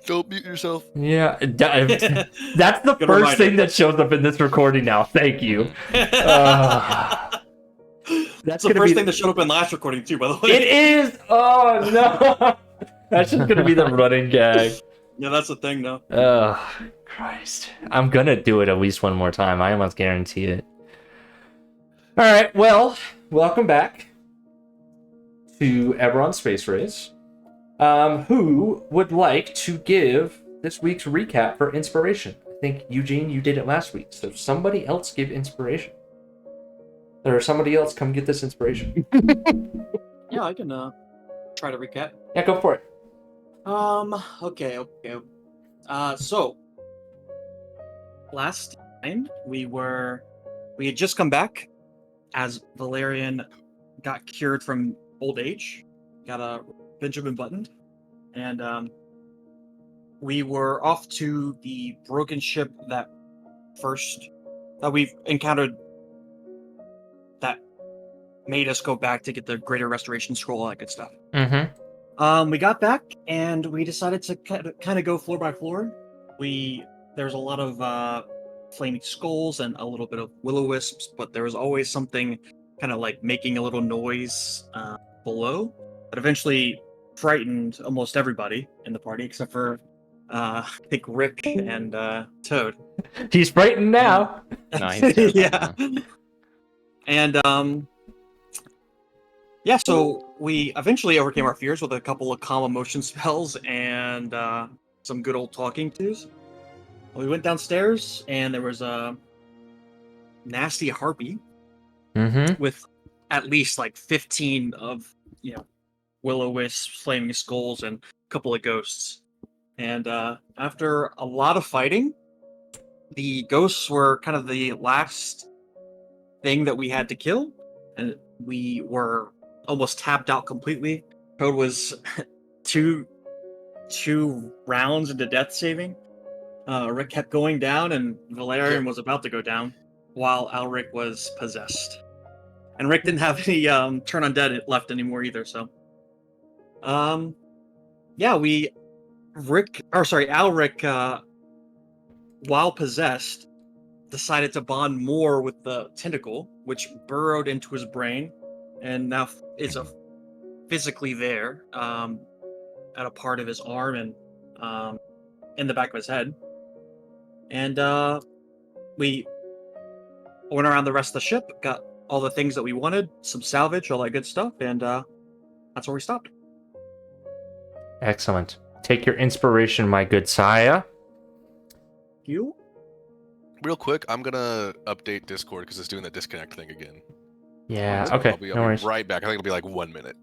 Don't mute yourself. Yeah, that's the Good first thing reminder. that shows up in this recording now. Thank you. That's That's the gonna first be. thing that showed up in last recording too, by the way. It is. Oh no, that's just gonna be the running gag. Yeah, that's the thing, though. Oh Christ! I'm gonna do it at least one more time. I almost guarantee it. All right. Well, welcome back to Eberron Space Race. Who would like to give this week's recap for inspiration? I think, Eugene, you did it last week, so somebody else give inspiration. Or somebody else come get this inspiration. Yeah, I can try to recap. Yeah, go for it. Okay. So last time we had just come back as Valerian got cured from old age, got a Benjamin buttoned, and we were off to the broken ship that we've encountered that made us go back to get the Greater Restoration Scroll, all that good stuff. Mm-hmm. We got back and we decided to kind of go floor by floor. There's a lot of flaming skulls and a little bit of will-o-wisps, but there was always something kind of like making a little noise below that eventually frightened almost everybody in the party except for I think Rick and Toad. He's frightened now. No, he's terrified Yeah. now. And yeah, so we eventually overcame our fears with a couple of calm emotion spells and some good old talking tos. We went downstairs and there was a nasty harpy Mm-hmm. with at least like 15 of, will-o-wisps, flaming skulls, and a couple of ghosts. And after a lot of fighting, the ghosts were kind of the last thing that we had to kill, and we were almost tapped out completely. Toad was two rounds into death saving. Rick kept going down, and Valerian was about to go down, while Alric was possessed. And Rick didn't have any turn undead left anymore either. So, yeah, Alric, while possessed, decided to bond more with the tentacle, which burrowed into his brain, and now is physically there, at a part of his arm and in the back of his head. And we went around the rest of the ship, got all the things that we wanted, some salvage, all that good stuff, and that's where we stopped. Excellent. Take your inspiration, my good sire. You? Real quick, I'm gonna update Discord because it's doing the disconnect thing again. Yeah, So okay. I'll be No worries. right back. I think it'll be like 1 minute.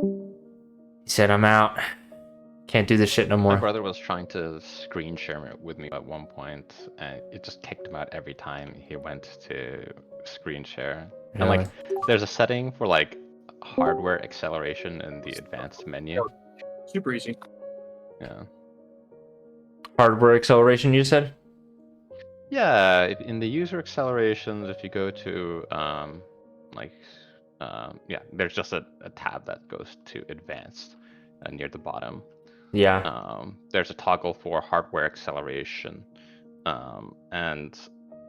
He said, I'm out. Can't do this shit no My more. brother was trying to screen share it with me at one point, and it just kicked him out every time he went to screen share. And like, there's a setting for like hardware acceleration in the advanced menu. Super easy. Yeah. Hardware acceleration, you said? Yeah, in the user accelerations, if you go to yeah, there's just a tab that goes to advanced near the bottom. Yeah. There's a toggle for hardware acceleration, and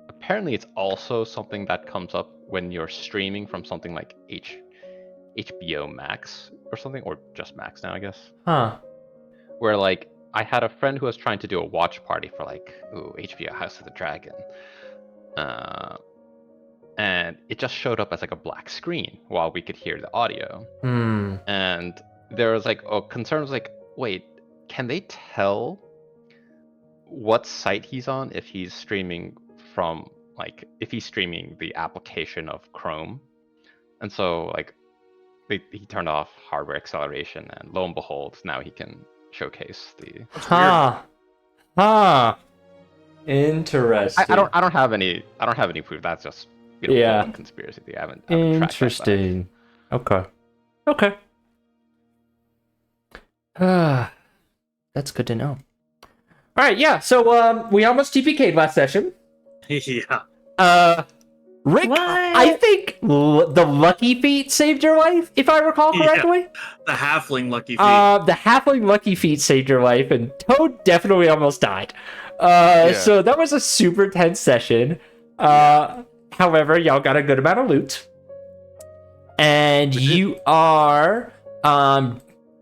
apparently it's also something that comes up when you're streaming from something like HBO Max or something, or just Max now, I guess. Huh. Where like I had a friend who was trying to do a watch party for like HBO House of the Dragon, and it just showed up as like a black screen while we could hear the audio. And there was like concerns like, wait, can they tell what site he's on if he's streaming from if he's streaming the application of Chrome? And so like he turned off hardware acceleration, and lo and behold, now he can showcase the. Interesting. I don't have any proof. That's just Yeah. conspiracy theory. I haven't Interesting. Okay. That's good to know. All right, yeah. So we almost TPK'd last session. Yeah. Rick, What? I think the Lucky Feet saved your life, if I recall correctly. The halfling lucky feet. The Halfling Lucky Feet saved your life, and Toad definitely almost died. So that was a super tense session. However, y'all got a good amount of loot. And you are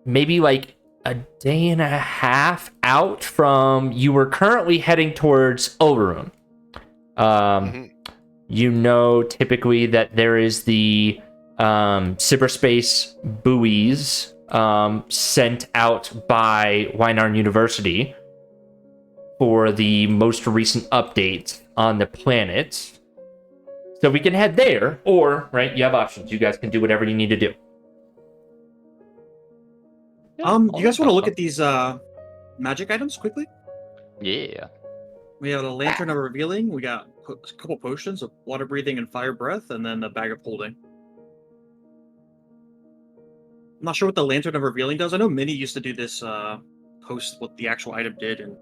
maybe like a day and a half out from, you were currently heading towards Olarune. You know typically that there is the cyberspace buoys sent out by Weinarn University for the most recent update on the planet. So we can head there, or, right, you have options. You guys can do whatever you need to do. You guys want to look at these magic items quickly? Yeah. We have a lantern of revealing. We got a couple potions of water breathing and fire breath, and then a bag of holding. I'm not sure what the lantern of revealing does. I know Minnie used to do this post what the actual item did in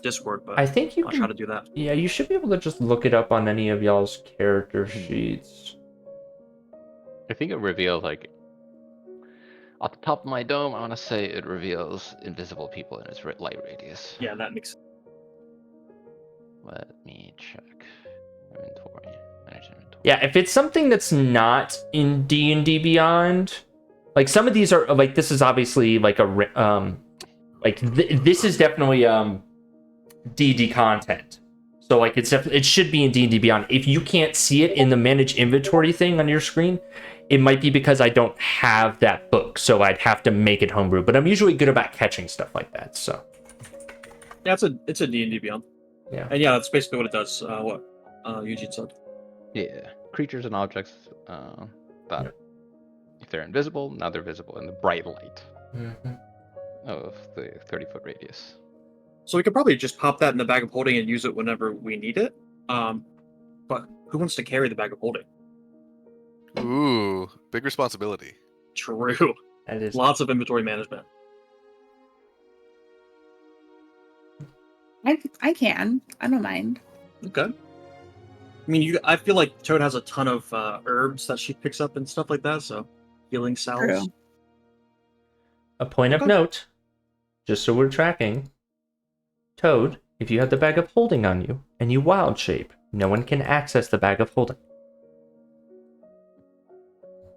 Discord, but I think you I'll can try to do that. Yeah, you should be able to just look it up on any of y'all's character sheets. I think it reveals, like, off the top of my dome, I want to say it reveals invisible people in its light radius. Yeah, that makes sense. Let me check. Inventory. Manage inventory. Yeah, if it's something that's not in D&D Beyond, like some of these are, like, this is obviously like a, this is definitely, D&D content. So like it should be in D&D Beyond. If you can't see it in the manage inventory thing on your screen, it might be because I don't have that book, so I'd have to make it homebrew. But I'm usually good about catching stuff like that. So Yeah, it's a D&D Beyond. Yeah. And yeah, that's basically what it does. What Eugene said. Yeah, creatures and objects that if they're invisible, now they're visible in the bright light of the 30-foot radius. So we could probably just pop that in the bag of holding and use it whenever we need it. But who wants to carry the bag of holding? Ooh, big responsibility. True. that is. Lots of inventory management. I can. I don't mind. Okay. I mean, I feel like Toad has a ton of herbs that she picks up and stuff like that, so healing salves. True. A point of Okay. note, just so we're tracking. Toad, if you have the bag of holding on you and you wild shape, no one can access the bag of holding.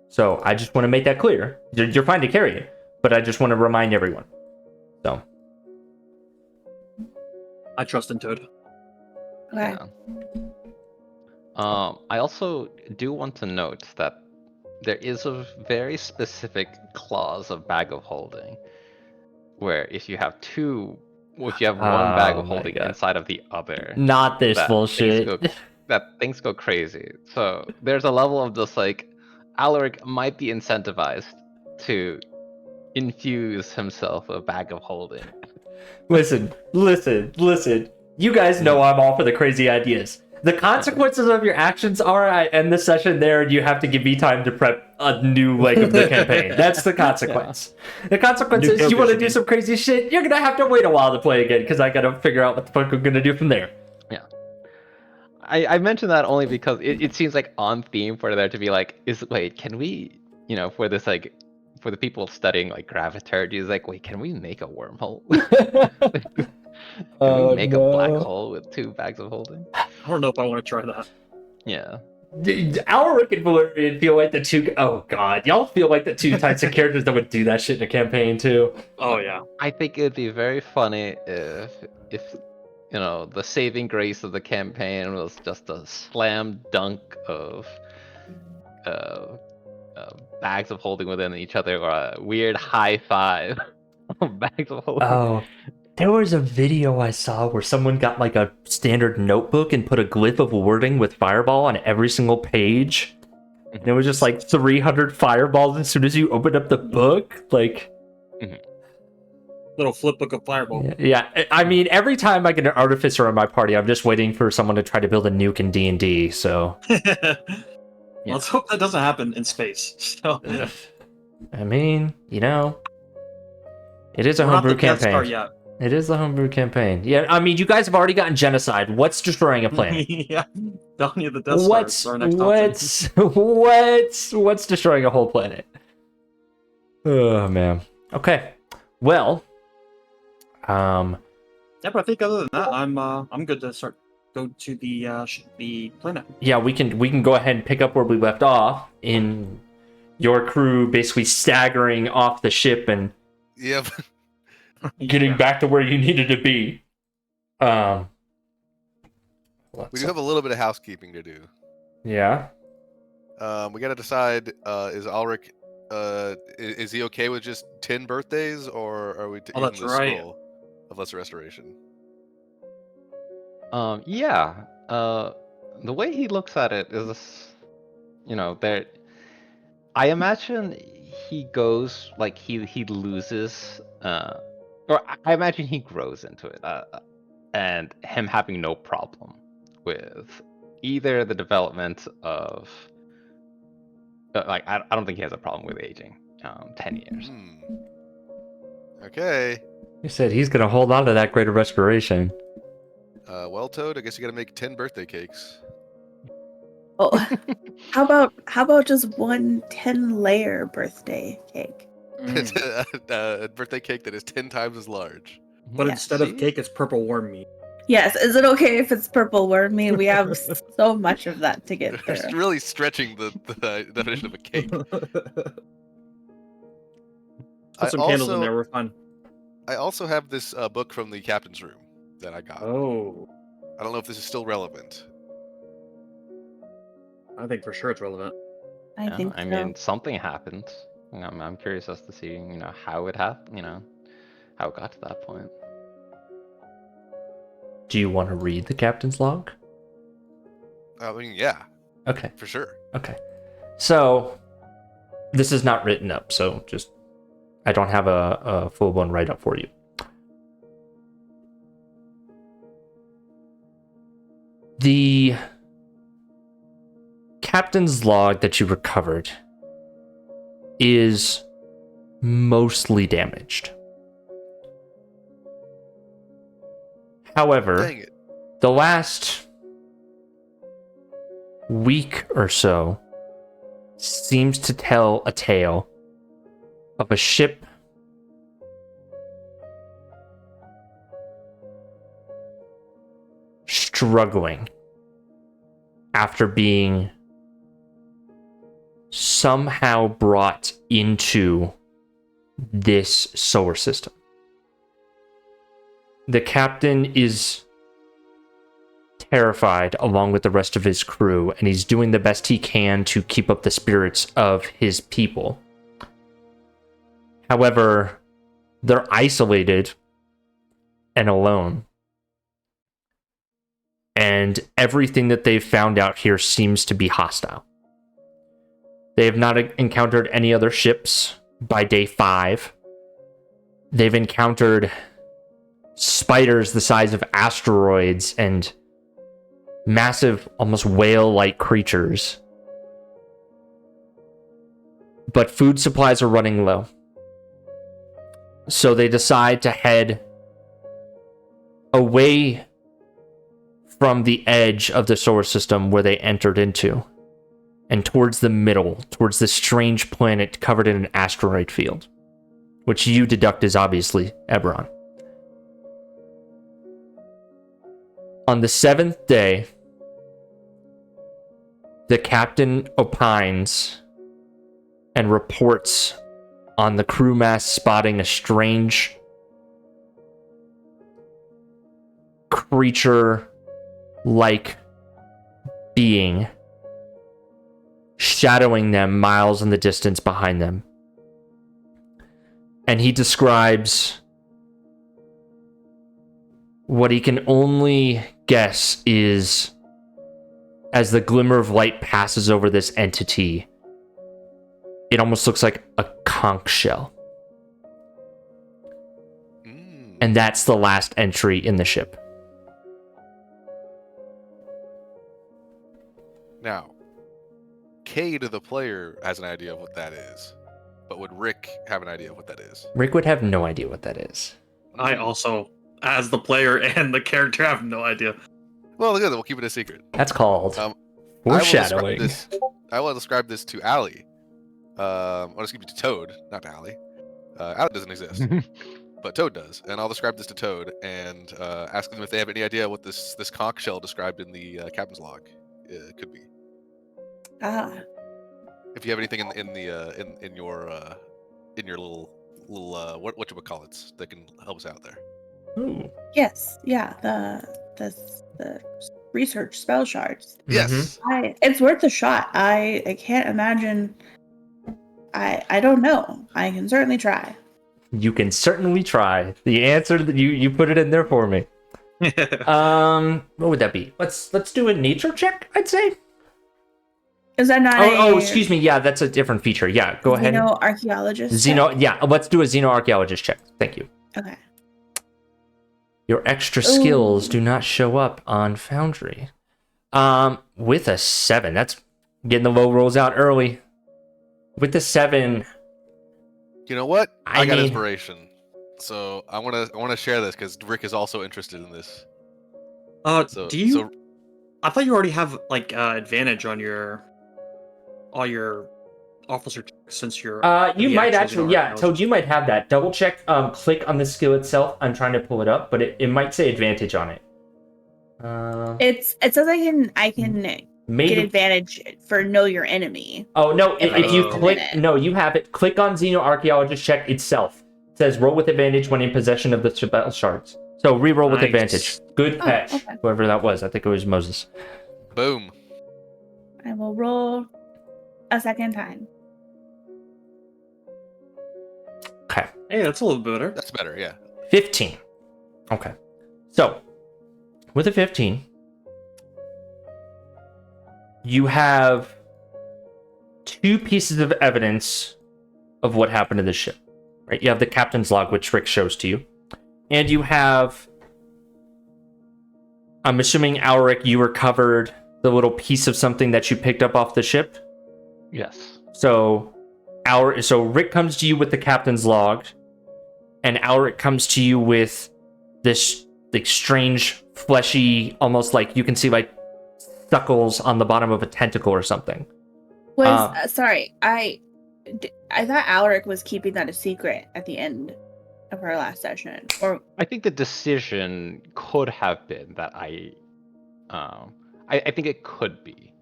So I just want to make that clear. You're fine to carry it, but I just want to remind everyone. So I trust in Toad. Okay. I also do want to note that there is a very specific clause of bag of holding, where if you have one bag of my holding God. inside of the other, not this that bullshit. things go crazy. So there's a level of just like Alaric might be incentivized to infuse himself a bag of holding. Listen. You guys know I'm all for the crazy ideas. The consequences of your actions are I end the session there and you have to give me time to prep a new leg of the campaign. That's the consequence. The consequence New is you focus want to do again. some crazy shit, you're going to have to wait a while to play again because I got to figure out what the fuck we're going to do from there. Yeah. I mentioned that only because it seems like on theme for there to be like, can we, for this like, for the people studying like graviturgy, is like, wait, can we make a wormhole? Can we make a black hole with 2 bags of holding? I don't know if I want to try that. Yeah. Alaric and Valerian feel like the two. Oh god, y'all feel like the two types of characters that would do that shit in a campaign too. Oh yeah. I think it'd be very funny if the saving grace of the campaign was just a slam dunk of bags of holding within each other, or a weird high five of bags of holding. Oh, there was a video I saw where someone got like a standard notebook and put a glyph of wording with fireball on every single page. And it was just like 300 fireballs as soon as you opened up the book. Like, Little flip book of fireball. yeah. I mean, every time I get an artificer on my party, I'm just waiting for someone to try to build a nuke in D&D. So, Let's hope that doesn't happen in space. So I mean, it is a we're not homebrew the Death Star campaign. yet. It is the homebrew campaign. Yeah, I mean, you guys have already gotten genocide. What's destroying a planet? Yeah, Donnie of the Death Star is our next option. What's destroying a whole planet? Oh man. Okay. Well, Yeah, but I think other than that, I'm good to go to the planet. yeah, we can go ahead and pick up where we left off in your crew basically staggering off the ship and Yep. getting Yeah. back to where you needed to be. We do have a little bit of housekeeping to do. Yeah. We got to decide, is Ulrich, is he okay with just 10 birthdays, or are we Oh, using that's the right. scroll of lesser restoration? Yeah. The way he looks at it is, there. I imagine he goes like he loses, or I imagine he grows into it, and him having no problem with either the development of, I don't think he has a problem with aging, 10 years. Okay. You said he's gonna hold on to that greater restoration. Well, Toad, I guess you got to make 10 birthday cakes. Oh, how about just one 10-layer birthday cake? A birthday cake that is 10 times as large. But Yeah. instead of cake, it's purple worm meat. Yes. Is it okay if it's purple worm meat? We have so much of that to get They're through. really stretching the definition of a cake. Put I some candles in also- there. We're fine. I also have this book from the captain's room that I got. Oh, I don't know if this is still relevant. I think for sure it's relevant. I think I so. mean, something happened. I'm curious as to see, how it happened, how it got to that point. Do you want to read the captain's log? I mean, yeah, Okay. for sure. Okay. So this is not written up, so just I don't have a full-blown write-up for you. The captain's log that you recovered is mostly damaged. However, Dang it. the last week or so seems to tell a tale of a ship struggling after being somehow brought into this solar system. The captain is terrified along with the rest of his crew, and he's doing the best he can to keep up the spirits of his people. However, they're isolated and alone. And everything that they've found out here seems to be hostile. They have not encountered any other ships by day 5. They've encountered spiders the size of asteroids and massive, almost whale-like creatures. But food supplies are running low. So they decide to head away from the edge of the solar system where they entered into, and towards the middle, towards this strange planet covered in an asteroid field, which you deduct is obviously Eberron. On the 7th day, the captain opines and reports on the crew mast spotting a strange creature-like being shadowing them miles in the distance behind them. And he describes what he can only guess is, as the glimmer of light passes over this entity, it almost looks like a conch shell. And that's the last entry in the ship. Now, Cade, the player, has an idea of what that is. But would Rick have an idea of what that is? Rick would have no idea what that is. I also, as the player and the character, have no idea. Well, look at it. We'll keep it a secret. That's called Um, foreshadowing. I will describe this to Allie. I'll describe it to Toad, not to Allie. Allie doesn't exist, but Toad does, and I'll describe this to Toad and ask them if they have any idea what this conch shell described in the captain's log could be. Ah, If you have anything in your little what you call it that can help us out there. Ooh. yes, yeah. The research spell shards. Yes. It's worth a shot. I can't imagine. I don't know. I can certainly try. You can certainly try. The answer that you put it in there for me. What would that be? Let's do a nature check, I'd say. Is that not? Oh, excuse me. Yeah, that's a different feature. Yeah, go ahead. Xenoarchaeologist. Yeah, let's do a xenoarchaeologist check. Thank you. Okay. Your extra skills do not show up on Foundry. With a 7, that's getting the low rolls out early. With the 7, You know what? I got mean- inspiration. So I want to share this because Rick is also interested in this. Do you? I thought you already have like advantage on all your officer checks since you're. you the might actual actually, yeah, xenoarchaeologist. Toad, you might have that. Double check, click on the skill itself. I'm trying to pull it up, but it might say advantage on it. It says I can get Maybe. advantage for know your enemy. Oh no! If If you I click, submit it. no, you have it. Click on xenoarchaeologist check itself. It says roll with advantage when in possession of the spell shards. So re-roll with Nice. advantage. Good Oh, catch, okay. whoever that was. I think it was Moses. Boom. I will roll a second time. Okay. Hey, that's a little better. That's better. Yeah. 15. Okay. So, with a 15, you have 2 pieces of evidence of what happened to the ship. Right? You have the captain's log, which Rick shows to you. And you have, I'm assuming, Alric, you recovered the little piece of something that you picked up off the ship. Yes. So Rick comes to you with the captain's log, and Alric comes to you with this like strange, fleshy, almost like you can see like suckles on the bottom of a tentacle or something. Sorry, I thought Alric was keeping that a secret at the end of our last session. Or I think the decision could have been that I think it could be.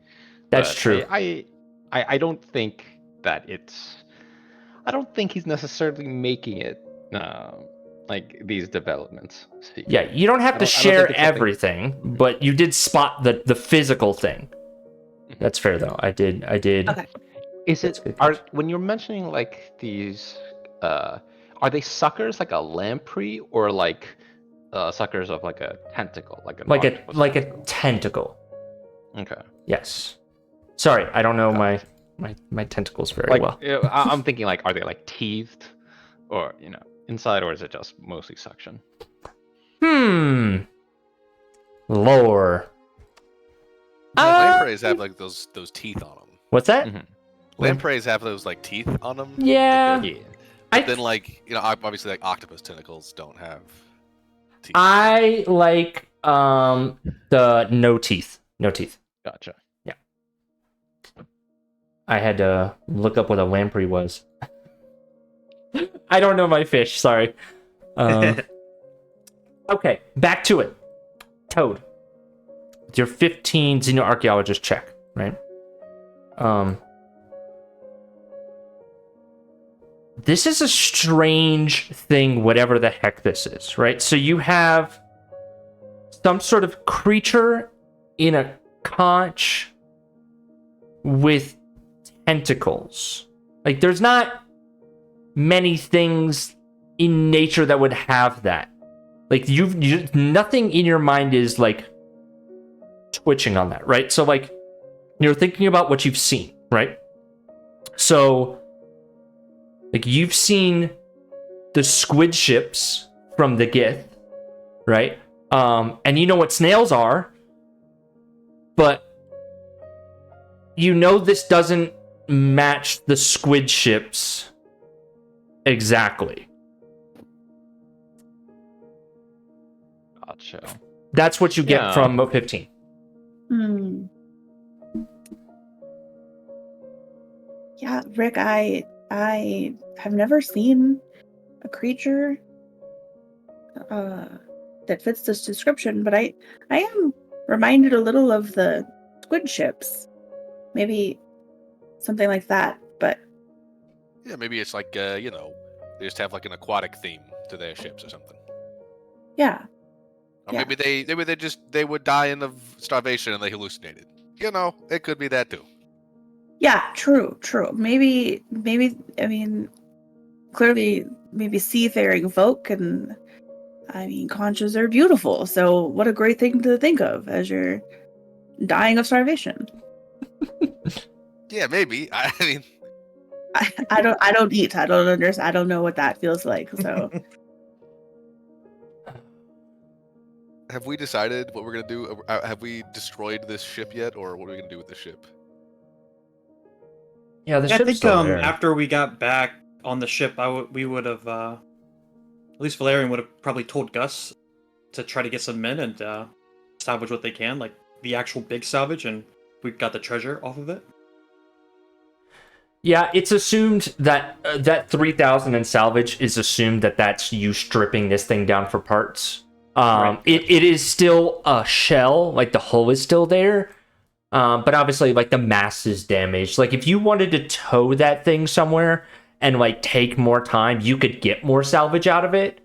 That's But true. I don't think that it's. I don't think he's necessarily making it like these developments. secret. Yeah, you don't have I to don't think share it's something- everything, but you did spot the physical thing. That's fair though. I did. Okay. Is That's it good are catch. when you're mentioning like these? Are they suckers like a lamprey or like suckers of like a tentacle, like an like octopus a tentacle? tentacle. Okay. Yes. Sorry, I don't know my tentacles very Like well. I'm thinking like, are they like teethed, or inside, or is it just mostly suction? Lore. Lampreys have like those teeth on them. What's that? Mhm. Lampreys have those like teeth on them. Yeah. Yeah. But then like obviously like octopus tentacles don't have teeth. I like the no teeth. No teeth. Gotcha. I had to look up what a lamprey was. I don't know my fish, sorry. Okay, back to it. Toad. It's your 15 xenoarchaeologist check, right? This is a strange thing, whatever the heck this is, right? So you have some sort of creature in a conch with tentacles. Like, there's not many things in nature that would have that. Like, nothing in your mind is like twitching on that, right? So like, you're thinking about what you've seen, right? So like, you've seen the squid ships from the Gith, right? And you know what snails are, but you know this doesn't match the squid ships exactly. Gotcha. That's what you get Yeah. from Mode 15. Hmm. Yeah, Rick, I have never seen a creature that fits this description, but I am reminded a little of the squid ships. Maybe something like that, but Yeah, maybe it's like they just have like an aquatic theme to their ships or something. yeah. Or Yeah. maybe they would die of starvation and they hallucinated. It could be that too. Yeah, true. Maybe I mean clearly maybe seafaring folk, and I mean conches are beautiful, so what a great thing to think of as you're dying of starvation. Yeah, maybe. I mean, I don't eat. I don't understand. I don't know what that feels like. So have we decided what we're gonna do? Have we destroyed this ship yet, or what are we gonna do with the ship? Yeah, the Yeah, I ship's think still there. after we got back on the ship, we would have, at least Valerian would have probably told Gus to try to get some men and salvage what they can, like the actual big salvage, and we got the treasure off of it. Yeah, it's assumed that that 3,000 in salvage is assumed that that's you stripping this thing down for parts. Right. It is still a shell, like the hull is still there, but obviously like the mass is damaged. Like if you wanted to tow that thing somewhere and like take more time, you could get more salvage out of it.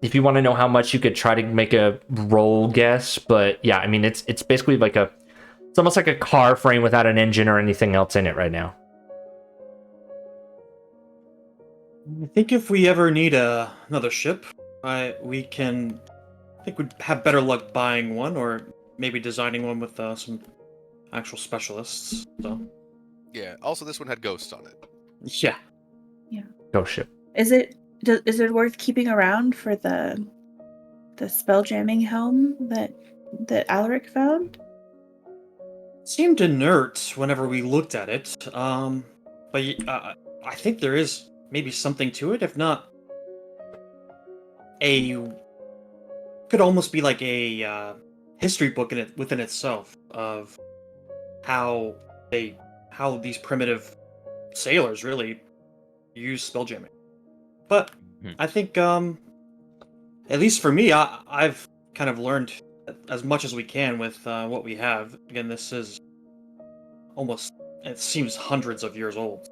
If you want to know how much, you could try to make a roll guess, but yeah, I mean it's basically like it's almost like a car frame without an engine or anything else in it right now. I think if we ever need another ship, we'd have better luck buying one or maybe designing one with some actual specialists. So Yeah. Also, this one had ghosts on it. yeah, Ghost ship. is it worth keeping around for the spell jamming helm that Alaric found? it seemed inert whenever we looked at it. But I think there is maybe something to it. If not, could almost be like a history book within itself of how these primitive sailors really use spelljamming. But I think at least for me, I've kind of learned as much as we can with what we have. Again, this is it seems hundreds of years old.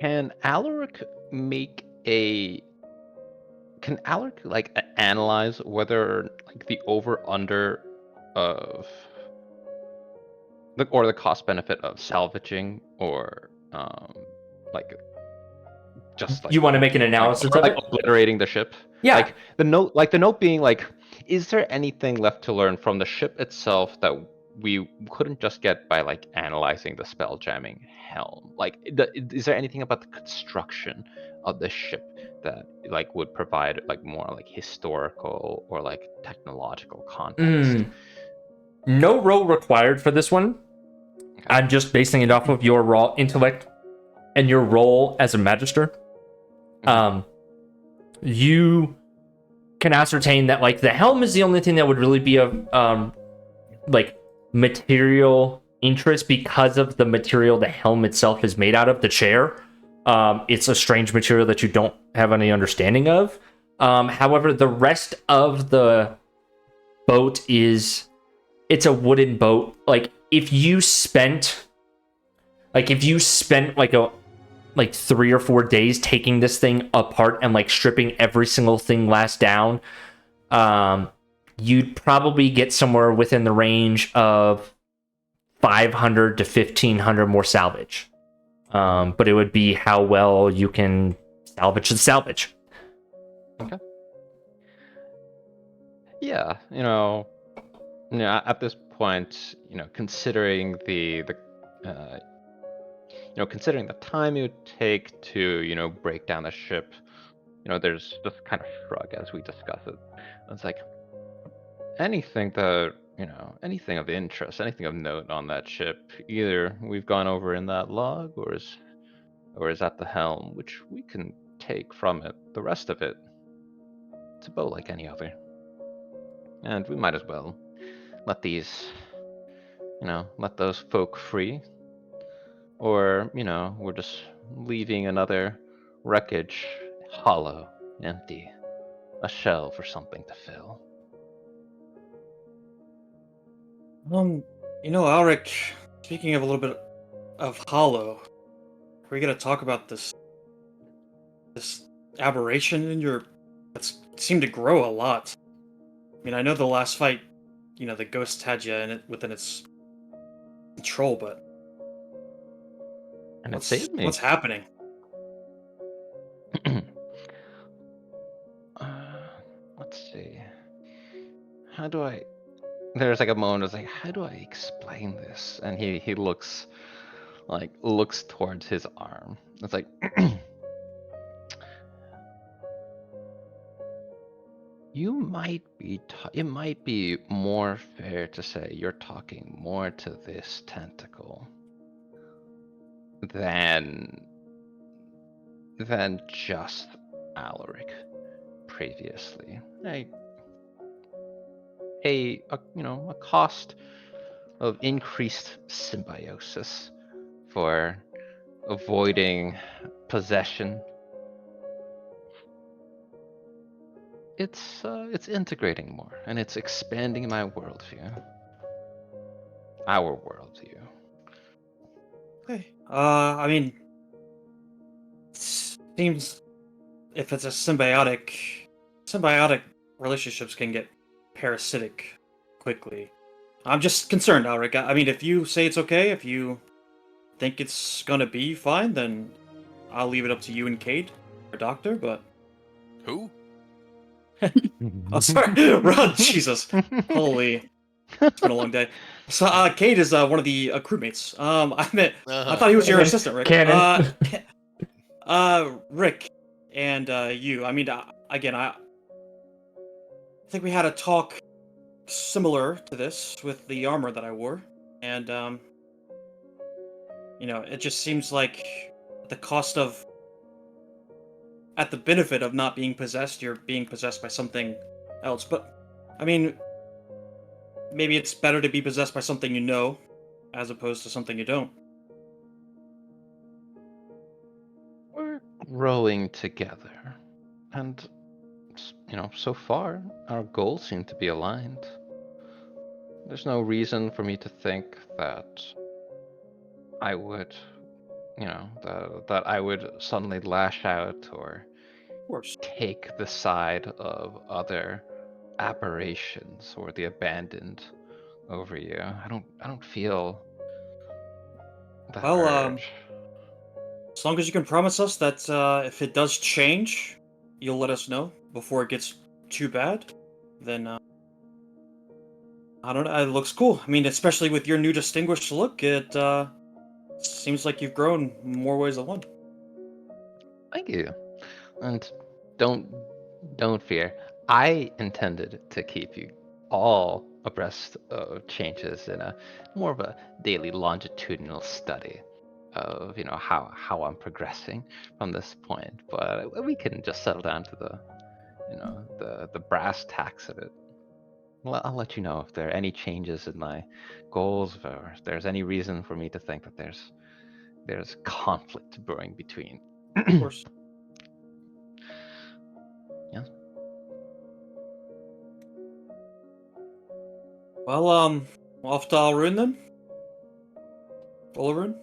Can Alaric analyze whether like the over under of the cost benefit of salvaging or like just like You want to make an analysis of like it? obliterating the ship? Yeah. Like the note being like, is there anything left to learn from the ship itself that we couldn't just get by like analyzing the spell jamming helm? Like, is there anything about the construction of the ship that like would provide like more like historical or like technological context? No roll required for this one. Okay. I'm just basing it off of your raw intellect and your role as a magister. You can ascertain that like the helm is the only thing that would really be of like material interest because of the material the helm itself is made out of, the chair. It's a strange material that you don't have any understanding of. However, the rest of the boat it's a wooden boat. Like if you spent like 3 or 4 days taking this thing apart and like stripping every single thing last down, you'd probably get somewhere within the range of 500 to 1,500 more salvage. But it would be how well you can salvage the salvage. Okay. Yeah, at this point, considering considering the time it would take to, break down the ship, there's just kind of shrug as we discuss it. It's like anything anything of interest, anything of note on that ship, either we've gone over in that log or is at the helm, which we can take from it. The rest of it, It's a boat like any other. And we might as well let let those folk free. Or, we're just leaving another wreckage hollow, empty. A shell for something to fill. Alric, speaking of a little bit of hollow, we're gonna talk about this aberration in your that's seemed to grow a lot. I mean, I know the last fight, the ghost had you within its control, but And it saved me. what's happening? Let's see. How do I... There's like a moment, it's like, how do I explain this? And he looks towards his arm. It's like, it might be more fair to say you're talking more to this tentacle than just Alaric previously. A cost of increased symbiosis for avoiding possession. It's integrating more, and it's expanding my worldview. Our worldview. Okay. I mean, seems if it's a symbiotic relationships can get parasitic quickly. I'm just concerned, Alric. I mean, if you say it's okay, if you think it's gonna be fine, then I'll leave it up to you and Cade, our doctor. But Who? oh, sorry, Rod. Jesus, holy, it's been a long day. So, Cade is one of the crewmates. I thought he was your assistant, Rick. Cannon. Rick, and you. I mean, again, I think we had a talk similar to this with the armor that I wore, and it just seems like the cost of, at the benefit of not being possessed, you're being possessed by something else. But I mean, maybe it's better to be possessed by something you know, as opposed to something you don't. We're growing together, and so far our goals seem to be aligned. There's no reason for me to think that I would, that I would suddenly lash out or Of course. take the side of other aberrations or the abandoned over you. I don't feel that Well, urge. as long as you can promise us that if it does change, you'll let us know before it gets too bad, then I don't know. It looks cool. I mean, especially with your new distinguished look, it seems like you've grown more ways than one. Thank you. And don't fear. I intended to keep you all abreast of changes in a more of a daily longitudinal study of how I'm progressing from this point. But we can just settle down to the brass tacks of it. Well, I'll let you know if there are any changes in my goals, or if there's any reason for me to think that there's conflict brewing between. Of course. Yeah. Well, off to Olarune then. Olarune.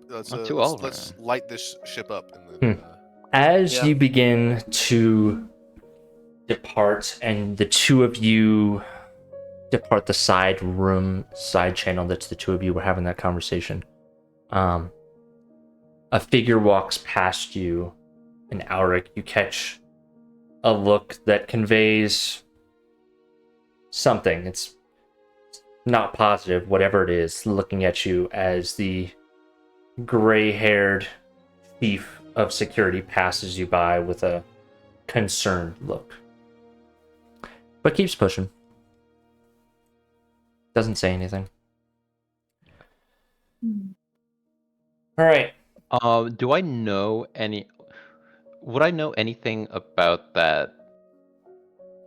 Let's light this ship up and then. As Yeah. you begin to depart, and the two of you depart the side channel that's the two of you were having that conversation, a figure walks past you, and Alric, you catch a look that conveys something. It's not positive, whatever it is, looking at you as the gray-haired thief of security passes you by with a concerned look. But keeps pushing. Doesn't say anything. All right. Do I know would I know anything about that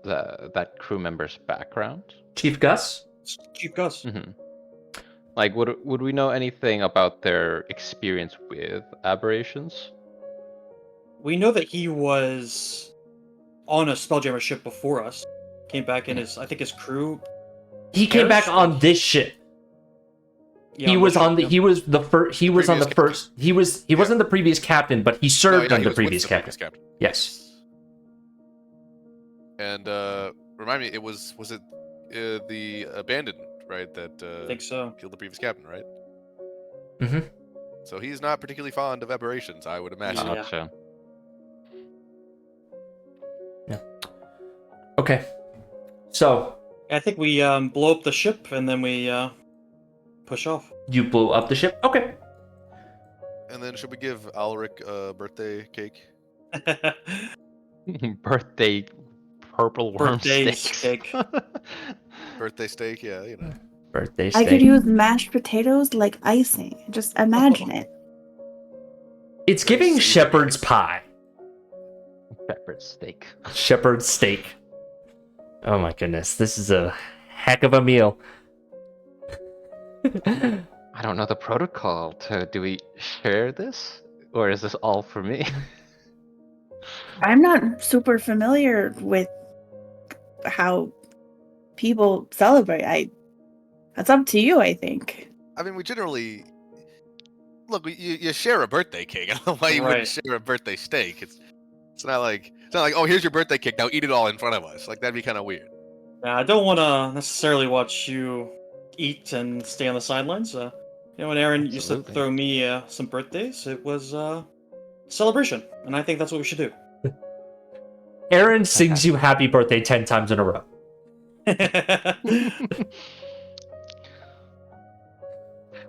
that crew member's background? Chief Gus? Chief Gus. Hmm. Like, would we know anything about their experience with aberrations? We know that he was on a Spelljammer ship before us. Came back in I think his crew. He came back perished, on like- this ship. Yeah, He was ship, on the. yeah. He was the first. He was on the Previous captain. first. He wasn't the previous captain, but he served No, under he the was with previous the captain. previous captain. Yes. And remind me, was it the abandoned, right? That I think so. killed the previous captain, right? Mm-hmm. So he's not particularly fond of aberrations, I would imagine. Yeah. Gotcha. Okay. So I think we blow up the ship and then we push off. you blew up the ship. Okay. And then should we give Alric a birthday cake? Birthday purple worm Birthday steaks. steak. Birthday steak, yeah, you know. Birthday I steak. could use mashed potatoes like icing. Just imagine it. It's giving Savory shepherd's cakes. pie. Shepherd's steak. Shepherd's steak. Oh my goodness, this is a heck of a meal. I don't know the protocol. Do we share this, or is this all for me? I'm not super familiar with how people celebrate. That's up to you, I think. I mean, we generally look. You share a birthday cake. I don't know why you Right. wouldn't share a birthday steak. It's not like oh, here's your birthday cake. Now eat it all in front of us. Like that'd be kind of weird. Yeah, I don't want to necessarily watch you eat and stay on the sidelines. When Aaron used to Absolutely. throw me some birthdays, it was celebration, and I think that's what we should do. Aaron sings you happy birthday 10 times in a row.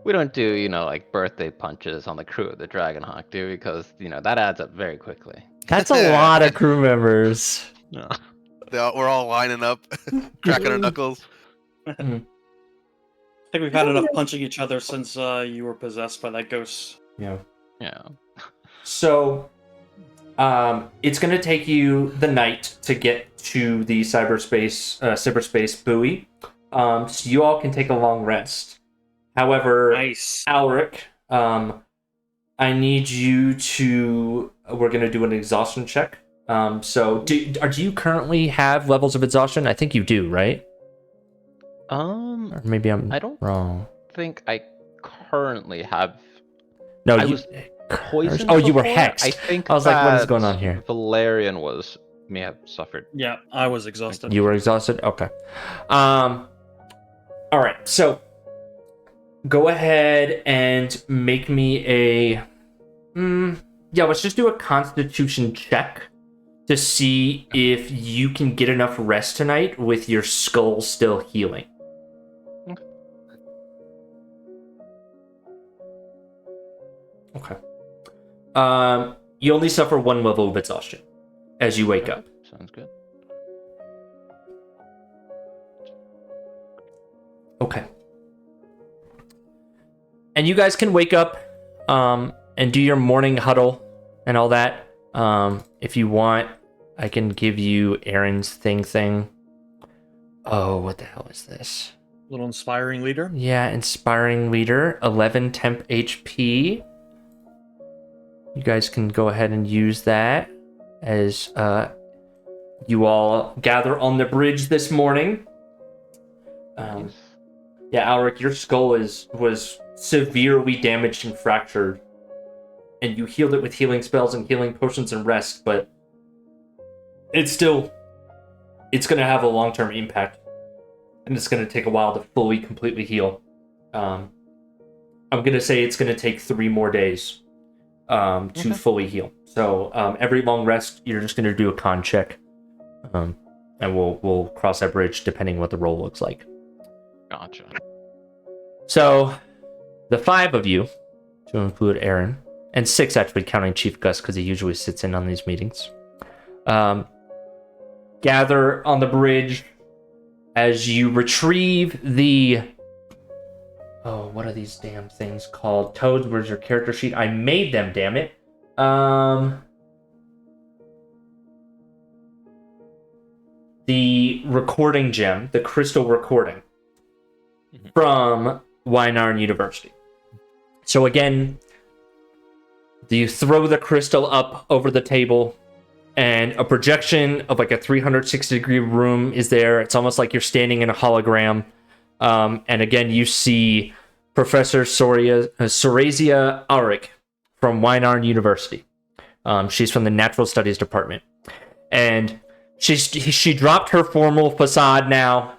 We don't do, like birthday punches on the crew of the Dragonhawk, do we? Because, that adds up very quickly. That's a lot of crew members. No. We're all lining up, cracking our knuckles. I think we've had enough punching each other since you were possessed by that ghost. Yeah. Yeah. So, it's going to take you the night to get to the cyberspace buoy. So you all can take a long rest. However, Nice. Alric, I need you to. We're going to do an exhaustion check. So, do you currently have levels of exhaustion? I think you do, right? Or maybe I'm I don't wrong. think I currently have. No, I you was poisoned. Oh, you were before. hexed. I think I was like, what is that going on here? Valerian may have suffered. Yeah, I was exhausted. You were exhausted? Okay. All right. So go ahead and make me a. Let's just do a constitution check to see if you can get enough rest tonight with your skull still healing. Okay. You only suffer one level of exhaustion as you wake up. Sounds good. Okay. And you guys can wake up and do your morning huddle and all that. If you want, I can give you Aaron's thing. Oh, what the hell is this? Little inspiring leader. Yeah, inspiring leader, 11 temp HP. You guys can go ahead and use that as you all gather on the bridge this morning. Nice. Yeah, Alric, your skull was severely damaged and fractured. And you healed it with healing spells and healing potions and rest, but it's going to have a long-term impact. And it's going to take a while to fully, completely heal. I'm going to say it's going to take 3 more days to fully heal. So every long rest, you're just going to do a con check. And we'll cross that bridge depending what the roll looks like. Gotcha. So, the 5 of you, to include Aaron, and 6 actually counting Chief Gus because he usually sits in on these meetings, gather on the bridge as you retrieve the... Oh, what are these damn things called? Toads, where's your character sheet? I made them, damn it. the recording gem, the crystal recording from Weinarn University. So again, you throw the crystal up over the table, and a projection of like a 360-degree room is there. It's almost like you're standing in a hologram. And again, you see Professor Sorazia Auric from Weinarn University. She's from the Natural Studies Department. And she dropped her formal facade now.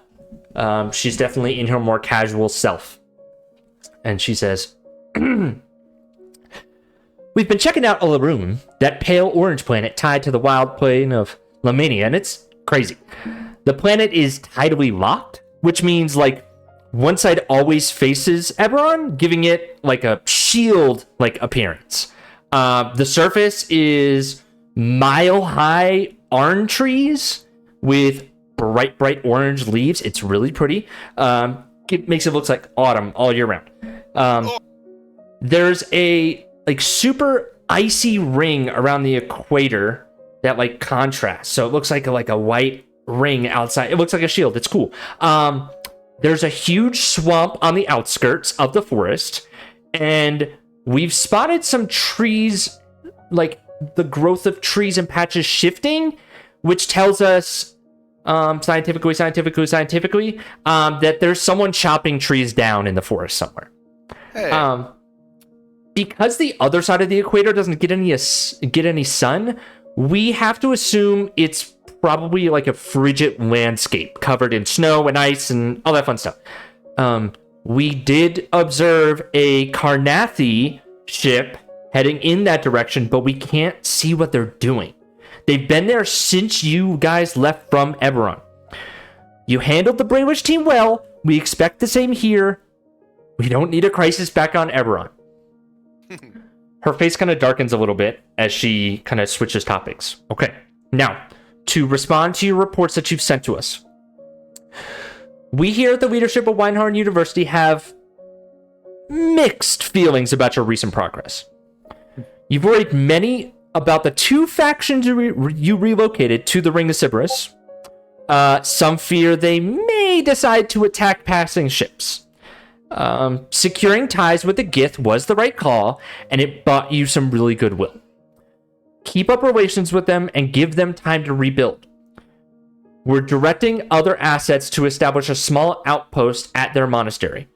She's definitely in her more casual self. And she says, we've been checking out Olarune, that pale orange planet tied to the wild plane of Lamania, and it's crazy. The planet is tidally locked, which means like one side always faces Eberron, giving it like a shield-like appearance. The surface is mile-high orange trees with bright orange leaves. It's really pretty. It makes it look like autumn all year round. There's a like super icy ring around the equator that like contrasts. So it looks like a white ring outside. It looks like a shield. It's cool. There's a huge swamp on the outskirts of the forest, and we've spotted some trees, like the growth of trees and patches shifting, which tells us scientifically that there's someone chopping trees down in the forest somewhere. Hey. Because the other side of the equator doesn't get any sun, we have to assume it's probably like a frigid landscape covered in snow and ice and all that fun stuff. We did observe a Carnathi ship heading in that direction, but we can't see what they're doing. They've been there since you guys left from Eberron. You handled the Brainwish team well. We expect the same here. We don't need a crisis back on Eberron. Her face kind of darkens a little bit as she kind of switches topics. Okay, now, to respond to your reports that you've sent to us. We here at the leadership of Weinarn University have mixed feelings about your recent progress. You've worried many about the two factions you relocated to the Ring of Sybaris. Some fear they may decide to attack passing ships. Securing ties with the Gith was the right call, and it bought you some really goodwill. Keep up relations with them and give them time to rebuild. We're directing other assets to establish a small outpost at their monastery.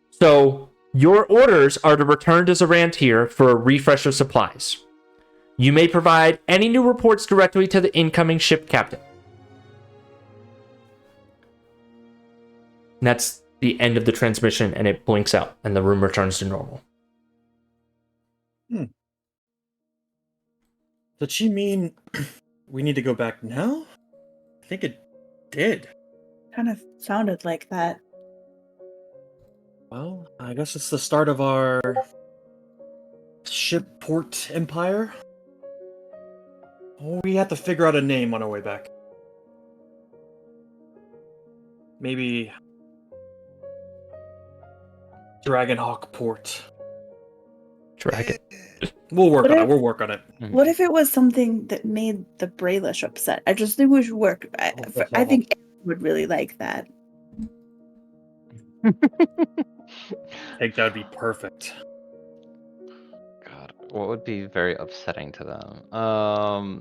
So, your orders are to return to Zarantir for a refresh of supplies. You may provide any new reports directly to the incoming ship captain. And that's the end of the transmission, and it blinks out, and the room returns to normal. Did she mean we need to go back now? I think it did. Kind of sounded like that. Well, I guess it's the start of our ship-port empire. Oh, we have to figure out a name on our way back. Maybe Dragonhawk Port. Dragon. We'll work What on if- it. We'll work on it. What if it was something that made the Brailish upset? I just think we should work. I think Aaron would really like that. I think that would be perfect. God, what would be very upsetting to them? I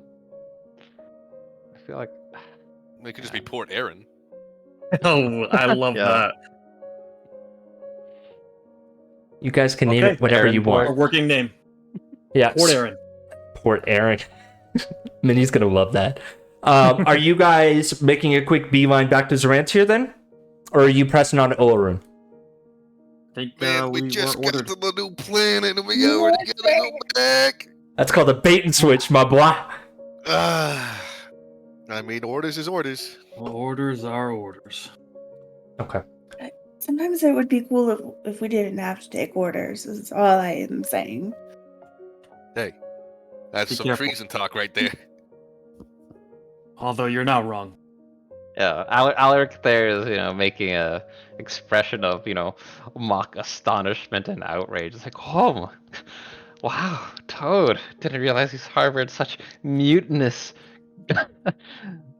feel like It could just be Port Aaron. Oh, I love Yeah. that. You guys can name Okay, it whatever Aaron you Our want. working name. Yeah, Port Aaron. Port Aaron. Minnie's gonna love that. Are you guys making a quick beeline back to Zarantir then? Or are you pressing on Olarune? I think Man, we we just were got ordered. to the new planet and we already gotta go back. That's called a bait and switch, my boy. I mean, orders is orders. Orders are orders. Okay. Sometimes it would be cool if we didn't have to take orders, is all I am saying. Hey, that's Be some careful. treason talk right there. Although you're not wrong. Yeah, Alaric there is, making a expression of, mock astonishment and outrage. It's like, oh, wow, Toad, didn't realize he's harbored such mutinous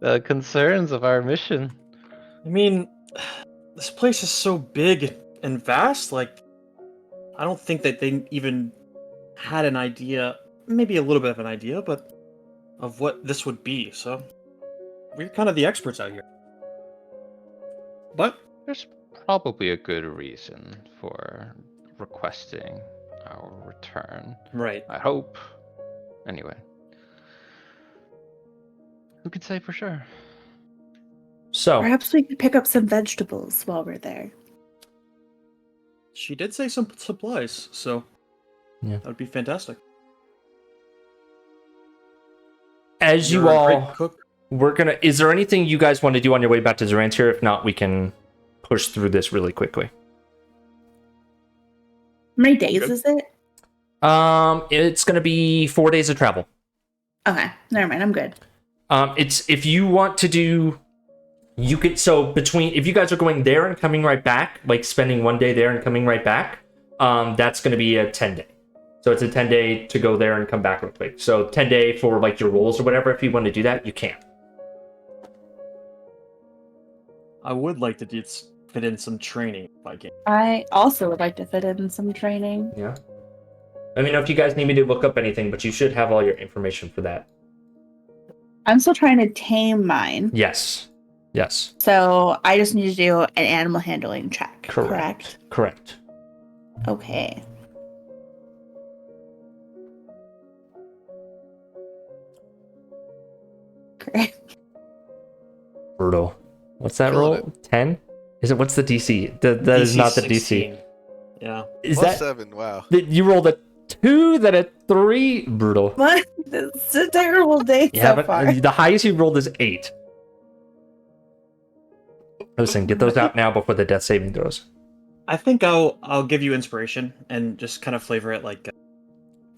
the concerns of our mission. I mean, this place is so big and vast. Like, I don't think that they even had an idea, maybe a little bit of an idea, but of what this would be. So we're kind of the experts out here. But There's probably a good reason for requesting our return. right, I hope. Anyway. Who could say for sure? So, Perhaps we could pick up some vegetables while we're there. she did say some supplies, so Yeah. that would be fantastic. as You're you a great all, cook. is there anything you guys want to do on your way back to Zorantir? If not, we can push through this really quickly. How many days Good. is it? It's going to be 4 days of travel. Okay, never mind. I'm good. It's if you want to do, you could, so between, if you guys are going there and coming right back, like spending 1 day there and coming right back, that's going to be a 10 day. So it's a 10 day to go there and come back real quick. So 10 day for like your rolls or whatever. If you want to do that, you can. I would like to fit in some training if I can. I also would like to fit in some training. Yeah. Let me know if you guys need me to look up anything, but you should have all your information for that. I'm still trying to tame mine. Yes. Yes. So I just need to do an animal handling check. Correct. Correct. Okay. Great. Brutal. What's that Killing roll? 10? Is it, what's the DC? That is DC not the 16. DC. Yeah. Is Plus that, 7, wow. you rolled a 2, then a 3? Brutal. What? It's a terrible day Yeah, so but far. the highest you rolled is 8. Listen, get those out now before the death saving throws. I think I'll give you inspiration and just kind of flavor it like,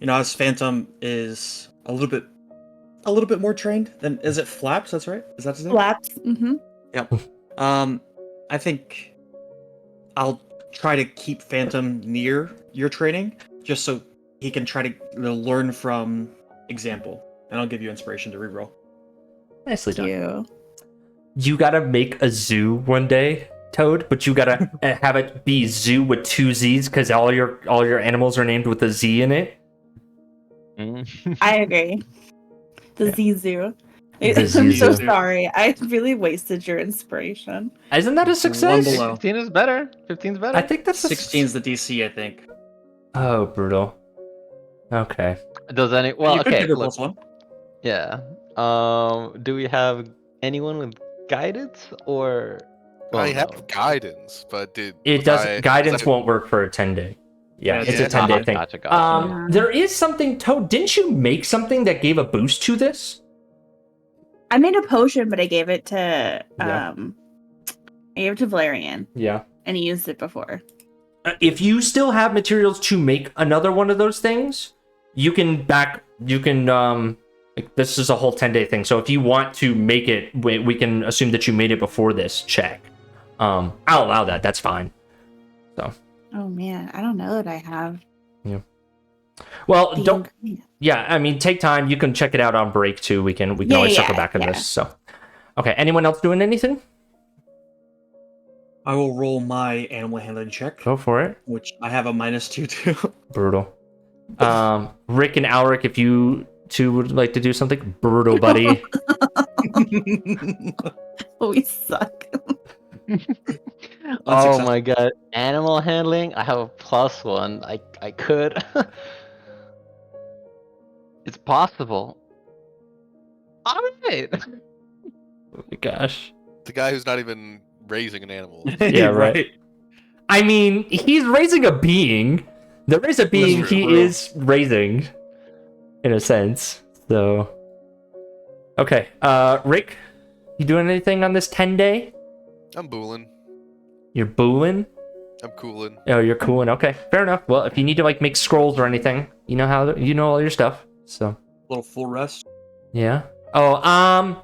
as Phantom is a little bit more trained than, is it Flaps? That's right. Is that his name? Flaps. Mm-hmm. Yep. I think I'll try to keep Phantom near your training, just so he can try to learn from example, and I'll give you inspiration to reroll. Nicely done. You. You gotta make a zoo one day, Toad, but you gotta have it be zoo with 2 Z's because all your animals are named with a Z in it. I agree. The Yeah. Zizu. The I'm so Zizu. sorry. I really wasted your inspiration. Isn't that a One success? below. 15 is better. 15's better. I think that's 16's the DC, I think. Oh, brutal. Okay. Does any? Well, you could okay. give her Look, +1. yeah. Do we have anyone with guidance or? Well, I have no. guidance, but did It doesn't. Guidance won't work for a 10 day. Yeah, Yeah, it's a yeah, 10 day thing. Gotcha. There is something, Toad. Didn't you make something that gave a boost to this? I made a potion, but I gave it to Yeah. I gave it to Valerian, Yeah. and he used it before. If you still have materials to make another one of those things, you can like, this is a whole 10 day thing. So if you want to make it, we can assume that you made it before this check. I'll allow that. That's fine. So. Oh man, I don't know that I have. Well, the don't. ingredient. Yeah, I mean, take time. You can check it out on break too. We can always circle back on this. So, okay. Anyone else doing anything? I will roll my animal handling check, Go for it. which I have a -2 to. Brutal. Rick and Alric, if you two would like to do something, brutal, buddy. We suck. Oh Unsuccessful. my god. Animal handling? I have a +1. I could. It's possible. Alright. Oh my gosh. the guy who's not even raising an animal? Yeah, right. I mean, he's raising a being. There is a being true. he is raising, in a sense. So, okay. Rick, you doing anything on this 10 day? I'm booling. You're booing? I'm cooling. Oh, you're cooling. Okay, fair enough. Well, if you need to like make scrolls or anything, you know all your stuff. So, Little full rest. yeah. Oh,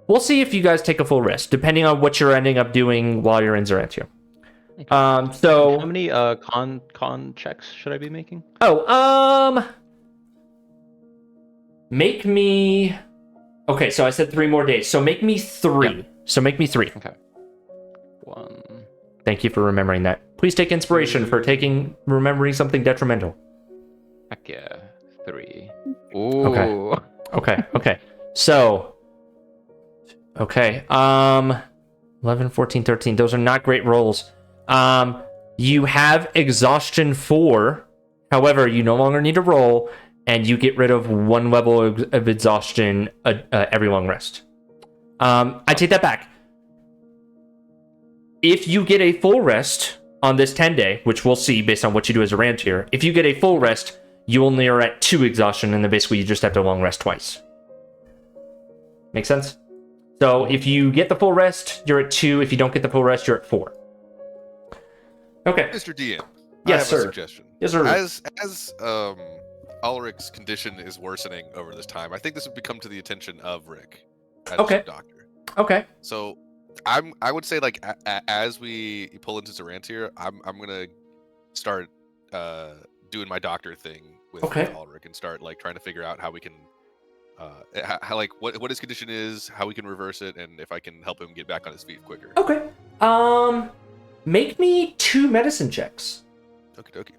we'll see if you guys take a full rest, depending on what you're ending up doing while you're in Zorantir. So How many con checks should I be making? make me Okay, so I said 3 more days. So make me 3. Yep. So make me 3. Okay. 1. Thank you for remembering that. Please take inspiration for remembering something detrimental. Heck yeah. 3. Ooh. Okay. So, okay. 11, 14, 13. Those are not great rolls. You have exhaustion 4. However, you no longer need to roll, and you get rid of 1 level of exhaustion every long rest. I take that back. If you get a full rest on this 10-day, which we'll see based on what you do as a Rantier, if you get a full rest, you only are at 2 exhaustion, and then basically you just have to long rest twice. Make sense? So if you get the full rest, you're at 2. If you don't get the full rest, you're at 4. Okay. Mr. DM, Yes, I have sir. a suggestion. Yes, sir. As Ulrich's condition is worsening over this time, I think this would become to the attention of Rick as Okay. a doctor. Okay. So I would say like as we pull into Zarantir, I'm gonna start doing my doctor thing with Ulrich and start like trying to figure out how we can how like what his condition is, how we can reverse it, and if I can help him get back on his feet quicker. Okay. Make me 2 medicine checks. Okie dokie.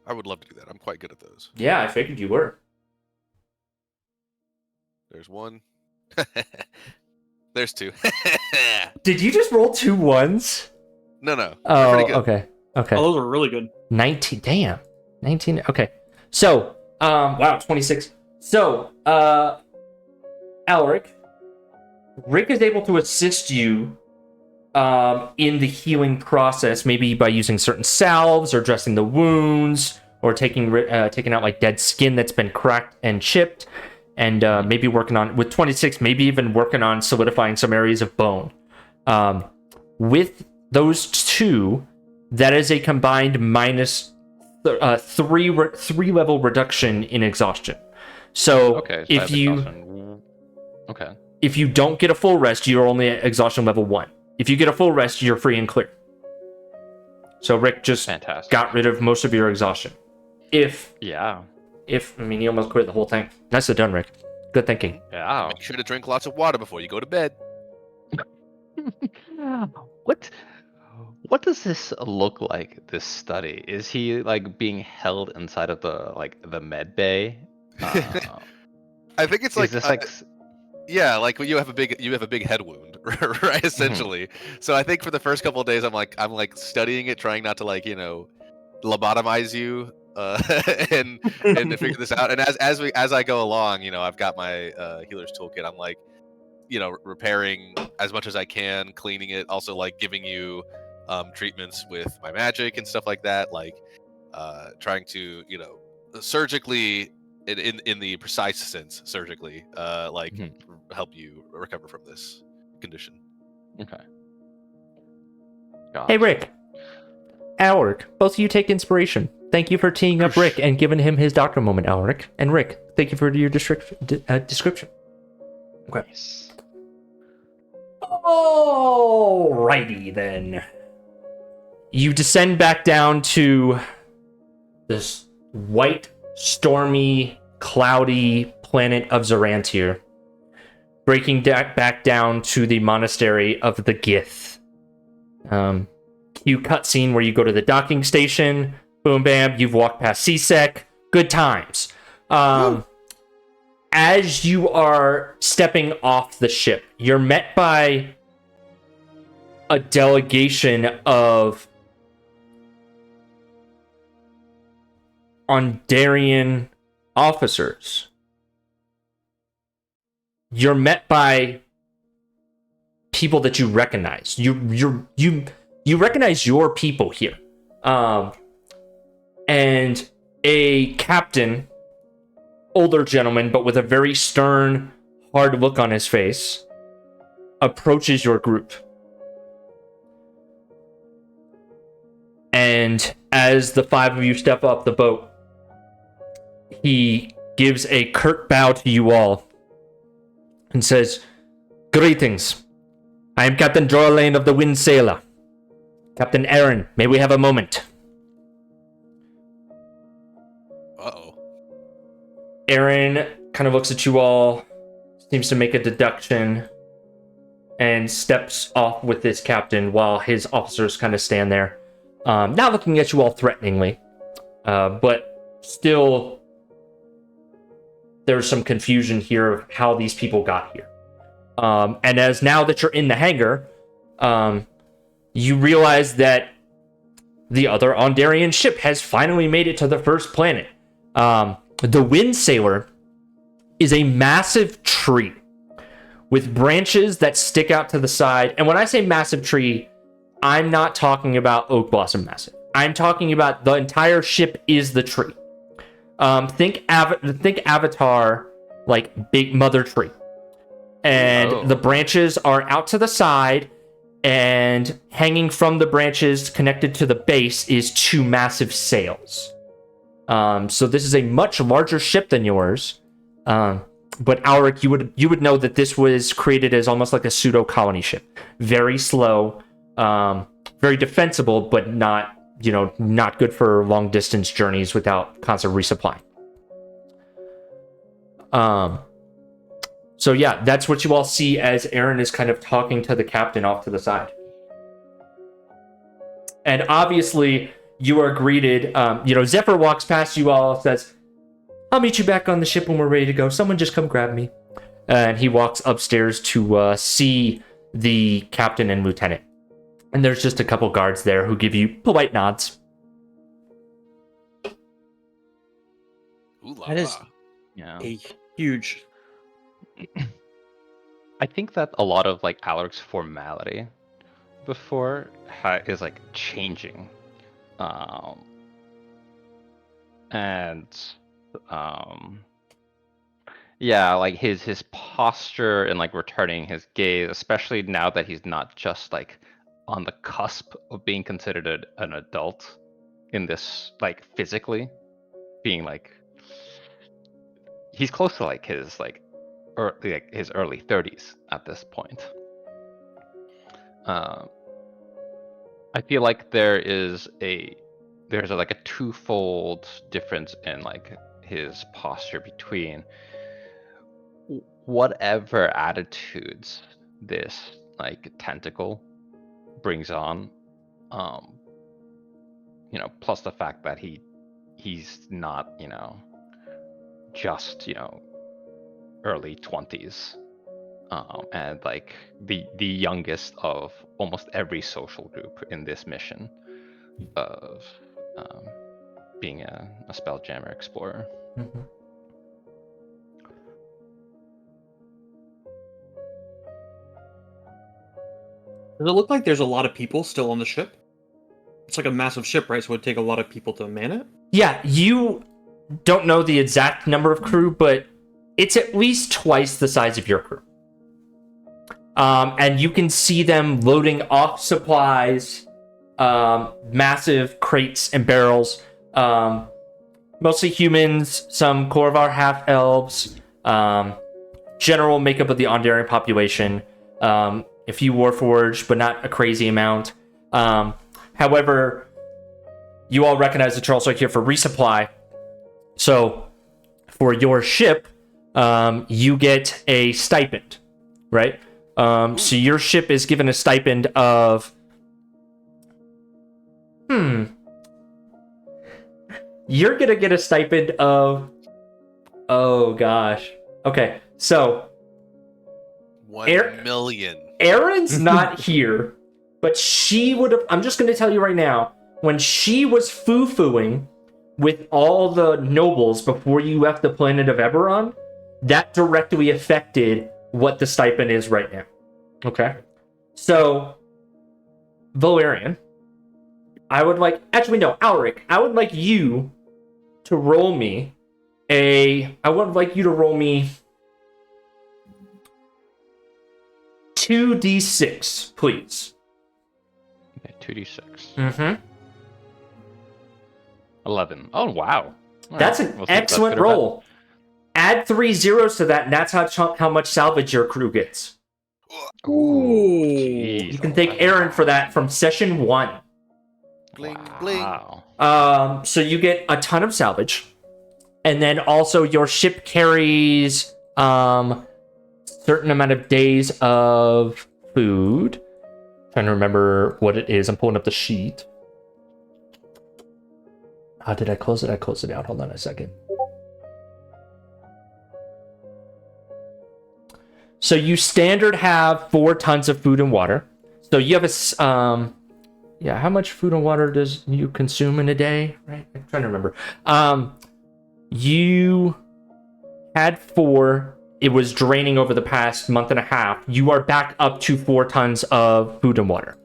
I would love to do that. I'm quite good at those. Yeah, I figured you were. There's 1. There's 2. Did you just roll 2 1s? No. They're Oh, pretty good. okay. Oh, those are really good. 19. Damn. 19. Okay. So, wow, 26. So, Alaric, Rick is able to assist you in the healing process, maybe by using certain salves or dressing the wounds or taking out like dead skin that's been cracked and chipped, and maybe working on, with 26, maybe even working on solidifying some areas of bone. With those 2, that is a combined minus 3 level reduction in exhaustion. So Okay. So if you Okay. if you don't get a full rest, you're only at exhaustion level 1. If you get a full rest, you're free and clear. So Rick just Fantastic. got rid of most of your exhaustion. Yeah. I mean, you almost quit the whole thing. Nicely done, Rick. Good thinking. Yeah. Make sure to drink lots of water before you go to bed. What does this look like, this study? Is he like being held inside of the med bay? I think it's like is this like yeah, like when you have a big head wound, right? Essentially. So I think for the first couple of days, I'm like studying it, trying not to like lobotomize you, and to figure this out. And as I go along, I've got my healer's toolkit. I'm like, repairing as much as I can, cleaning it, also like giving you treatments with my magic and stuff like that, like trying to surgically, in the precise sense, surgically help you recover from this condition. Okay. Hey, Rick. Alaric, both of you take inspiration. Thank you for teeing up Rick and giving him his doctor moment, Alaric. And Rick, thank you for your description. Okay. Nice. Alrighty then. You descend back down to this white, stormy, cloudy planet of Zarantir, breaking back down to the monastery of the Gith. Cue cutscene where you go to the docking station. Boom, bam, you've walked past C-Sec. Good times. As you are stepping off the ship, you're met by a delegation of Ondarian officers. You're met by people that you recognize. You recognize your people here. And a captain, older gentleman, but with a very stern, hard look on his face, approaches your group. And as the 5 of you step off the boat, he gives a curt bow to you all and says, "Greetings. I am Captain Dorlane of the Wind Sailor. Captain Aaron, may we have a moment?" Uh-oh. Aaron kind of looks at you all, seems to make a deduction, and steps off with his captain while his officers kind of stand there, not looking at you all threateningly, but still there's some confusion here of how these people got here. And as now that you're in the hangar, you realize that the other Ondarian ship has finally made it to the first planet. The Wind Sailor is a massive tree with branches that stick out to the side. And when I say massive tree, I'm not talking about Oak Blossom Massive. I'm talking about the entire ship is the tree. Think Avatar, like big mother tree. And the branches are out to the side, and hanging from the branches connected to the base is 2 massive sails. So this is a much larger ship than yours. But Alric, you would know that this was created as almost like a pseudo colony ship. Very slow, very defensible, but not good for long distance journeys without constant resupply. So yeah, that's what you all see as Aaron is kind of talking to the captain off to the side. And obviously, you are greeted. Zephyr walks past you all, says, "I'll meet you back on the ship when we're ready to go. Someone just come grab me." And he walks upstairs to see the captain and lieutenant. And there's just a couple guards there who give you polite nods. Ooh la That is Yeah. a huge. I think that a lot of like Alaric's formality before is like changing, and yeah, like his posture and like returning his gaze, especially now that he's not just like on the cusp of being considered an adult in this, like physically being like he's close to like his his early 30s at this point. I feel like there's like a twofold difference in like his posture between whatever attitudes this like tentacle brings on, plus the fact that he's not, just, early 20s, and like the youngest of almost every social group in this mission of being a Spelljammer explorer. Mm-hmm. Does it look like there's a lot of people still on the ship? It's like a massive ship, right? So it would take a lot of people to man it? Yeah, you don't know the exact number of crew, but it's at least twice the size of your crew. And you can see them loading off supplies, massive crates and barrels, mostly humans, some Korvar half-elves, general makeup of the Ondarian population, a few Warforged, but not a crazy amount. However, you all recognize that you're also here for resupply. So, for your ship, you get a stipend, right? So your ship is given a stipend of... You're gonna get a stipend of... Oh, gosh. Okay, so... 1 million. Erin's not here, but she would have... I'm just gonna tell you right now, when she was foo-fooing with all the nobles before you left the planet of Eberron, that directly affected what the stipend is right now. Okay? So, Valerian, I would like... Actually, no, Alric, I would like you to roll me I would like you to roll me 2d6, please. Okay, 2d6. Mm-hmm. 11. Oh, wow. That's an excellent roll. Add 3 zeros to that, and that's how much salvage your crew gets. Ooh. Jeez, You can thank Aaron for that from session 1. Bling, bling. Wow. So you get a ton of salvage. And then also your ship carries certain amount of days of food. Trying to remember what it is. I'm pulling up the sheet. Did I close it? I closed it out. Hold on a second. So you standard have 4 tons of food and water. So you have a yeah, how much food and water does you consume in a day? Right, I'm trying to remember. You had 4. It was draining over the past month and a half. You are back up to 4 tons of food and water.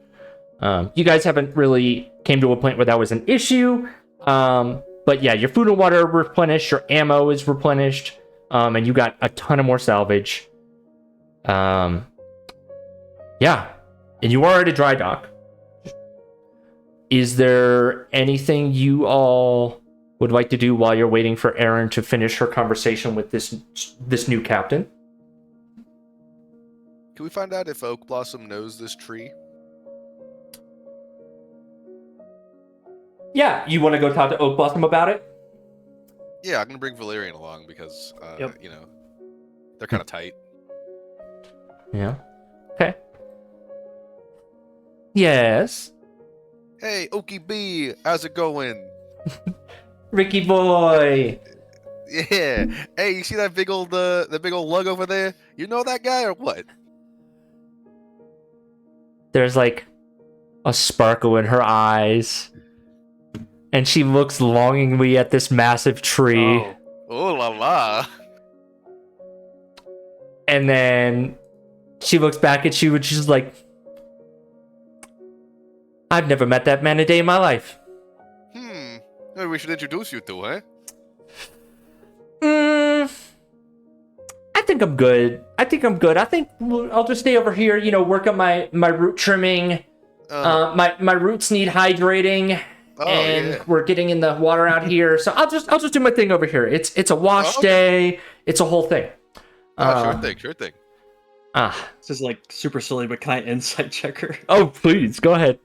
You guys haven't really came to a point where that was an issue. But yeah, your food and water are replenished. Your ammo is replenished. And you got a ton of more salvage. Yeah. And you are at a dry dock. Is there anything you all would like to do while you're waiting for Erin to finish her conversation with this new captain? Can we find out if Oak Blossom knows this tree? Yeah, you want to go talk to Oak Blossom about it? Yeah, I'm gonna bring Valerian along because Yep. you know, they're kind of tight. Yeah. Okay. Yes. Hey, Okie B, how's it going? Ricky boy. Yeah. Hey, you see that big old lug over there? You know that guy or what? There's like a sparkle in her eyes. And she looks longingly at this massive tree. Oh. Oh la la. And then she looks back at you and she's like, I've never met that man a day in my life. Maybe we should introduce you to, huh? I think I'm good. I think I'll just stay over here, work on my root trimming. My roots need hydrating. And we're getting in the water out here. So I'll just do my thing over here. It's a wash day. It's a whole thing. Sure thing. This is like super silly, but can I insight check her? Oh, please, go ahead.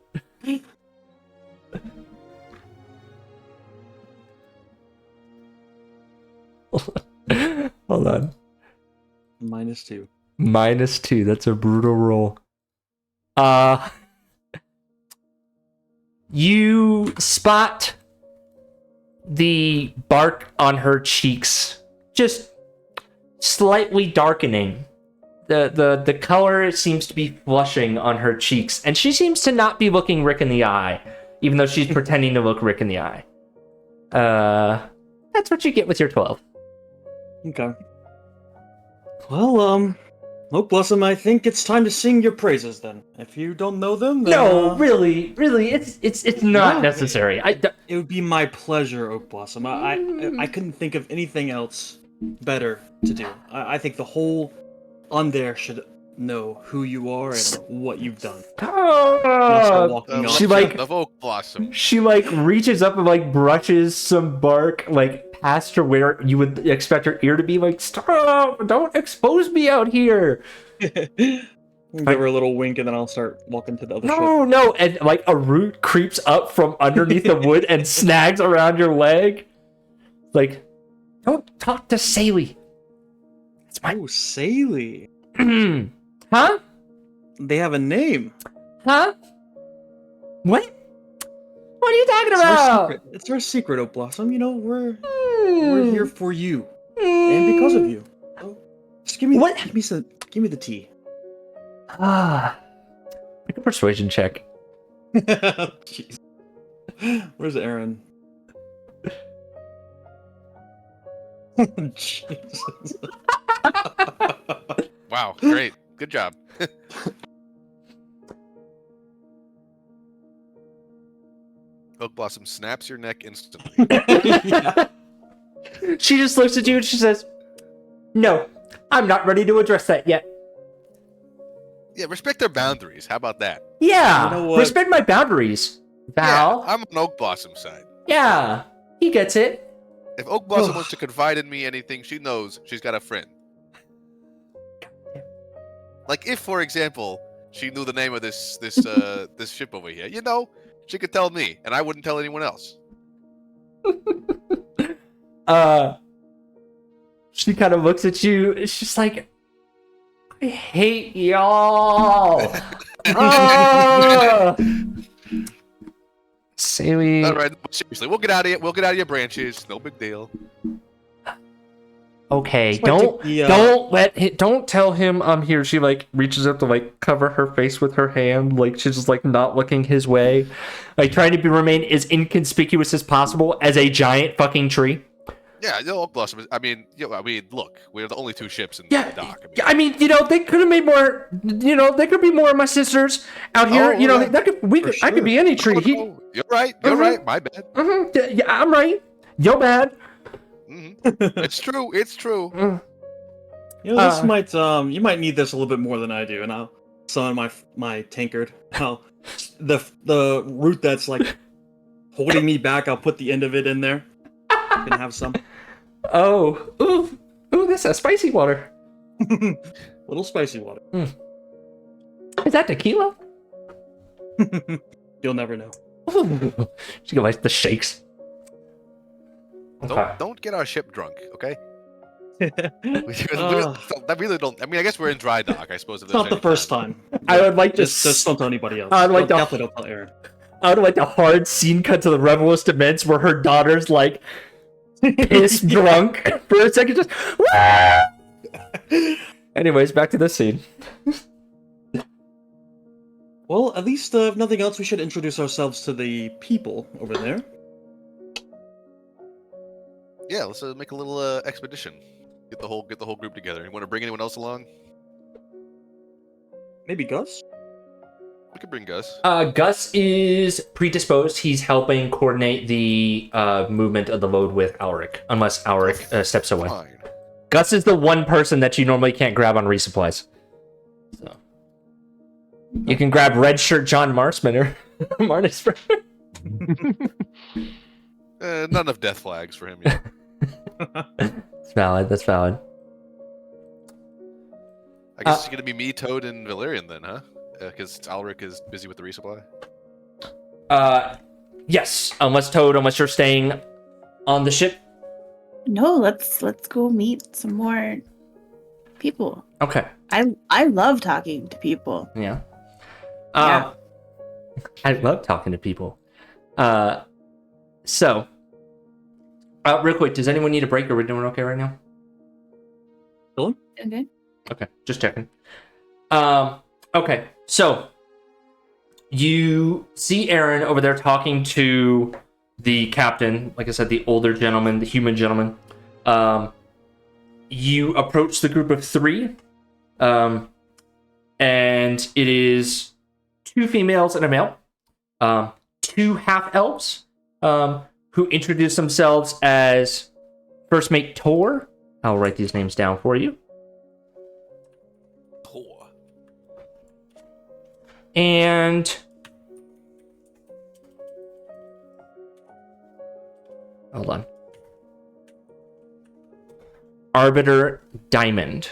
Hold on. -2. -2. That's a brutal roll. You spot the bark on her cheeks just slightly darkening. The color seems to be flushing on her cheeks, and she seems to not be looking Rick in the eye, even though she's pretending to look Rick in the eye. That's what you get with your 12. Okay. Well, Oak Blossom, I think it's time to sing your praises then. If you don't know them, then, No, really, it's not necessary. It would be my pleasure, Oak Blossom. I couldn't think of anything else better to do. I think the whole on there should know who you are and what you've done. She like of Oak Blossom. She like reaches up and like brushes some bark like past her where you would expect her ear to be. Like, stop! Don't expose me out here. Give her a little wink and then I'll start walking to the other ship. No, and like a root creeps up from underneath the wood and snags around your leg. Like, don't talk to Saley. It's my Saley. Huh? They have a name. Huh? What? What are you talking about? It's our secret, Oak Blossom. We're here for you and because of you. So just give me the tea. Make a persuasion check. Jeez. Where's Erin? Jesus. Wow, great. Good job. Oak Blossom snaps your neck instantly. She just looks at you and she says, "No, I'm not ready to address that yet." Yeah, respect their boundaries. How about that? Yeah, You know what? respect my boundaries, Val. Yeah, I'm on Oak Blossom's side. Yeah, he gets it. If Oak Blossom wants to confide in me anything, she knows she's got a friend. Like if, for example, she knew the name of this ship over here, she could tell me, and I wouldn't tell anyone else. She kind of looks at you. It's just like, I hate y'all. Silly. All right, seriously, we'll get out of it. We'll get out of your branches. No big deal. Okay, Just like don't tell him I'm here. She like reaches up to like cover her face with her hand, like she's just like not looking his way, like trying to remain as inconspicuous as possible as a giant fucking tree. Yeah, blossom. I mean, look, we're the only two ships in Yeah, the dock. they could have made more. They could be more of my sisters out here. Yeah. I could be any tree. You're right. You're right. My bad. Yeah, I'm right. You're bad. It's true. It's true. This might you might need this a little bit more than I do, and I'll summon my tankard. The root that's like holding me back, I'll put the end of it in there. You can have some. Oh, ooh, this is spicy water. Little spicy water. Is that tequila? You'll never know. She got like the shakes. Okay. Don't get our ship drunk, okay? I really don't. I mean, I guess we're in dry dock. I suppose. It's not the first time. I would like to just don't tell anybody else. Definitely don't tell Aaron. I would like a hard scene cut to the Revelist Immense where her daughter's like pissed drunk for a second, just. Anyways, back to this scene. Well, at least if nothing else, we should introduce ourselves to the people over there. Yeah, let's make a little expedition. Get the whole group together. You want to bring anyone else along? Maybe Gus. We could bring Gus. Gus is predisposed. He's helping coordinate the movement of the load with Alric, unless Alric steps away. Fine. Gus is the one person that you normally can't grab on resupplies. So you can grab red shirt John Marsman or Marnus. Not enough death flags for him yet. That's valid. That's valid. I guess it's gonna be me, Toad, and Valerian then, huh? Because Alric is busy with the resupply. Yes. Unless you're staying on the ship. No, let's go meet some more people. Okay. I love talking to people. Yeah. Yeah. I love talking to people. So, real quick, does anyone need a break? Are we doing okay right now? Okay. Okay, just checking. Okay, so you see Aaron over there talking to the captain, like I said, the older gentleman, the human gentleman. You approach the group of 3, and it is 2 females and a male, 2 half-elves, who introduce themselves as First Mate Tor. I'll write these names down for you. Tor. And hold on. Arbiter Diamond.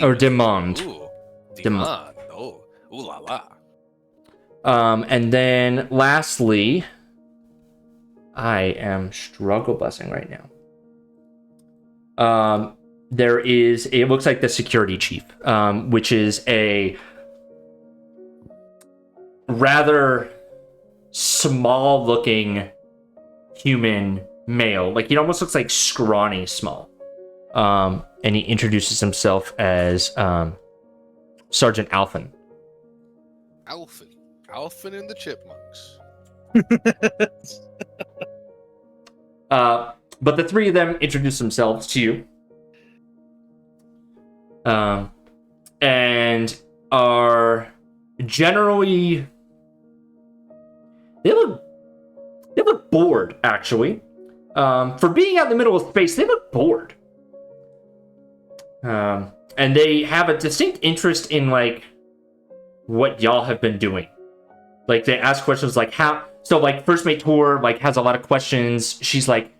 Or Demond. Ooh, Demond. Oh, ooh la la. And then lastly, I am struggle busing right now. There is, it looks like the security chief, which is a rather small looking human male. Like, he almost looks like scrawny small. And he introduces himself as Sergeant Alphin. Alphin and the Chipmunks. But the 3 of them introduce themselves to you. And are generally... They look bored, actually. For being out in the middle of space, they look bored. And they have a distinct interest in, like, what y'all have been doing. Like, they ask questions like, how... So, like, First Mate Tor, like, has a lot of questions. She's, like,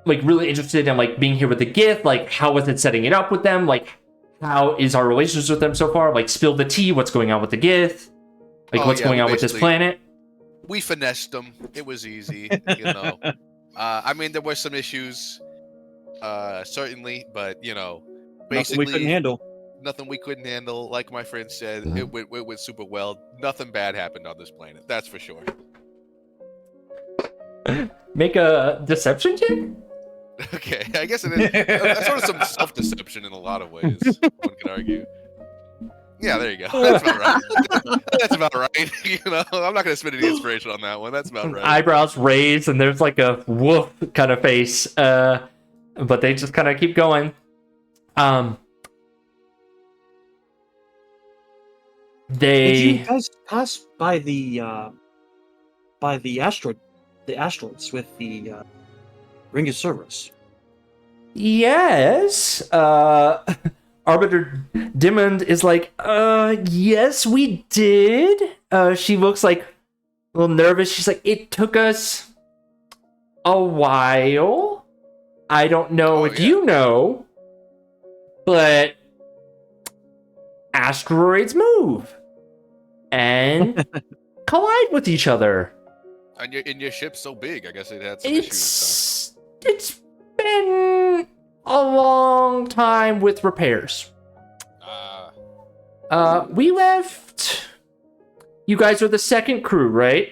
really interested in, like, being here with the Gith. Like, how was it setting it up with them? Like, how is our relations with them so far? Like, spill the tea. What's going on with the Gith? Like, what's going on with this planet? We finessed them. It was easy, you know. I mean, there were some issues, certainly, but Nothing basically we couldn't handle. nothing we couldn't handle. Like my friend said, it went super well. Nothing bad happened on this planet. That's for sure. Make a deception check? Okay, I guess it is. That's sort of some self-deception in a lot of ways. One could argue. Yeah, there you go. That's about right. That's about right. I'm not gonna spend any inspiration on that one. That's about right. Eyebrows raised, and there's like a woof kind of face. But they just kind of keep going. Did you guys pass by the asteroids with the Ring of Cerberus? Yes. Arbiter Dimmond is like, yes, we did. She looks like a little nervous. She's like, it took us a while. I don't know if you know, but asteroids move and collide with each other. And your ship's so big, I guess it had some issues. It's been a long time with repairs. We left. You guys are the second crew, right?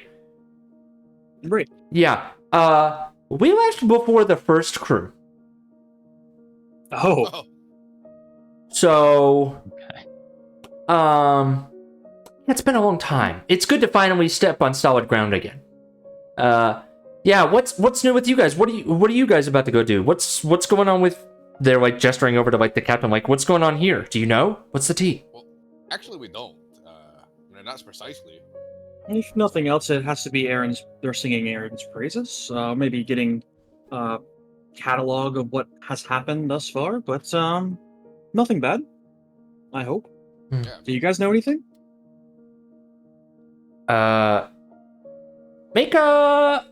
Right. Yeah. We left before the first crew. Oh. So, Okay. it's been a long time. It's good to finally step on solid ground again. Yeah. What's new with you guys? What are you guys about to go do? What's going on with? They're like gesturing over to like the captain. Like, what's going on here? Do you know? What's the tea? Well, actually, we don't. Not precisely. If nothing else, it has to be Aaron's. They're singing Aaron's praises. Maybe getting catalog of what has happened thus far, but nothing bad. I hope. Hmm. Yeah. Do you guys know anything? Make a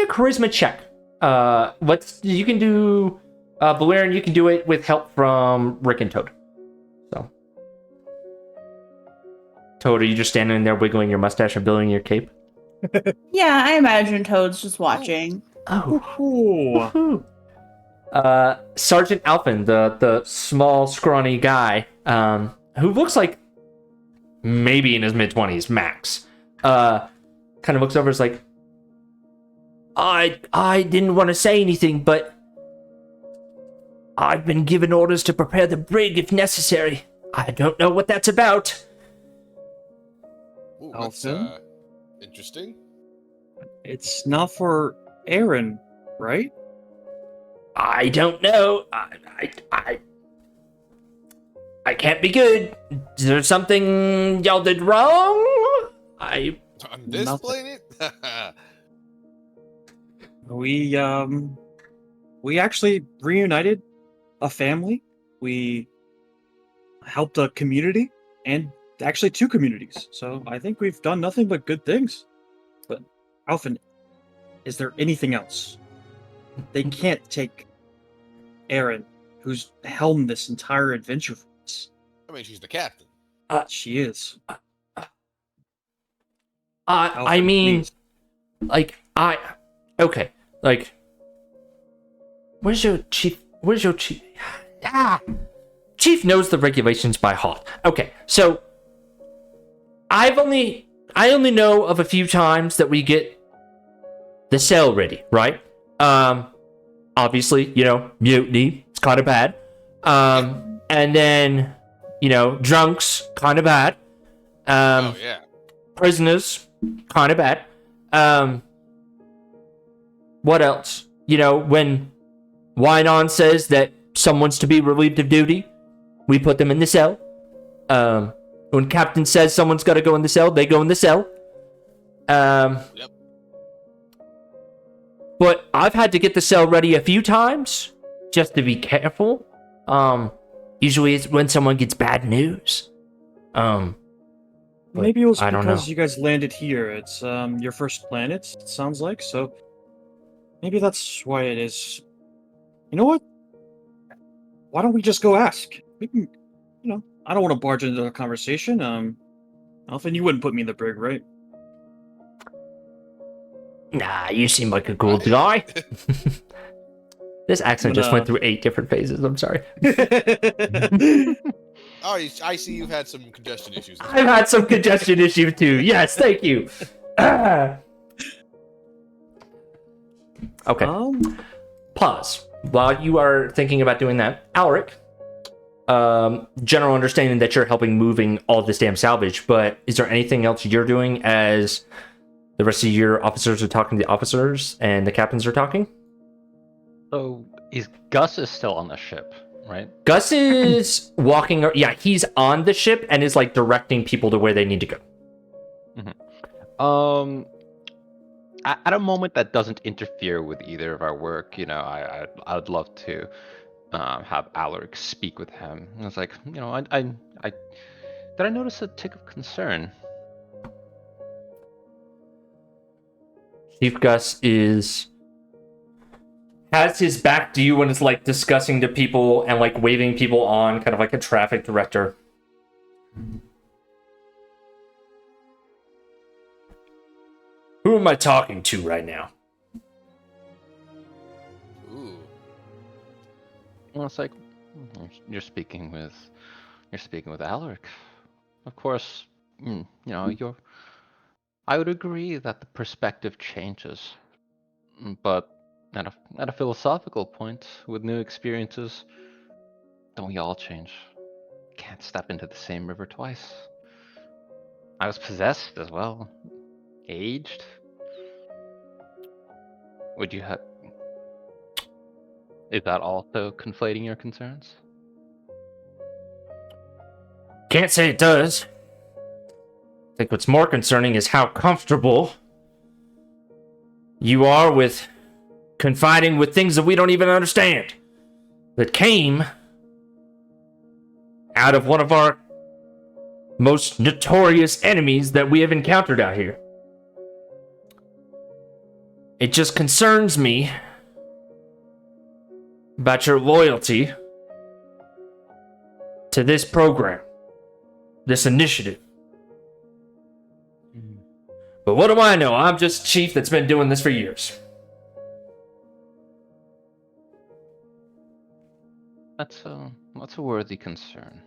charisma check. You can do Valerian, you can do it with help from Rick and Toad. So Toad, are you just standing there wiggling your mustache and building your cape? Yeah, I imagine Toad's just watching. Oh. Sergeant Alphin, the small, scrawny guy, who looks like maybe in his mid-20s, max, kind of looks over and is like, I didn't want to say anything, but I've been given orders to prepare the brig if necessary. I don't know what that's about. Ooh, that's Alpha? interesting. It's not for Aaron, right? I don't know. I can't be good. Is there something y'all did wrong? On this Nothing. planet? We actually reunited a family. We helped a community, and actually 2 communities. So I think we've done nothing but good things. But Alphen, is there anything else? They can't take Aaron, who's helmed this entire adventure for us. I mean, she's the captain. She is. I Alphen, mean, please. like, okay, like, where's your chief? Chief knows the regulations by heart. Okay, so I only know of a few times that we get the cell ready, right? Obviously, mutiny, it's kind of bad. And then, drunks, kind of bad. Oh yeah. Prisoners, kind of bad. What else? When Wynon says that someone's to be relieved of duty, we put them in the cell. When Captain says someone's got to go in the cell, they go in the cell. Yep. But I've had to get the cell ready a few times just to be careful. Usually it's when someone gets bad news. Maybe it was I don't because know. you guys landed here. It's your first planet, it sounds like. So maybe that's why it is. You know what? Why don't we just go ask? We can, I don't want to barge into the conversation. Alphen, you wouldn't put me in the brig, right? Nah, you seem like a cool guy. This accent just went through 8 different phases. I'm sorry. Oh, I see you've had some congestion issues. I've had some congestion issues too. Yes, thank you. Okay. Pause. While you are thinking about doing that, Alric, general understanding that you're helping moving all this damn salvage, but is there anything else you're doing as the rest of your officers are talking to the officers and the captains are talking? So Gus is still on the ship, right? Gus is walking. Yeah, he's on the ship and is like directing people to where they need to go. At a moment that doesn't interfere with either of our work, I would love to have Alaric speak with him. And it's like, I did I notice a tick of concern? Chief Gus has his back to you and is like discussing to people and like waving people on, kind of like a traffic director. Who am I talking to right now? Ooh. Well, it's like you're speaking with Alaric. Of course, I would agree that the perspective changes, but at a philosophical point, with new experiences, don't we all change? Can't step into the same river twice. I was possessed as well. Aged? Would you have... Is that also conflating your concerns? Can't say it does. I think what's more concerning is how comfortable you are with confiding with things that we don't even understand. That came out of one of our most notorious enemies that we have encountered out here. It just concerns me about your loyalty to this program, this initiative. But what do I know? I'm just a chief that's been doing this for years. That's a worthy concern.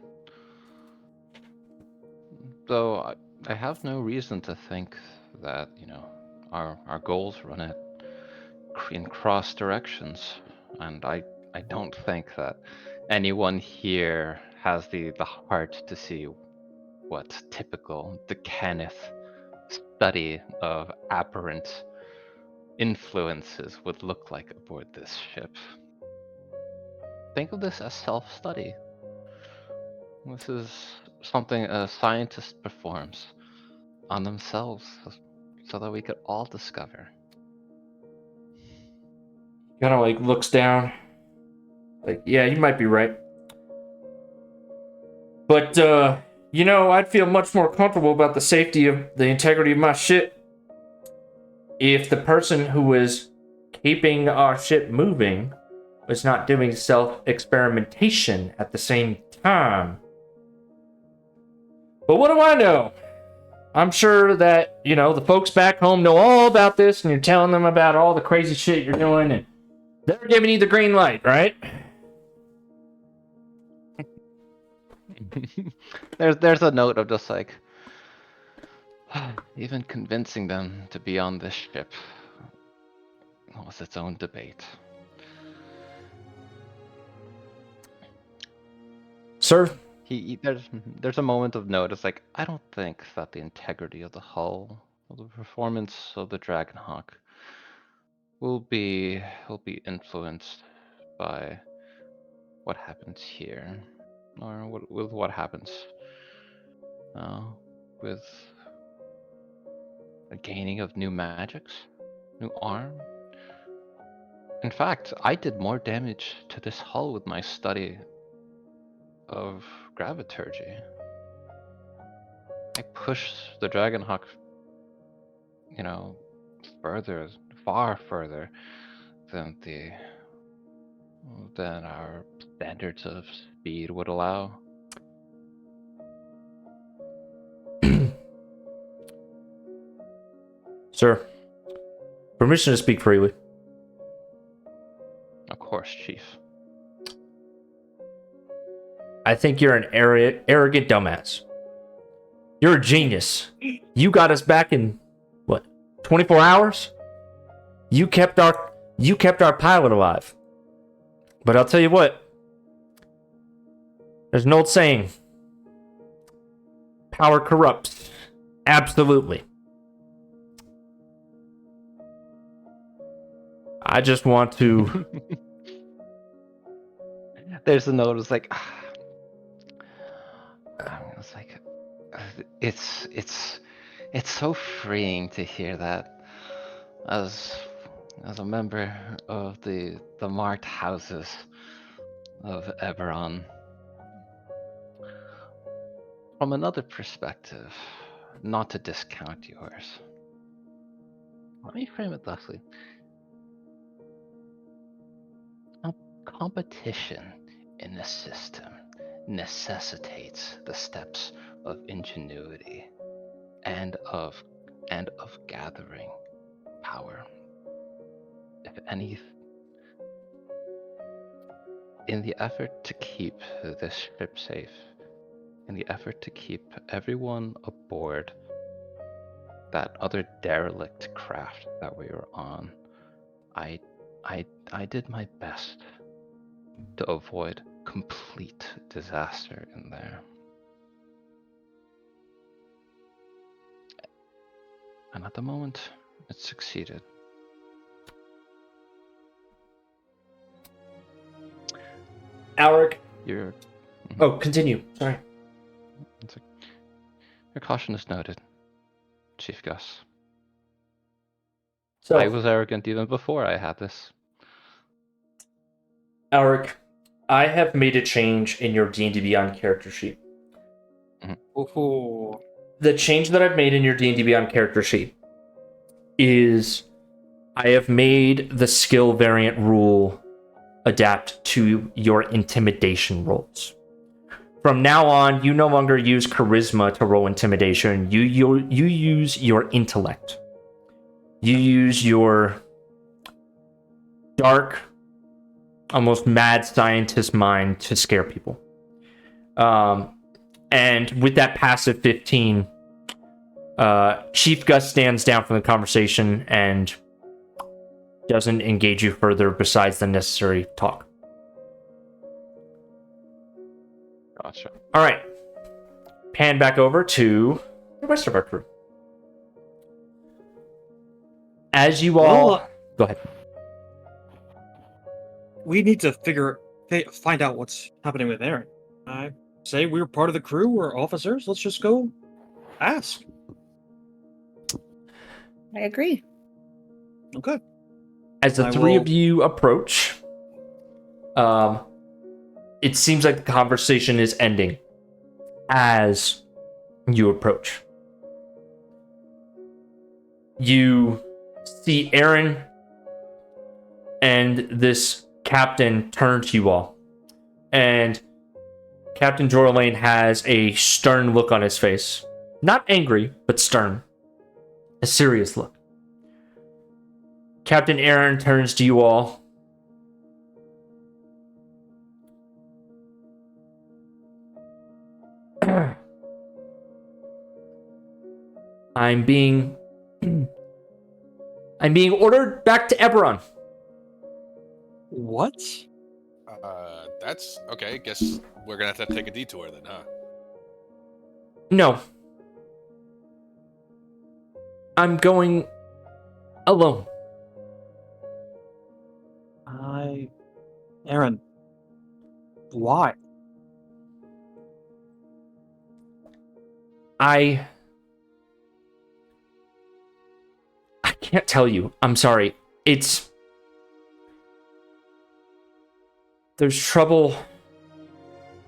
Though I have no reason to think that, our goals run in cross directions. And I don't think that anyone here has the heart to see what typical Decanith study of aberrant influences would look like aboard this ship. Think of this as self-study. This is something a scientist performs on themselves so that we could all discover. Kind of like looks down. Like, yeah, you might be right. But, I'd feel much more comfortable about the safety of the integrity of my ship if the person who was keeping our ship moving was not doing self-experimentation at the same time. But what do I know? I'm sure that, the folks back home know all about this, and you're telling them about all the crazy shit you're doing, and they're giving you the green light, right? There's a note of just like, even convincing them to be on this ship was its own debate. Sir? There's a moment of note. It's like, I don't think that the integrity of the hull, or the performance of the Dragonhawk, will be influenced by what happens here, or what happens with a gaining of new magics, new arm. In fact, I did more damage to this hull with my study of graviturgy. I pushed the Dragonhawk, further, far further than our standards of speed would allow. Sir, Permission to speak freely. Of course, Chief. I think you're an arrogant dumbass. You're a genius. You got us back in, what, 24 hours? You kept our pilot alive. But I'll tell you what. There's an old saying. Power corrupts. Absolutely. I just want to... There's a note. It's like, it's like, it's so freeing to hear that as a member of the marked houses of Eberron. From another perspective, not to discount yours. Let me frame it thusly. Competition in the system necessitates the steps of ingenuity and of gathering power. If any, in the effort to keep this ship safe, in the effort to keep everyone aboard that other derelict craft that we were on, I did my best to avoid complete disaster in there. And at the moment, it succeeded. Alric. Your Oh, continue. Sorry. Your caution is noted, Chief Gus. So, I was arrogant even before I had this. Alric, I have made a change in your D&D Beyond character sheet. Ooh. The change that I've made in your D&D Beyond character sheet is I have made the skill variant rule adapt to your intimidation rolls. From now on, you no longer use charisma to roll intimidation. You use your intellect. You use your dark, almost mad scientist mind to scare people. And with that passive 15, Chief Gus stands down from the conversation and doesn't engage you further besides the necessary talk. Gotcha. All right. Pan back over to the rest of our crew. As you all... Well, Go ahead. we need to find out what's happening with Aaron. I say we're part of the crew, we're officers, let's just go ask. I agree. Okay. As the three of you approach, it seems like the conversation is ending as you approach. You see Aaron and this captain turn to you all. And Captain Jorlane has a stern look on his face. Not angry, but stern. A serious look. Captain Aaron turns to you all. I'm being ordered back to Eberron. What? That's okay. Guess we're gonna have to take a detour then, huh? No. I'm going alone. Aaron, why? I can't tell you. I'm sorry. There's trouble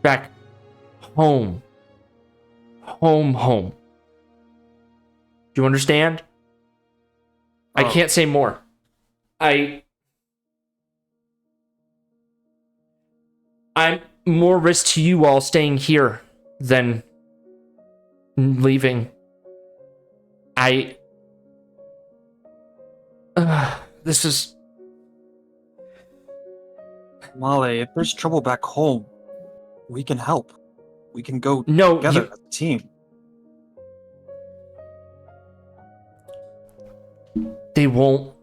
back home. Home. Do you understand? I can't say more. I'm more risk to you all staying here than leaving. This is... Molly, if there's trouble back home, we can help. We can go No, together as a team. They won't.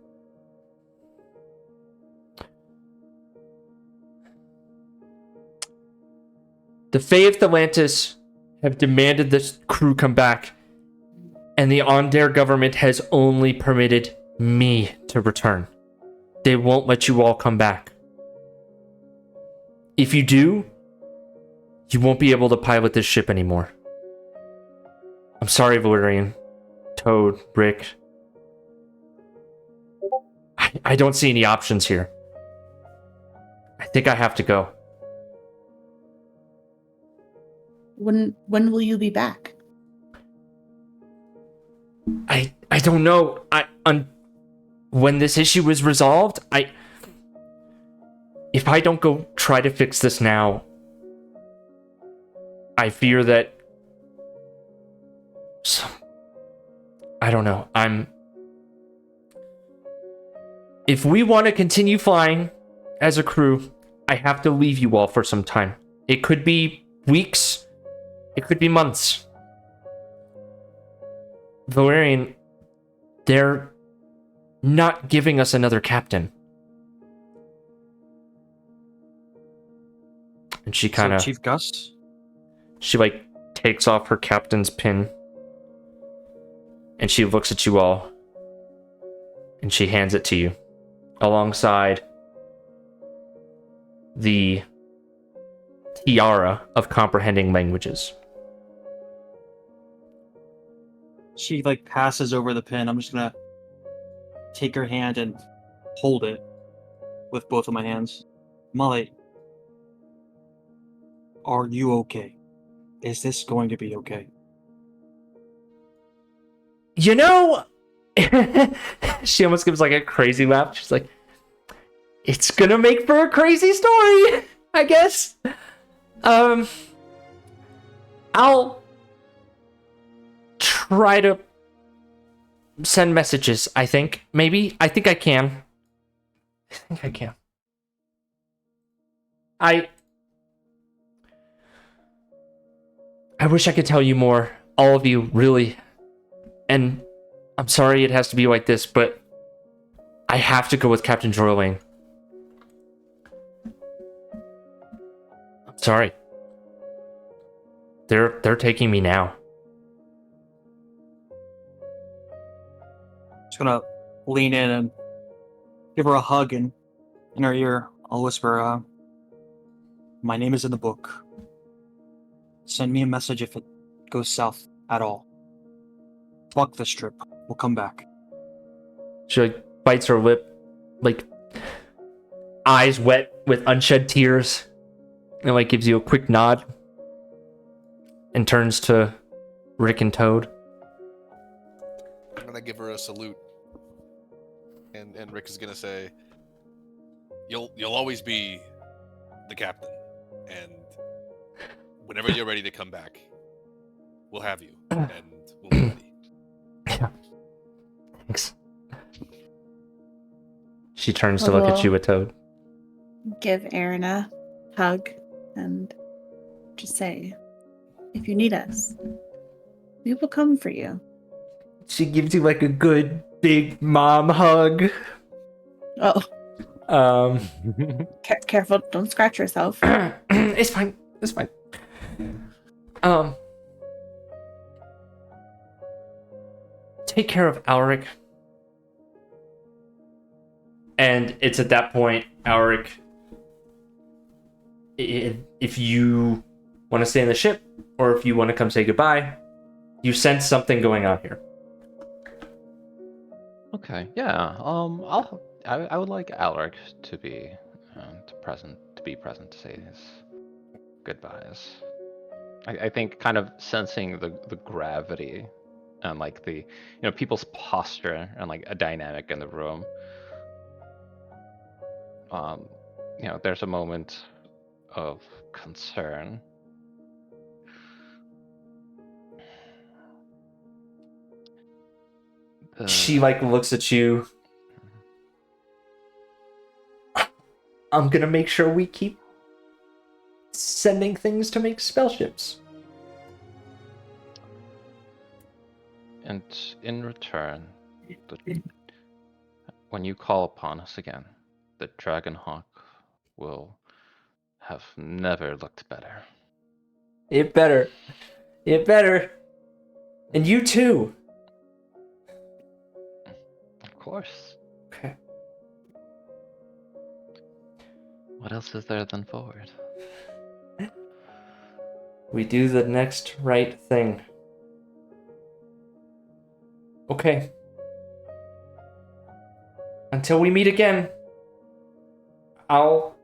The Fae of Atlantis have demanded this crew come back, and the Ondair government has only permitted me to return. They won't let you all come back. If you do, you won't be able to pilot this ship anymore. I'm sorry, Valerian, Toad, Rick. I don't see any options here. I think I have to go. When will you be back? I don't know. When this issue is resolved, if I don't go try to fix this now, I fear that I don't know. If we want to continue flying as a crew, I have to leave you all for some time. It could be weeks. It could be months. Valerian, they're not giving us another captain. And she kind of... So Chief Gus? She, takes off her captain's pin. And she looks at you all. And she hands it to you. Alongside the tiara of comprehending languages. She passes over the pin. I'm just gonna take her hand and hold it with both of my hands. Molly, are you okay? Is this going to be okay? You know, she almost gives a crazy laugh. She's like, it's gonna make for a crazy story, I guess. I'll try to send messages, I think. Maybe. I think I can. I wish I could tell you more. All of you, really. And I'm sorry it has to be like this, but I have to go with Captain Jorlane. I'm sorry. They're taking me now. Just gonna lean in and give her a hug, and in her ear, I'll whisper, my name is in the book. Send me a message if it goes south at all. Fuck this trip. We'll come back. She bites her lip, eyes wet with unshed tears, and gives you a quick nod and turns to Rick and Toad. I'm gonna give her a salute, and Rick is gonna say, "You'll always be the captain, and whenever you're ready to come back, we'll have you, and we'll be ready." Yeah. Thanks. She turns to look at you with Toad. Give Aaron a hug and just say, if you need us, we will come for you. She gives you a good big mom hug. Oh. Careful, don't scratch yourself. It's fine. It's fine. Take care of Alric. And it's at that point, Alric, if you want to stay in the ship, or if you want to come say goodbye, you sense something going on here. Okay, yeah. I would like Alric to be present to say his goodbyes. I think kind of sensing the gravity and the people's posture and a dynamic in the room. There's a moment of concern. She looks at you I'm gonna make sure we keep sending things to make spell ships. And in return, when you call upon us again, the Dragonhawk will have never looked better. It better. It better. And you too. Of course. Okay. What else is there than forward? We do the next right thing. Okay. Until we meet again, I'll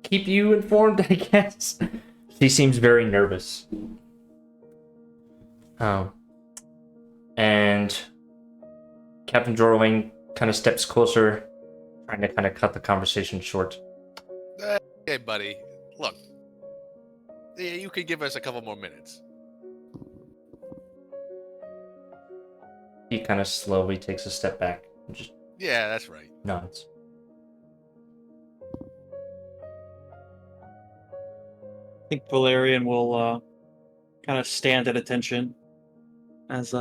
keep you informed, I guess. She seems very nervous. And Captain Jorling kind of steps closer, trying to kind of cut the conversation short. Hey, buddy. Look. Yeah, you could give us a couple more minutes. He kind of slowly takes a step back and just Yeah, that's right. nods. I think Valerian will kind of stand at attention as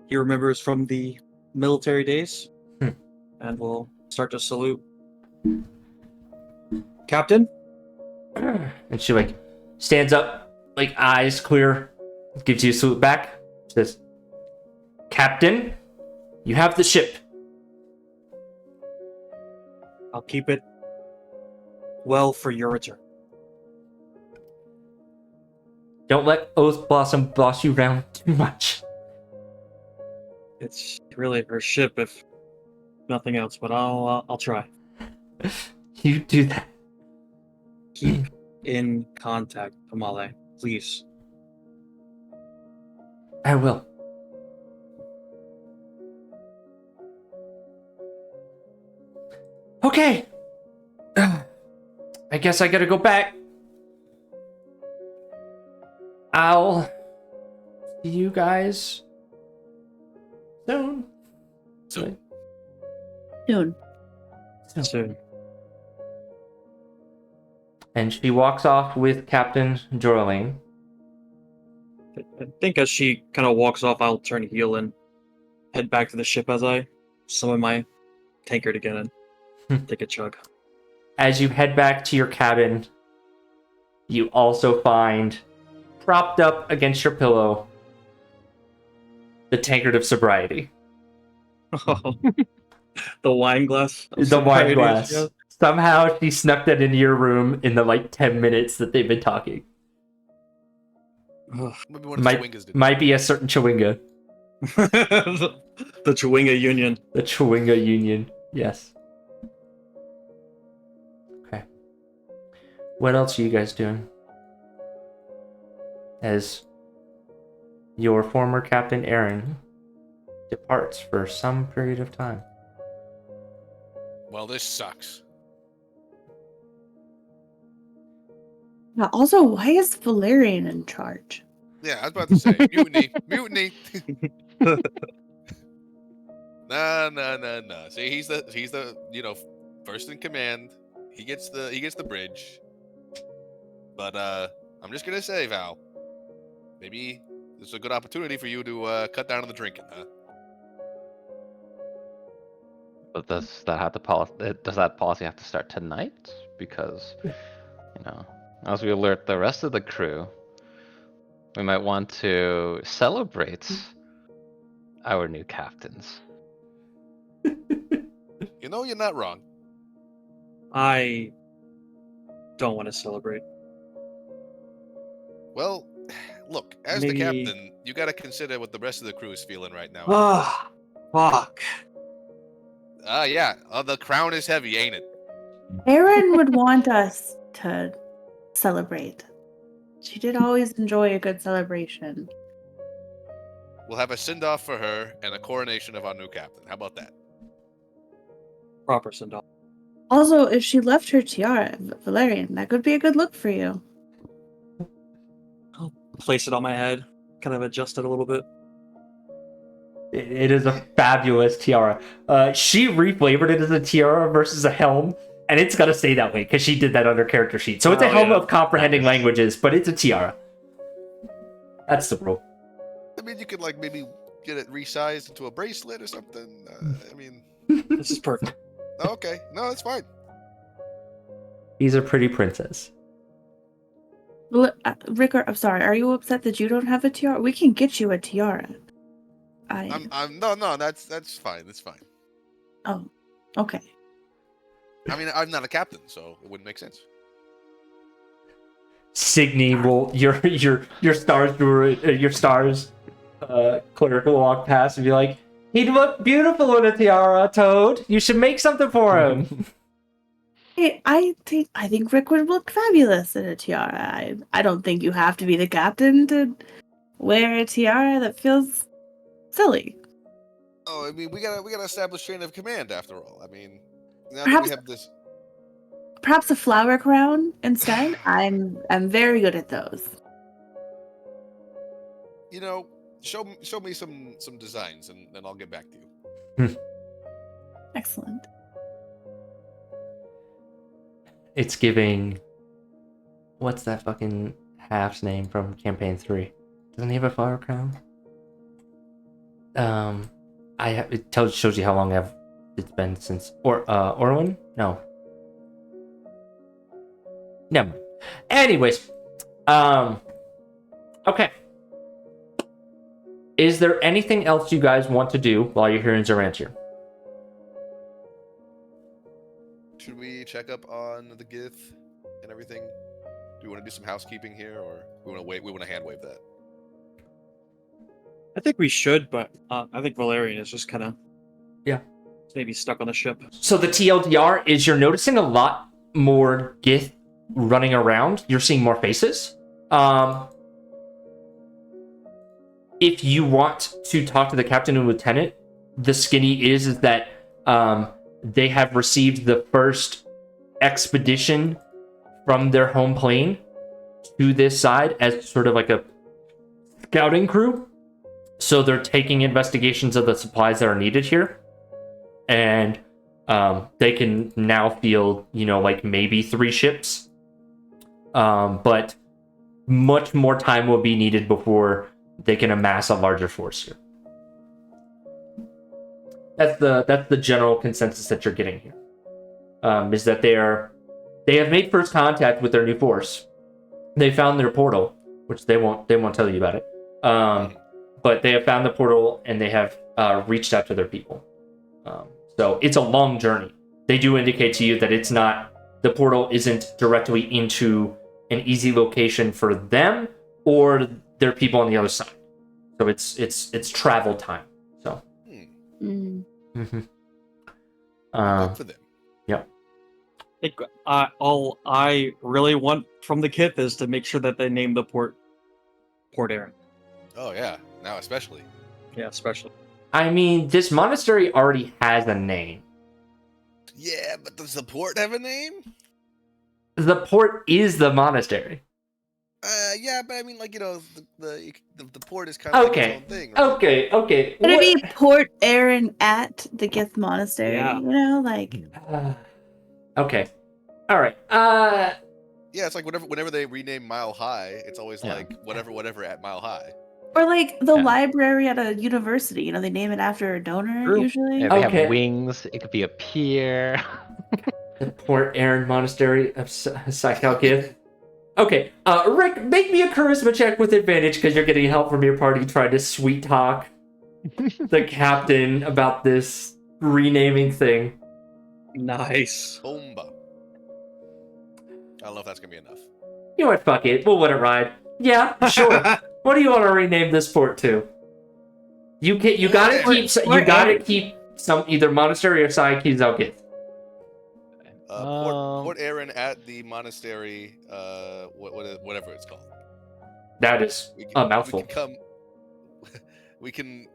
he remembers from the military days, and will start to salute. Captain? And she like stands up, like eyes clear, gives you a salute back, says, "Captain, you have the ship." I'll keep it well for your return. Don't let Oath Blossom boss you around too much. It's really her ship, if nothing else, but I'll try. You do that. Keep in contact, Amale, please. I will. Okay. I guess I gotta go back. I'll see you guys soon. Soon. Soon. Soon. And she walks off with Captain Jorling. I think as she kind of walks off, I'll turn heel and head back to the ship as I summon my tankard again and take a chug. As you head back to your cabin, you also find, propped up against your pillow, the tankard of sobriety. The wine glass. of The wine sobriety, glass. yeah. Somehow she snuck that into your room in the 10 minutes that they've been talking. Ugh. Maybe one of the Chewingas did. Might be a certain Chewinga. the Chewinga Union. The Chewinga Union. Yes. Okay. What else are you guys doing? As your former Captain Aaron departs for some period of time. Well, this sucks. Yeah, also, why is Valerian in charge? Yeah, I was about to say mutiny, mutiny. No. See, he's the first in command. He gets the bridge. But I'm just gonna say, Val, maybe this is a good opportunity for you to cut down on the drinking, huh? But does that policy have to start tonight? Because, as we alert the rest of the crew, we might want to celebrate our new captains. You're not wrong. I don't want to celebrate. Well, look, as Maybe- the captain, you got to consider what the rest of the crew is feeling right now. Ah, fuck. Yeah, the crown is heavy, ain't it? Erin would want us to celebrate. She did always enjoy a good celebration. We'll have a send-off for her and a coronation of our new captain. How about that? Proper send-off. Also, if she left her tiara, Valerian, that could be a good look for you. I'll place it on my head, kind of adjust it a little bit. It is a fabulous tiara. She reflavored it as a tiara versus a helm, and it's gonna stay that way because she did that on her character sheet. So it's a helm of comprehending languages, but it's a tiara. That's the rule. I mean, you could like maybe get it resized into a bracelet or something. I mean, This is perfect. okay, no, it's fine. He's a pretty princess. Ricker, I'm sorry. Are you upset that you don't have a tiara? We can get you a tiara. I'm no, that's fine. That's fine. Oh, okay. I mean, I'm not a captain, so it wouldn't make sense. Signy will your stars cleric will walk past and be like, he'd look beautiful in a tiara, Toad. You should make something for him. Hey, I think Rick would look fabulous in a tiara. I don't think you have to be the captain to wear a tiara that feels silly. Oh, I mean, we gotta establish chain of command after all. I mean, now that Perhaps- we have this. Perhaps a flower crown instead. I'm very good at those. You know, show me some designs, and then I'll get back to you. Excellent. It's giving. What's that fucking half's name from Campaign 3? Doesn't he have a flower crown? It shows you how long it's been since Orwin? No. Never mind. Anyways, okay. Is there anything else you guys want to do while you're here in Zorantir? Should we check up on the Gith and everything? Do we want to do some housekeeping here, or we want to wait? We want to hand wave that. I think we should, but I think Valerian is just kind of maybe stuck on the ship. So the TLDR is you're noticing a lot more Gith running around. You're seeing more faces. If you want to talk to the captain and lieutenant, the skinny is that they have received the first expedition from their home plane to this side as sort of like a scouting crew. So they're taking investigations of the supplies that are needed here. And they can now field, like maybe 3 ships. But much more time will be needed before they can amass a larger force here. That's the general consensus that you're getting here. Is that they have made first contact with their new force. They found their portal, which they won't tell you about it. But they have found the portal and they have reached out to their people. So it's a long journey. They do indicate to you that the portal isn't directly into an easy location for them or their people on the other side. So it's travel time. So. Mm-hmm. Good for them. Yep. I think all I really want from the Kith is to make sure that they name the Port Erin. Oh yeah, now especially. Yeah, especially. I mean, this monastery already has a name. Yeah, but does the port have a name? The port is the monastery. Yeah, but I mean, like, the port is kind of like its own thing. Right? Okay. Could it be Port Erin at the Gith Monastery? Yeah. Okay. All right. Yeah, it's like whenever they rename Mile High, it's always like whatever at Mile High. Or like the library at a university. They name it after a donor True. usually. Yeah, they have wings. It could be a pier. The Port Erin Monastery of Psychal Gith. Okay, Rick, make me a charisma check with advantage because you're getting help from your party trying to sweet talk the captain about this renaming thing. Nice. Bomba. I don't know if that's gonna be enough. You know what? Fuck it. We'll let it ride. Yeah, sure. What do you want to rename this port to? You gotta keep some either monastery or Psychal Gith. Port Erin at the monastery, whatever it's called. That is a mouthful. We can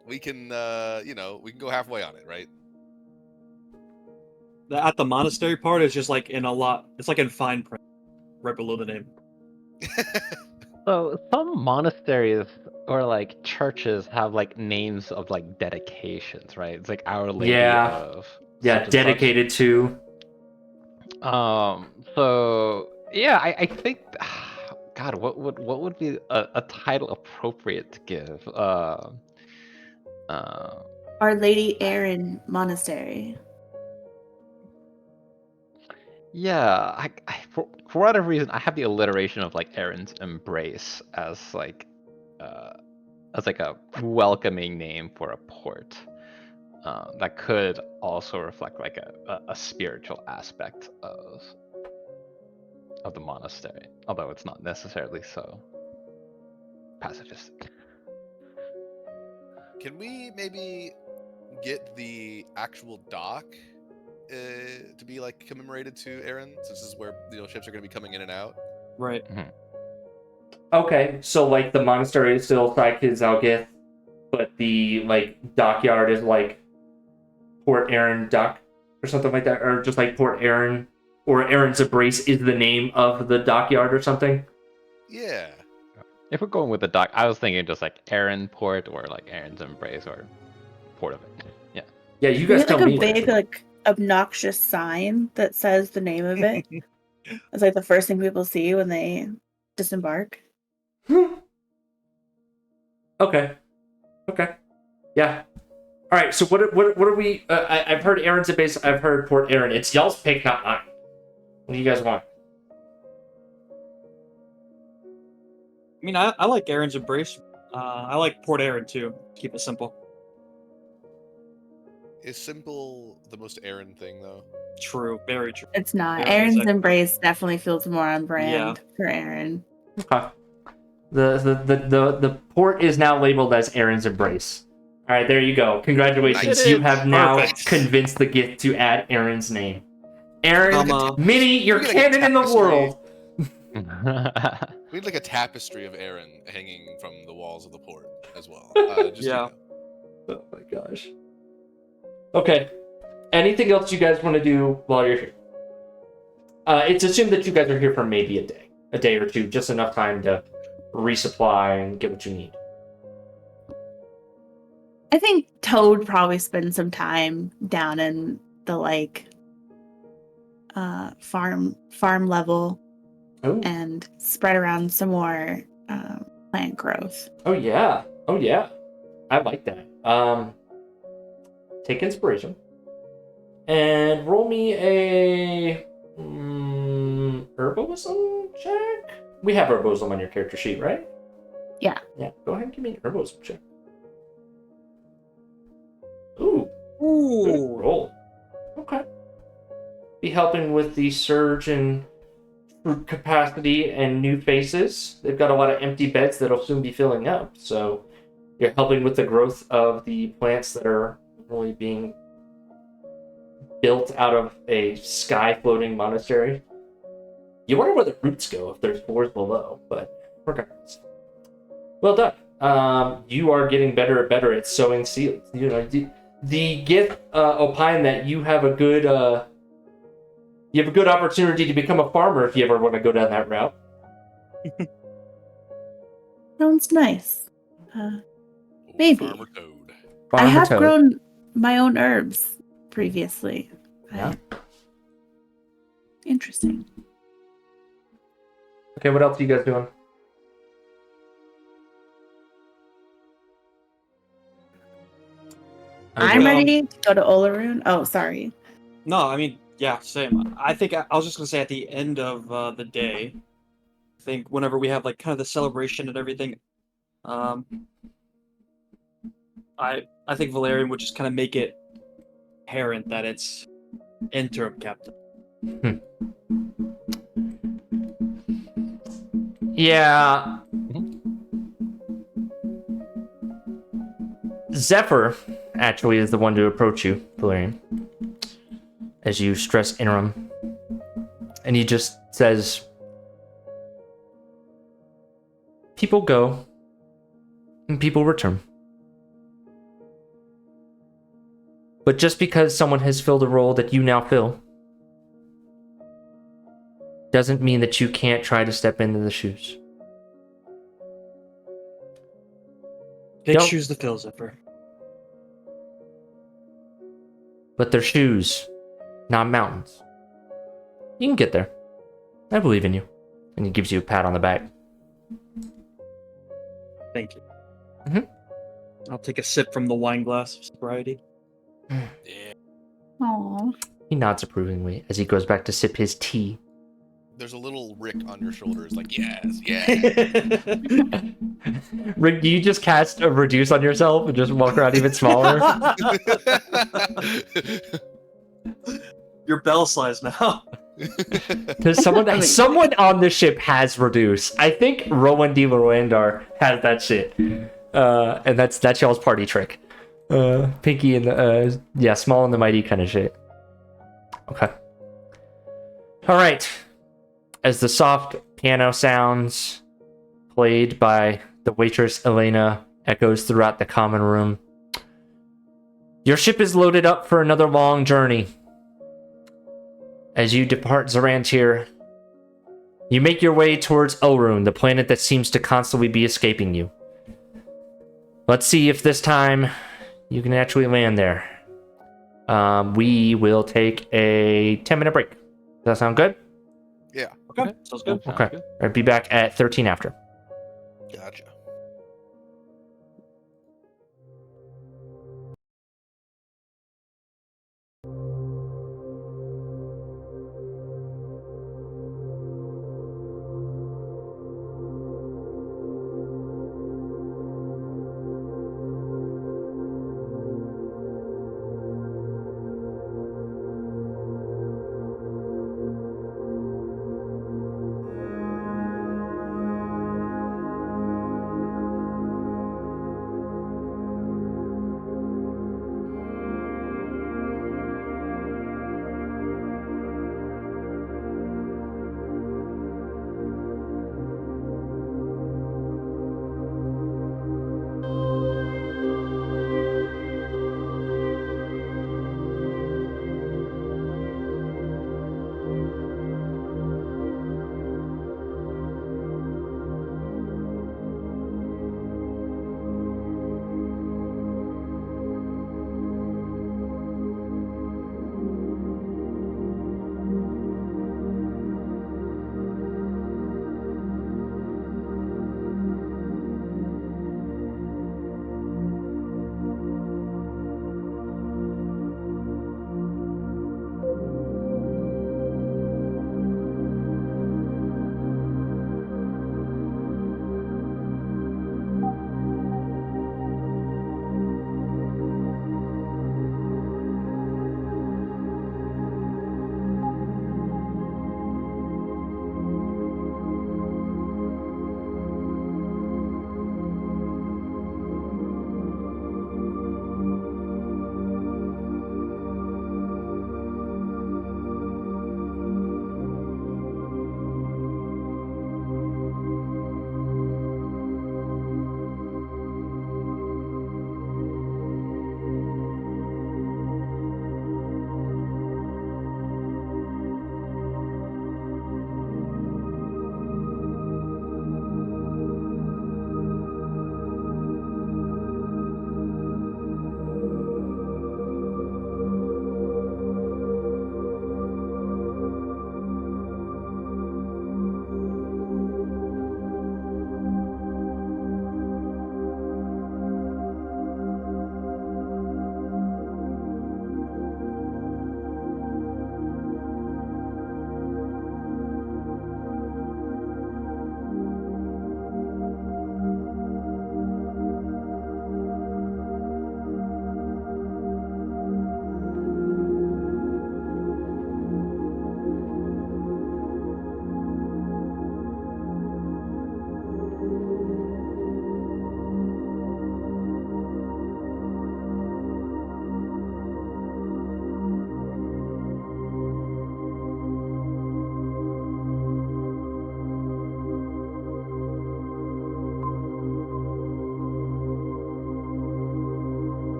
go halfway on it, right? At the monastery part is just like it's like in fine print, right below the name. So some monasteries or like churches have like names of like dedications, right? It's like Our Lady Yeah. of Yeah, such and dedicated to. such. So yeah, I think God, what would be a title appropriate to give? Our Lady Erin Monastery. Yeah, for whatever reason, I have the alliteration of like Aaron's Embrace as like a welcoming name for a port. That could also reflect like a spiritual aspect of the monastery, although it's not necessarily so pacifistic. Can we maybe get the actual dock to be like commemorated to Aaron, since this is where ships are going to be coming in and out? Right. Okay, so like the monastery is still Sidekid Zalgith, but the like dockyard is like Port Aaron Dock or something like that, or just like Port Aaron or Aaron's Embrace is the name of the dockyard or something. Yeah. If we're going with the dock, I was thinking just like Aaron Port or like Aaron's Embrace or Port of it. Yeah. Yeah, you We guys get tell like me. a big, like obnoxious sign that says the name of it. It's like the first thing people see when they disembark. Okay. Yeah. All right. So what are we? I've heard Aaron's a base. I've heard Port Aaron. It's y'all's pick, not mine. What do you guys want? I mean, I like Aaron's Embrace. I like Port Aaron too. Keep it simple. Is simple the most Aaron thing, though? True. Very true. It's not. Yeah, Aaron's exactly. Embrace definitely feels more on brand for Aaron. Okay. The port is now labeled as Aaron's Embrace. All right, there you go. Congratulations, Nice. you have now Perfect. convinced the gift to add Aaron's name. Aaron, Comma. Minnie, you're Look at that canon in the tapestry. world. We need like a tapestry of Aaron hanging from the walls of the port as well. Yeah. Oh my gosh. Okay. Anything else you guys want to do while you're here? It's assumed that you guys are here for maybe a day or two, just enough time to resupply and get what you need. I think Toad probably spends some time down in the like farm level Oh. and spread around some more plant growth. Oh yeah. I like that. Take inspiration and roll me a herbalism check. We have herbalism on your character sheet, right? Yeah. Yeah. Go ahead and give me an herbalism check. Ooh. Good Ooh. roll. Okay. Be helping with the surge in fruit capacity and new faces. They've got a lot of empty beds that'll soon be filling up, so you're helping with the growth of the plants that are really being built out of a sky floating monastery. You wonder where the roots go if there's floors below, but regardless. Well done. You are getting better and better at sowing seeds. You know, the gift opine that you have a good opportunity to become a farmer if you ever want to go down that route. Sounds nice. Maybe. Farmer Toad. I have grown my own herbs previously. Yeah. Interesting. Okay, what else are you guys doing? I'm ready to go to Olarune. Oh, sorry. No, I mean, yeah, same. I think I was just gonna say at the end of the day, I think whenever we have like kind of the celebration and everything, I think Valerian would just kind of make it apparent that it's interim captain. Yeah. Zephyr actually is the one to approach you, Valerian, as you stress interim. And he just says, people go and people return. But just because someone has filled a role that you now fill doesn't mean that you can't try to step into the shoes. Big Don't- shoes to fill, Zipper. But they're shoes, not mountains. You can get there. I believe in you. And he gives you a pat on the back. Thank you. Mhm. I'll take a sip from the wine glass of sobriety. Yeah. Aw. He nods approvingly as he goes back to sip his tea. There's a little Rick on your shoulders, like yes, yeah. Rick, do you just cast a reduce on yourself and just walk around even smaller? You're bell size now. Because someone on the ship has reduce. I think Rowan de Loendar has that shit. And that's y'all's party trick. Pinky and small and the mighty kind of shit. Okay. All right. As the soft piano sounds played by the waitress Elena echoes throughout the common room, your ship is loaded up for another long journey. As you depart Zarantir, you make your way towards Olarune, the planet that seems to constantly be escaping you. Let's see if this time you can actually land there. We will take a 10-minute break. Does that sound good? Yeah, Okay, sounds good. Okay. I'll be back at 13 after. gotcha.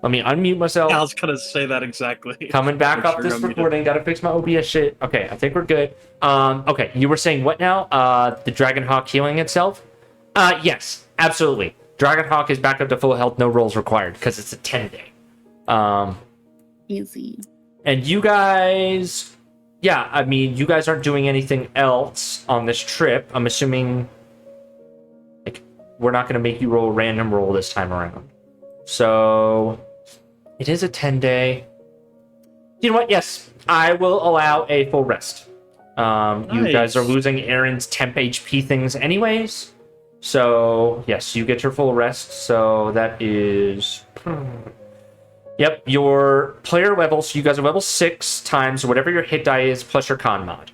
Let me unmute myself. I was gonna say that exactly. Coming back Make off sure this you're muted. recording. Gotta fix my OBS shit. Okay, I think we're good. Okay, you were saying what now? The Dragonhawk healing itself? Yes, absolutely. Dragonhawk is back up to full health, no rolls required, because it's a 10-day. Easy. And you guys... Yeah, I mean, you guys aren't doing anything else on this trip. I'm assuming... Like, we're not going to make you roll a random roll this time around. So... It is a 10-day. You know what? Yes, I will allow a full rest. You guys are losing Aaron's temp HP things anyways. So, yes, you get your full rest. So that is... Yep, your player level, so you guys are level 6 times whatever your hit die is plus your con mod.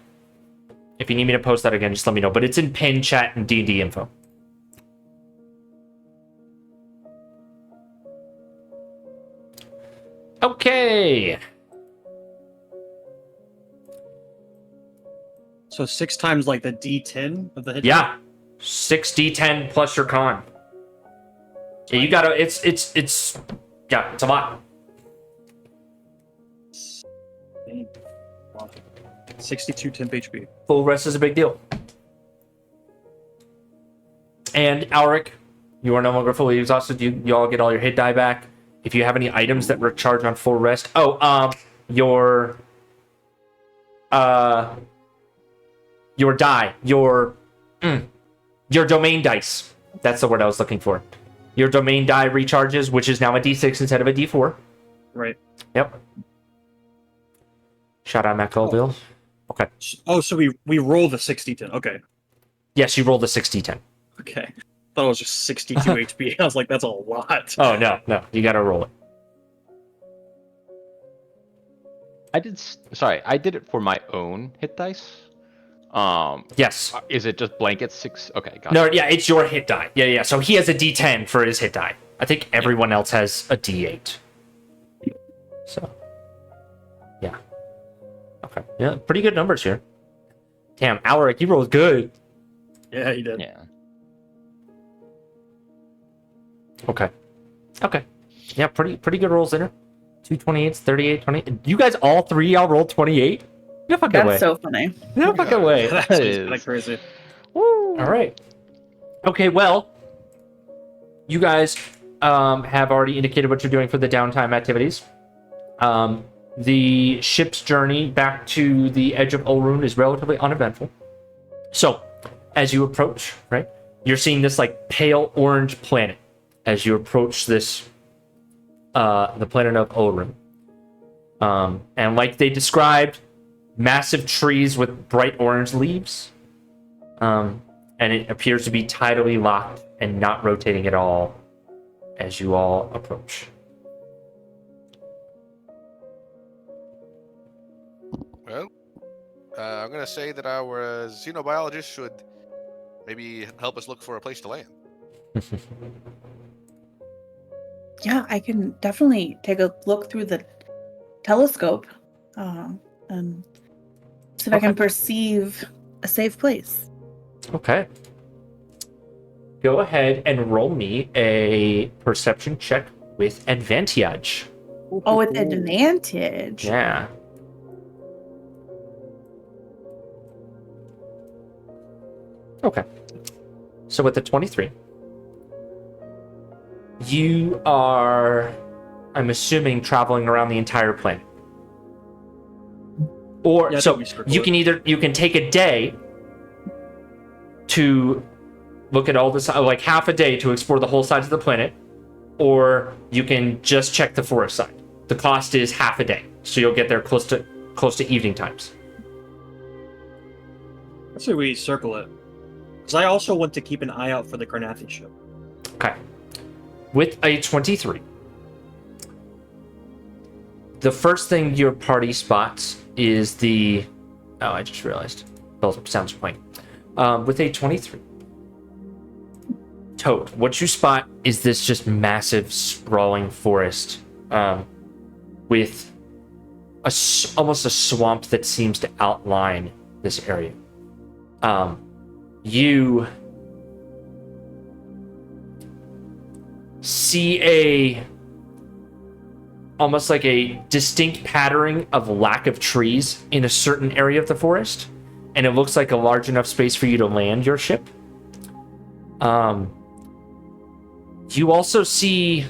If you need me to post that again, just let me know. But it's in pin chat and D&D info. Okay. So 6 times like the D10 of the hit. Yeah. 6d10 plus your con. Yeah, you gotta, it's yeah, it's a lot. 62 temp HP. Full rest is a big deal. And Alric, you are no longer fully exhausted. You all get all your hit die back. If you have any items that recharge on full rest. Oh, your die, your domain dice. That's the word I was looking for. Your domain die recharges, which is now a D6 instead of a D4. Right. Yep. Shout out Matt Colville. Okay. Oh, so we roll the 60-10. Okay. Yes, you rolled a 60-10. Okay. Thought it was just 62 HP. I was like, that's a lot. Oh, no. You gotta roll it. I did it for my own hit dice. Yes. Is it just blanket 6? Okay, got No, it. yeah, it's your hit die. Yeah. So he has a D10 for his hit die. I think everyone else has a D8. So, yeah. Okay. Yeah, pretty good numbers here. Damn, Alaric, you rolled good. Yeah, he did. Yeah. Okay. Yeah, pretty good rolls in there. 228s, 38, 20. You guys all three y'all rolled 28? No fucking That's way. so funny. No fucking way. That's That kind of is- crazy. All right. Okay, well, you guys have already indicated what you're doing for the downtime activities. The ship's journey back to the edge of Olarune is relatively uneventful. So, as you approach, right, you're seeing this like pale orange planet as you approach this, the planet of Olarune. And like they described, massive trees with bright orange leaves. And it appears to be tidally locked and not rotating at all as you all approach. Well, I'm gonna say that our xenobiologist should maybe help us look for a place to land. Yeah, I can definitely take a look through the telescope and see if I can perceive a safe place. Okay. Go ahead and roll me a perception check with advantage. Oh, with advantage. Yeah. Okay. So with the 23, you are, I'm assuming, traveling around the entire planet. Or Yeah, I so think we circle you it. can can take a day to look at all this, like half a day to explore the whole sides of the planet, or you can just check the forest side. The cost is half a day, so you'll get there close to evening times. Let's say we circle it. Because I also want to keep an eye out for the Carnathi ship. Okay. With a 23, the first thing your party spots is the... Oh, I just realized. Sounds point. With a 23, Toad, what you spot is this just massive, sprawling forest with almost a swamp that seems to outline this area. You see almost like a distinct patterning of lack of trees in a certain area of the forest, and it looks like a large enough space for you to land your ship. You also see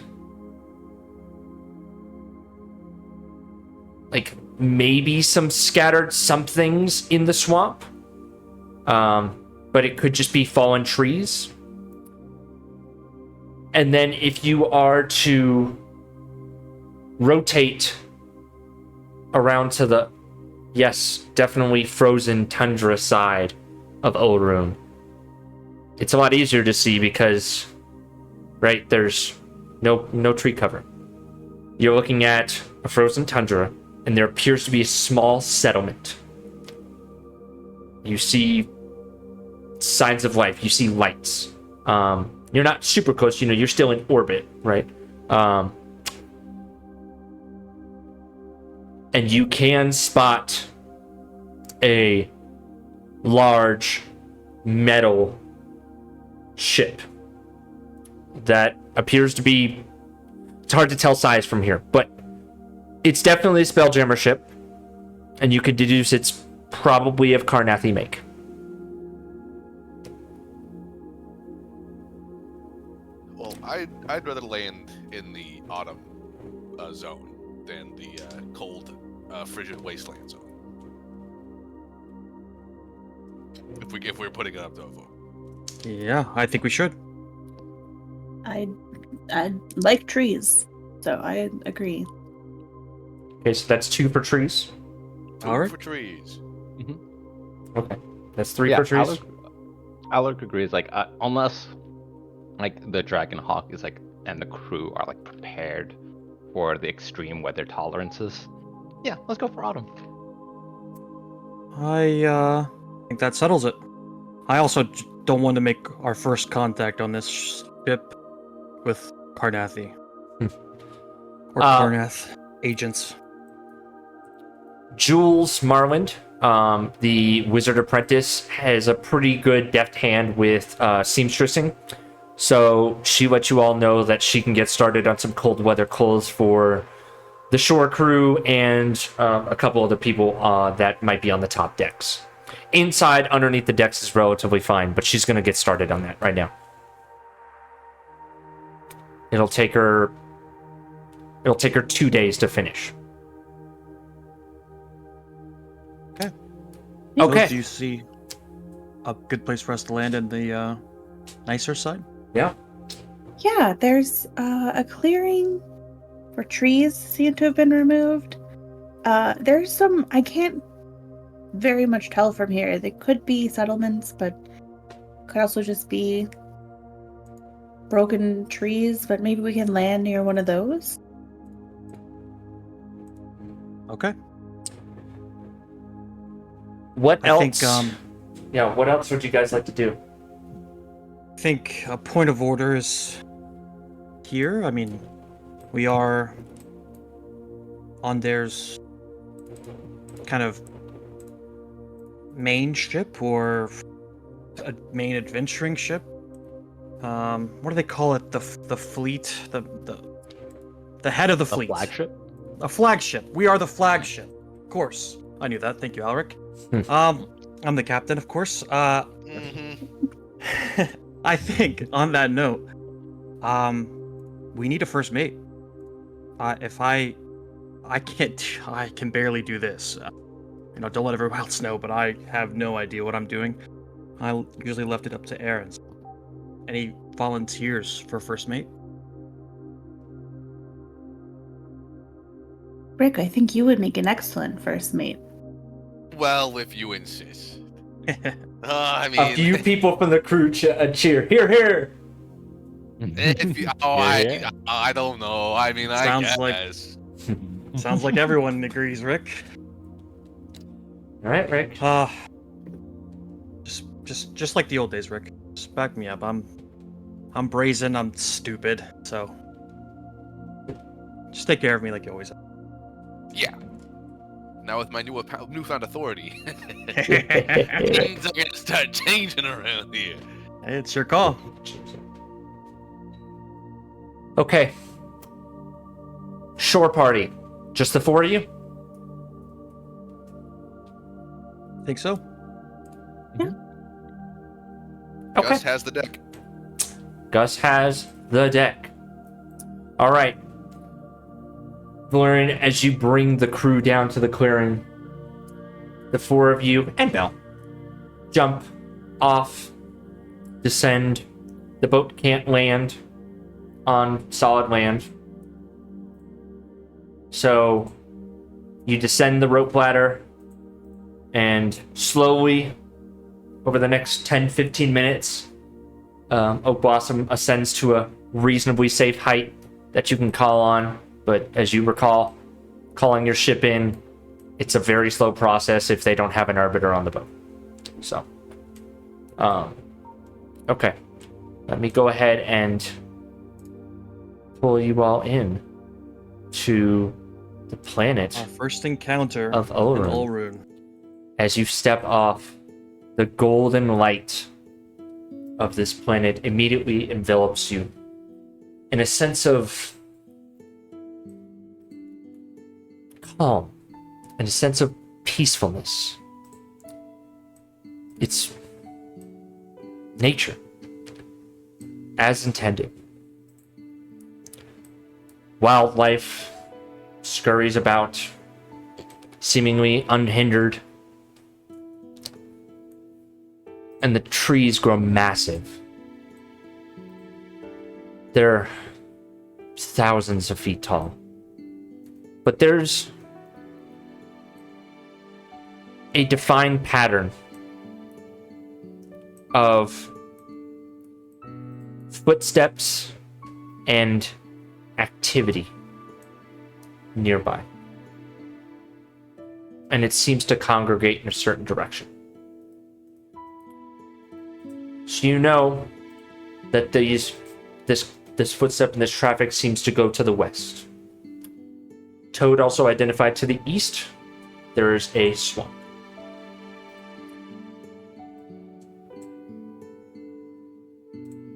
like maybe some scattered somethings in the swamp, but it could just be fallen trees. And then if you are to rotate around to the, yes, definitely frozen tundra side of Olarune, it's a lot easier to see because, right, there's no tree cover. You're looking at a frozen tundra, and there appears to be a small settlement. You see signs of life. You see lights. You're not super close. You know, you're still in orbit, right? And you can spot a large metal ship that appears to be, it's hard to tell size from here, but it's definitely a Spelljammer ship, and you could deduce it's probably of Carnathi make. Well, I'd rather land in the autumn zone than the cold, frigid wasteland zone. If we're putting it up to a vote. Yeah, I think we should. I like trees, so I agree. Okay, so that's 2 for trees. All right. For trees. Okay, that's 3 for trees. Alec agrees. Like, unless like the Dragon Hawk is like, and the crew are like prepared for the extreme weather tolerances. Yeah, let's go for autumn. I think that settles it. I also don't want to make our first contact on this ship with Carnathi. Or Carnath agents. Jules Marland, the wizard apprentice, has a pretty good deft hand with seamstressing. So she lets you all know that she can get started on some cold weather clothes for the shore crew and a couple other people that might be on the top decks. Inside, underneath the decks is relatively fine, but she's going to get started on that right now. It'll take her 2 days to finish. Okay. So do you see a good place for us to land in the nicer side? Yeah. Yeah, there's a clearing where trees seem to have been removed. There's some, I can't very much tell from here. They could be settlements, but could also just be broken trees, but maybe we can land near one of those. Okay. What I else? think, yeah, what else would you guys like to do? I think a point of order is here. I mean, we are on there's kind of main ship or a main adventuring ship. What do they call it? The fleet, the head of the fleet. Flagship? A flagship. We are the flagship. Of course. I knew that. Thank you, Alric. I'm the captain, of course. I think on that note, we need a first mate. If I can barely do this. Don't let everyone else know, but I have no idea what I'm doing. I usually left it up to Aaron. Any volunteers for first mate? Rick, I think you would make an excellent first mate. Well, if you insist. I mean, A few people from the crew cheer. Here, here. if you, I don't know. I mean, Sounds I like- guess. Sounds like everyone agrees, Rick. All right, Rick. Just like the old days, Rick. Just back me up. I'm brazen. I'm stupid. So just take care of me like you always have. Yeah. Now with my newfound authority, things are gonna start changing around here. Hey, it's your call. Okay. shore party. Just the four of you? Think so? Okay. Gus has the deck. Gus has the deck. All right. Valerian, as you bring the crew down to the clearing, the four of you, and Bell, jump off, descend. The boat can't land on solid land. So you descend the rope ladder, and slowly, over the next 10-15 minutes, Oak Blossom ascends to a reasonably safe height that you can call on. But as you recall, calling your ship in, it's a very slow process if they don't have an arbiter on the boat. So, okay. Let me go ahead and pull you all in to the planet Our first encounter of in Olarune. Olarune. As you step off, the golden light of this planet immediately envelops you in a sense of calm and a sense of peacefulness. It's nature, as intended. Wildlife scurries about, seemingly unhindered. And the trees grow massive. They're thousands of feet tall. But there's a defined pattern of footsteps and activity nearby. And it seems to congregate in a certain direction. So you know that this footstep and this traffic seems to go to the west. Toad also identified to the east. There is a swamp.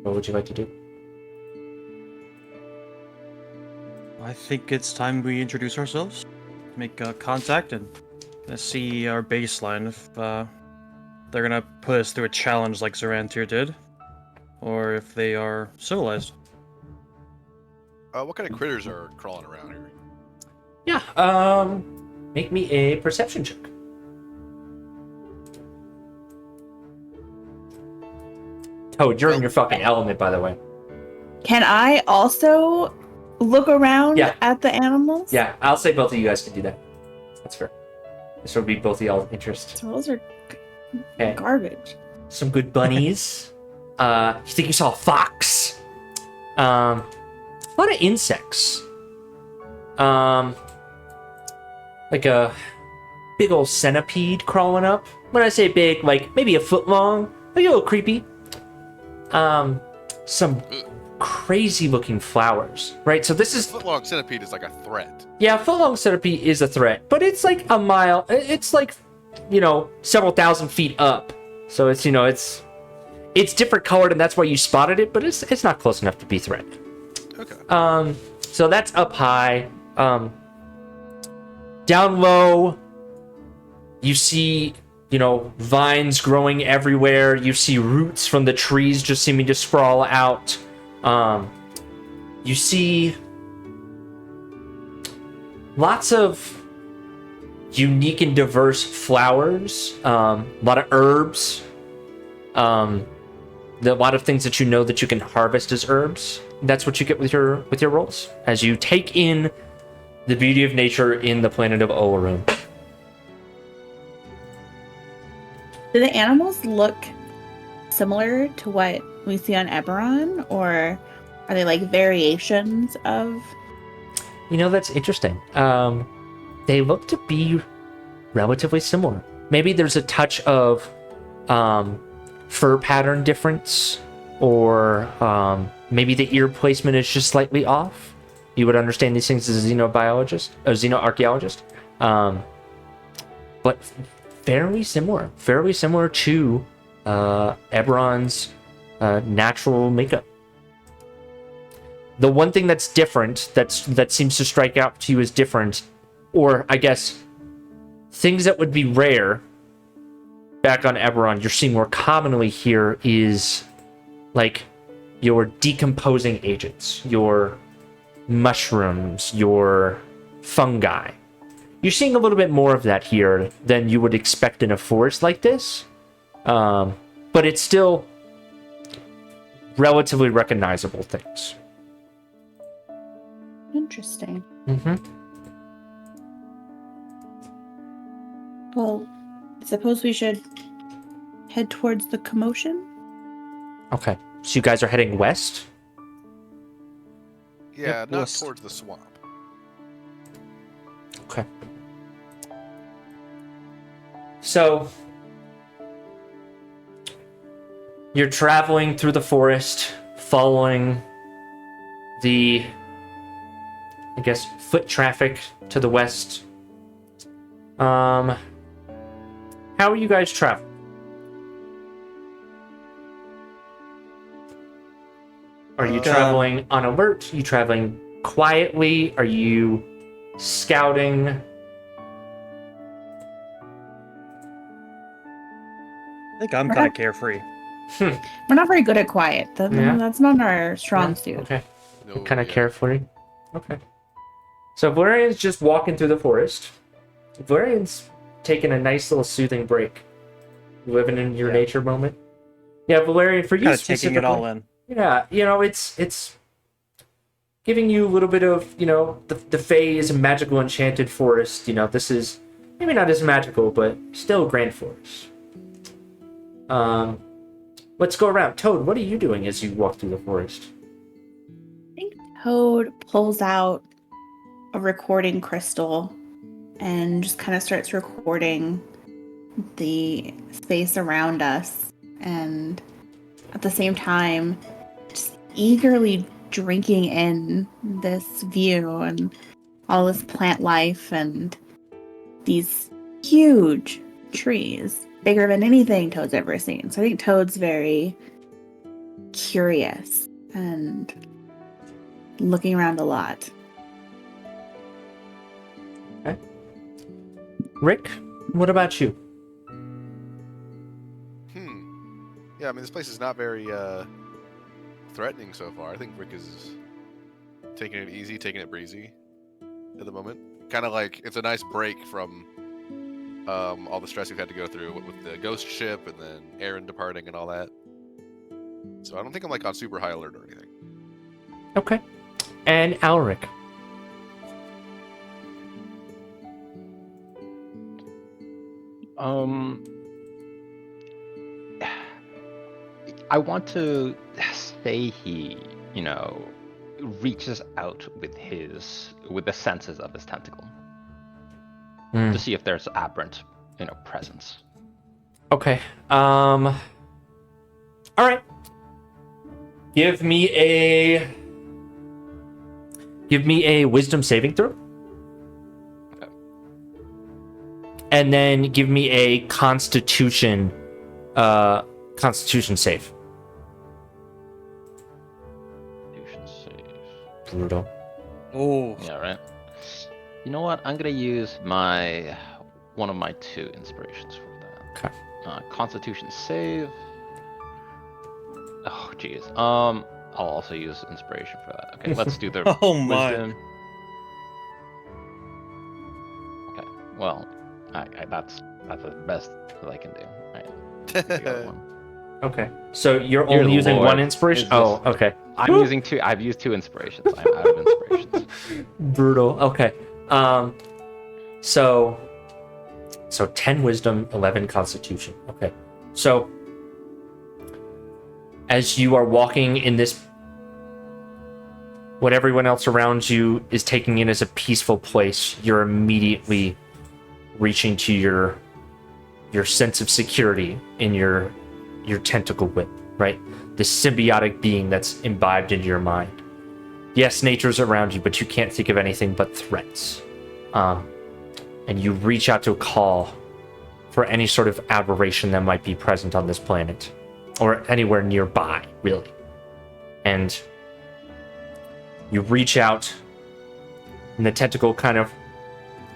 What would you like to do? I think it's time we introduce ourselves, make contact, and see our baseline if they're gonna put us through a challenge like Zorantir did, or if they are civilized. What kind of critters are crawling around here? Yeah, make me a perception check. Toad, you're in your fucking element, by the way. Can I also look around Yeah. at the animals? Yeah, I'll say both of you guys can do that. That's fair. This would be both of y'all's interest. Those are Okay. garbage. Some good bunnies. You think you saw a fox? A lot of insects. Like a big old centipede crawling up. When I say big, like maybe a foot long, maybe a little creepy. Some crazy looking flowers, right? So this is Footlong centipede is like a threat. yeah, foot-long centipede is a threat, but it's like a mile. It's like, you know, several thousand feet up. So it's, you know, it's different colored, and that's why you spotted it. But it's not close enough to be threatened. Okay. So that's up high. Down low, you see, you know, vines growing everywhere. You see roots from the trees just seeming to sprawl out. You see lots of unique and diverse flowers, a lot of herbs, a lot of things that you know that you can harvest as herbs. That's what you get with your rolls as you take in the beauty of nature in the planet of Olarune. Do the animals look similar to what we see on Eberron, or are they like variations of? You know, that's interesting. They look to be relatively similar. Maybe there's a touch of fur pattern difference, or maybe the ear placement is just slightly off. You would understand these things as a xenobiologist, a xenoarchaeologist. But fairly similar to Eberron's natural makeup. the one thing that's different, that seems to strike out to you as different, or I guess things that would be rare back on Eberron, you're seeing more commonly here is like your decomposing agents, your mushrooms, your fungi. You're seeing a little bit more of that here than you would expect in a forest like this. But it's still relatively recognizable things. Interesting. Mm-hmm. Well, I suppose we should head towards the commotion. Okay. So you guys are heading west? Yeah, Yep, not west. towards the swamp. Okay. So you're traveling through the forest, following the, I guess, foot traffic to the west. How are you guys traveling? Are you traveling on alert? Are you traveling quietly? Are you scouting? I think I'm kind of carefree. We're not very good at quiet. Yeah. That's not our strong Yeah, suit. okay. No, Kind of yeah. carefully. Okay. So Valerian's just walking through the forest. Valerian's taking a nice little soothing break. Living in your nature moment. Yeah, Valerian, for you Kind of taking it all specifically. in. Yeah, it's giving you a little bit of, the Fae is a magical enchanted forest. This is maybe not as magical, but still a grand forest. Let's go around. Toad, what are you doing as you walk through the forest? I think Toad pulls out a recording crystal and just kind of starts recording the space around us, and at the same time just eagerly drinking in this view and all this plant life and these huge trees, bigger than anything Toad's ever seen. So I think Toad's very curious and looking around a lot. Okay. Rick, what about you? Yeah, I mean, this place is not very threatening so far. I think Rick is taking it easy, taking it breezy at the moment. Kind of like it's a nice break from all the stress we've had to go through with the ghost ship and then Aaron departing and all that. So I don't think I'm like on super high alert or anything. Okay. And Alric. I want to say he, reaches out with the senses of his tentacle to see if there's aberrant, presence. Okay. All right. Give me a wisdom saving throw. Okay. And then give me a constitution save. Constitution save. Brutal. Oh, Yeah, right. You know what? I'm gonna use one of my 2 inspirations for that. Okay. Constitution save. Oh, jeez. I'll also use inspiration for that. Okay, let's do the Oh my. wisdom. Okay, well, that's the best that I can do. Right. The other one. Okay. So you're Dear only using Lord, one inspiration? is Oh, this- okay. I'm using 2. I've used 2 inspirations. I'm out of inspirations. Brutal. Okay. So 10 wisdom, 11 constitution. Okay. So as you are walking in this, what everyone else around you is taking in as a peaceful place, you're immediately reaching to your sense of security in your tentacle whip, right? This symbiotic being that's imbibed into your mind. Yes, nature's around you, but you can't think of anything but threats. And you reach out to call for any sort of aberration that might be present on this planet, or anywhere nearby, really. And You reach out, and the tentacle kind of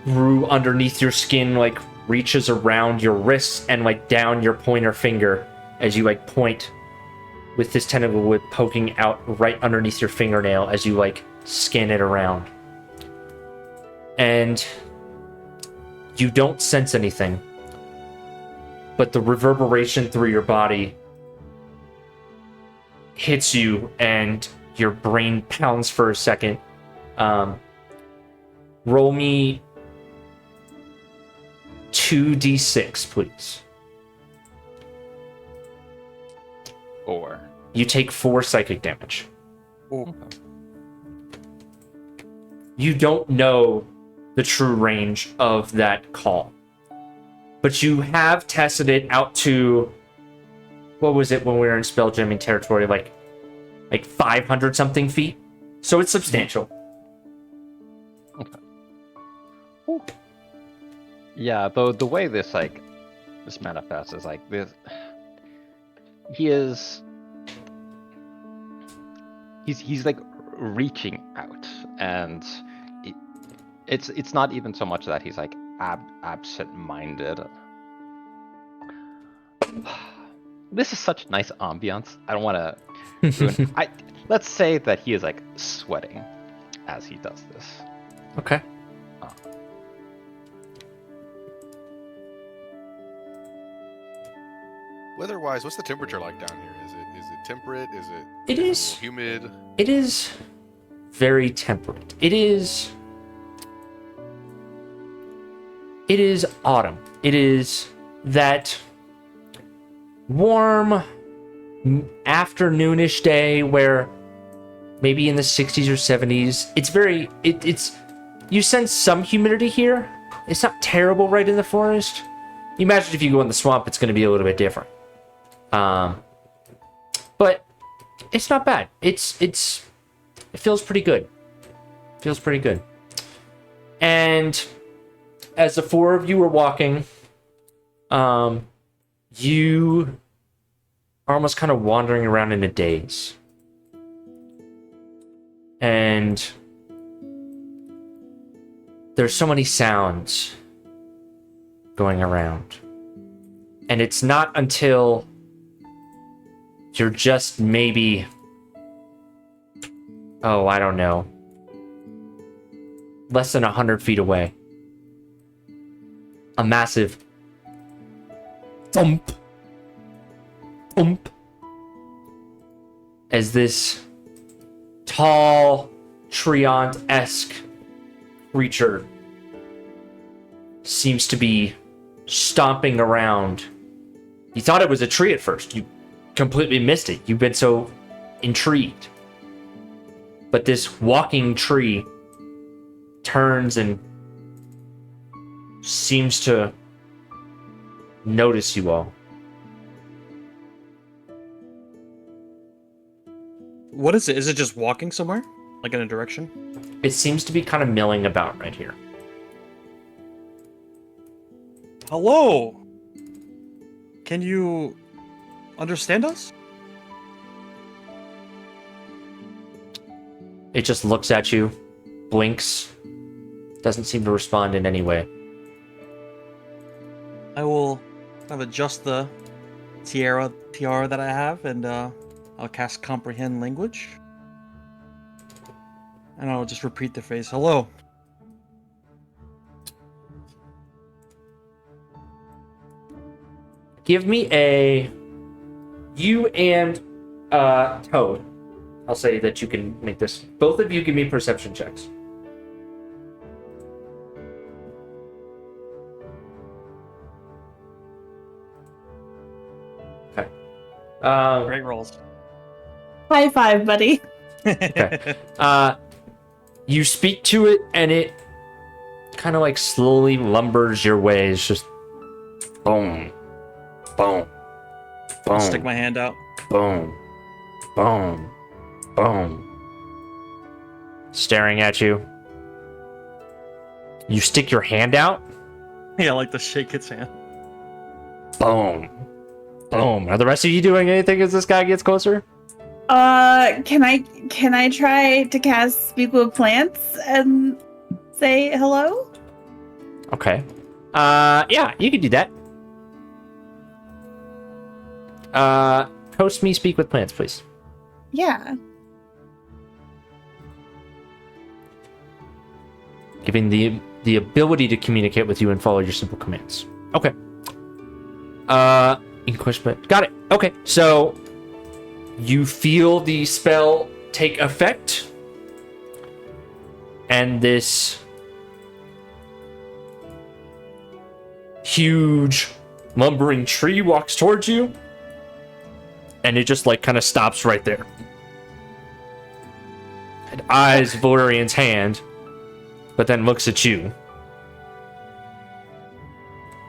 grew underneath your skin, like reaches around your wrists and like down your pointer finger as you like point with this tentacle with poking out right underneath your fingernail as you like scan it around. And you don't sense anything, but the reverberation through your body hits you and your brain pounds for a second. Roll me 2d6, please. 4. You take 4 psychic damage. Oh. You don't know the true range of that call, but you have tested it out to, what was it when we were in spelljamming territory, like 500 something feet, so it's substantial. Okay. Yeah, though the way this manifests is like this. He's like reaching out, and it's not even so much that he's like absent-minded. This is such nice ambiance. I don't want to ruin. Let's say that he is like sweating as he does this. Okay. Weather-wise, what's the temperature like down here? Is it temperate? Is it? It is humid. It is very temperate. It is autumn. It is that warm afternoonish day where maybe in the 60s or 70s. It's you sense some humidity here. It's not terrible right in the forest. You imagine if you go in the swamp, it's going to be a little bit different. But it's not bad. It feels pretty good. Feels pretty good. And as the 4 of you are walking, you are almost kind of wandering around in a daze. And there's so many sounds going around. And it's not until you're just maybe, I don't know, less than 100 feet away. A massive thump, thump, as this tall, treant-esque creature seems to be stomping around. You thought it was a tree at first. You completely missed it. You've been so intrigued. But this walking tree turns and seems to notice you all. What is it? Is it just walking somewhere? Like in a direction? It seems to be kind of milling about right here. Hello? Can you understand us? It just looks at you, blinks, doesn't seem to respond in any way. I will kind of adjust the tiara that I have, and I'll cast Comprehend Language. And I'll just repeat the phrase, hello. Give me you and Toad. I'll say that you can make this. Both of you give me perception checks. Okay. Great rolls. High five, buddy. Okay. You speak to it, and it kind of like slowly lumbers your way. It's just boom, boom, boom. I'll stick my hand out. Boom, boom, boom. Staring at you. You stick your hand out. Yeah, I like to shake its hand. Boom, boom. Are the rest of you doing anything as this guy gets closer? Can I try to cast Speak with Plants and say hello? Okay. Yeah, you can do that. Host me Speak with Plants, please. Yeah. Giving the ability to communicate with you and follow your simple commands. Okay. Inquisition. Got it. Okay, so you feel the spell take effect, and this huge lumbering tree walks towards you, and it just like kind of stops right there. It eyes Valerian's hand, but then looks at you,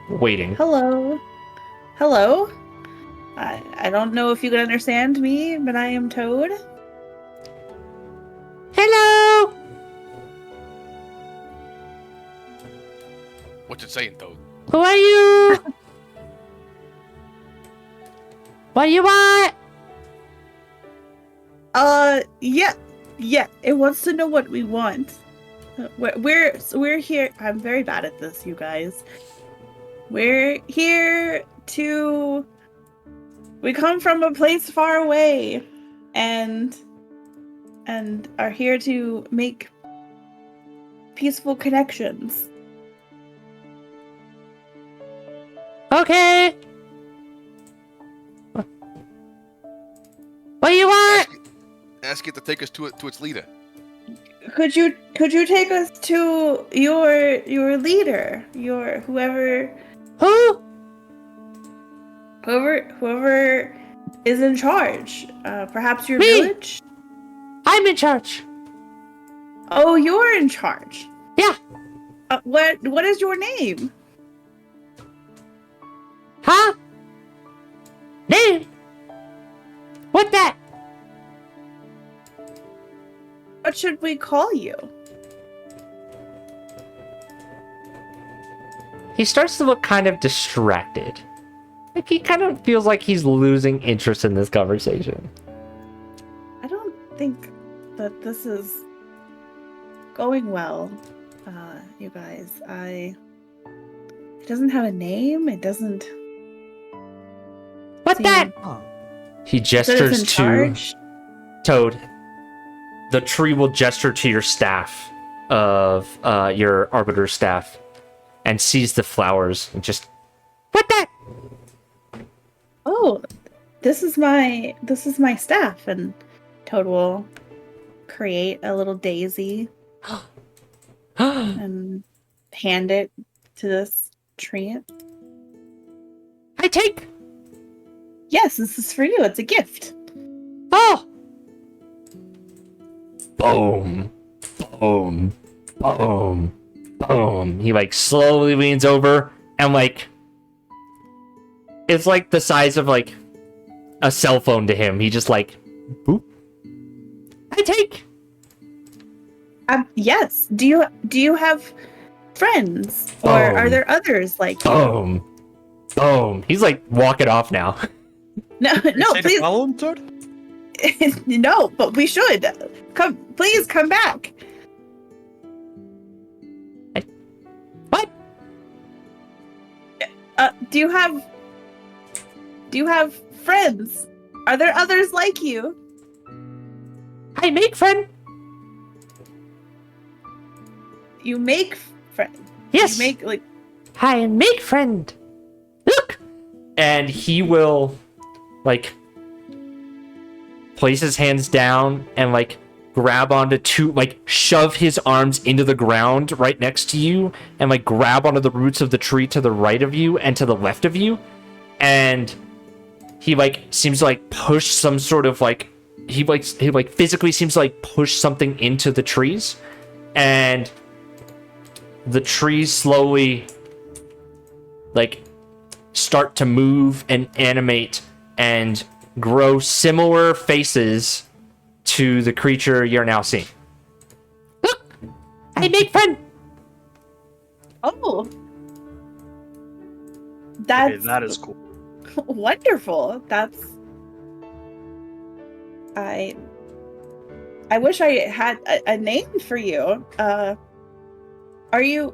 waiting. Hello. Hello. I don't know if you can understand me, but I am Toad. Hello. What's it saying, Toad? Who are you? What do you want? Yeah. It wants to know what we want. We're here. I'm very bad at this, you guys. We're here to. We come from a place far away, and are here to make peaceful connections. Okay. What do you want? Ask it to take us to its leader. Could you take us to your leader, your whoever is in charge? Perhaps your Me. village? I'm in charge. Oh, you're in charge. Yeah. What is your name? Huh? Name? What that? What should we call you? He starts to look kind of distracted. Like he kind of feels like he's losing interest in this conversation. I don't think that this is going well, you guys. It doesn't have a name. It doesn't. What that? He gestures to charge? Toad. The tree will gesture to your staff of your arbiter's staff and sees the flowers and just what that? Oh, this is my staff, and Toad will create a little daisy and hand it to this tree. I take. Yes, this is for you. It's a gift. Oh. Boom. Boom. Boom. Boom. He like slowly leans over and like it's like the size of like a cell phone to him. He just like boop. I take. Yes. Do you have friends, or are there others like you? Boom. Boom. He's like walking off now. No, please. Follow him, Toad? No, but we should. Please come back. What? Do you have friends? Are there others like you? I make friend. You make friends. Yes. You make like. I make friend. Look. And he will like place his hands down and like grab onto shove his arms into the ground right next to you and like grab onto the roots of the tree to the right of you and to the left of you. And he like seems to like push some sort of like he physically seems to like push something into the trees, and the trees slowly like start to move and animate and grow similar faces to the creature you're now seeing. Look! I make friend! Oh, that's Okay, that is cool. wonderful. That's I wish I had a name for you. Are you?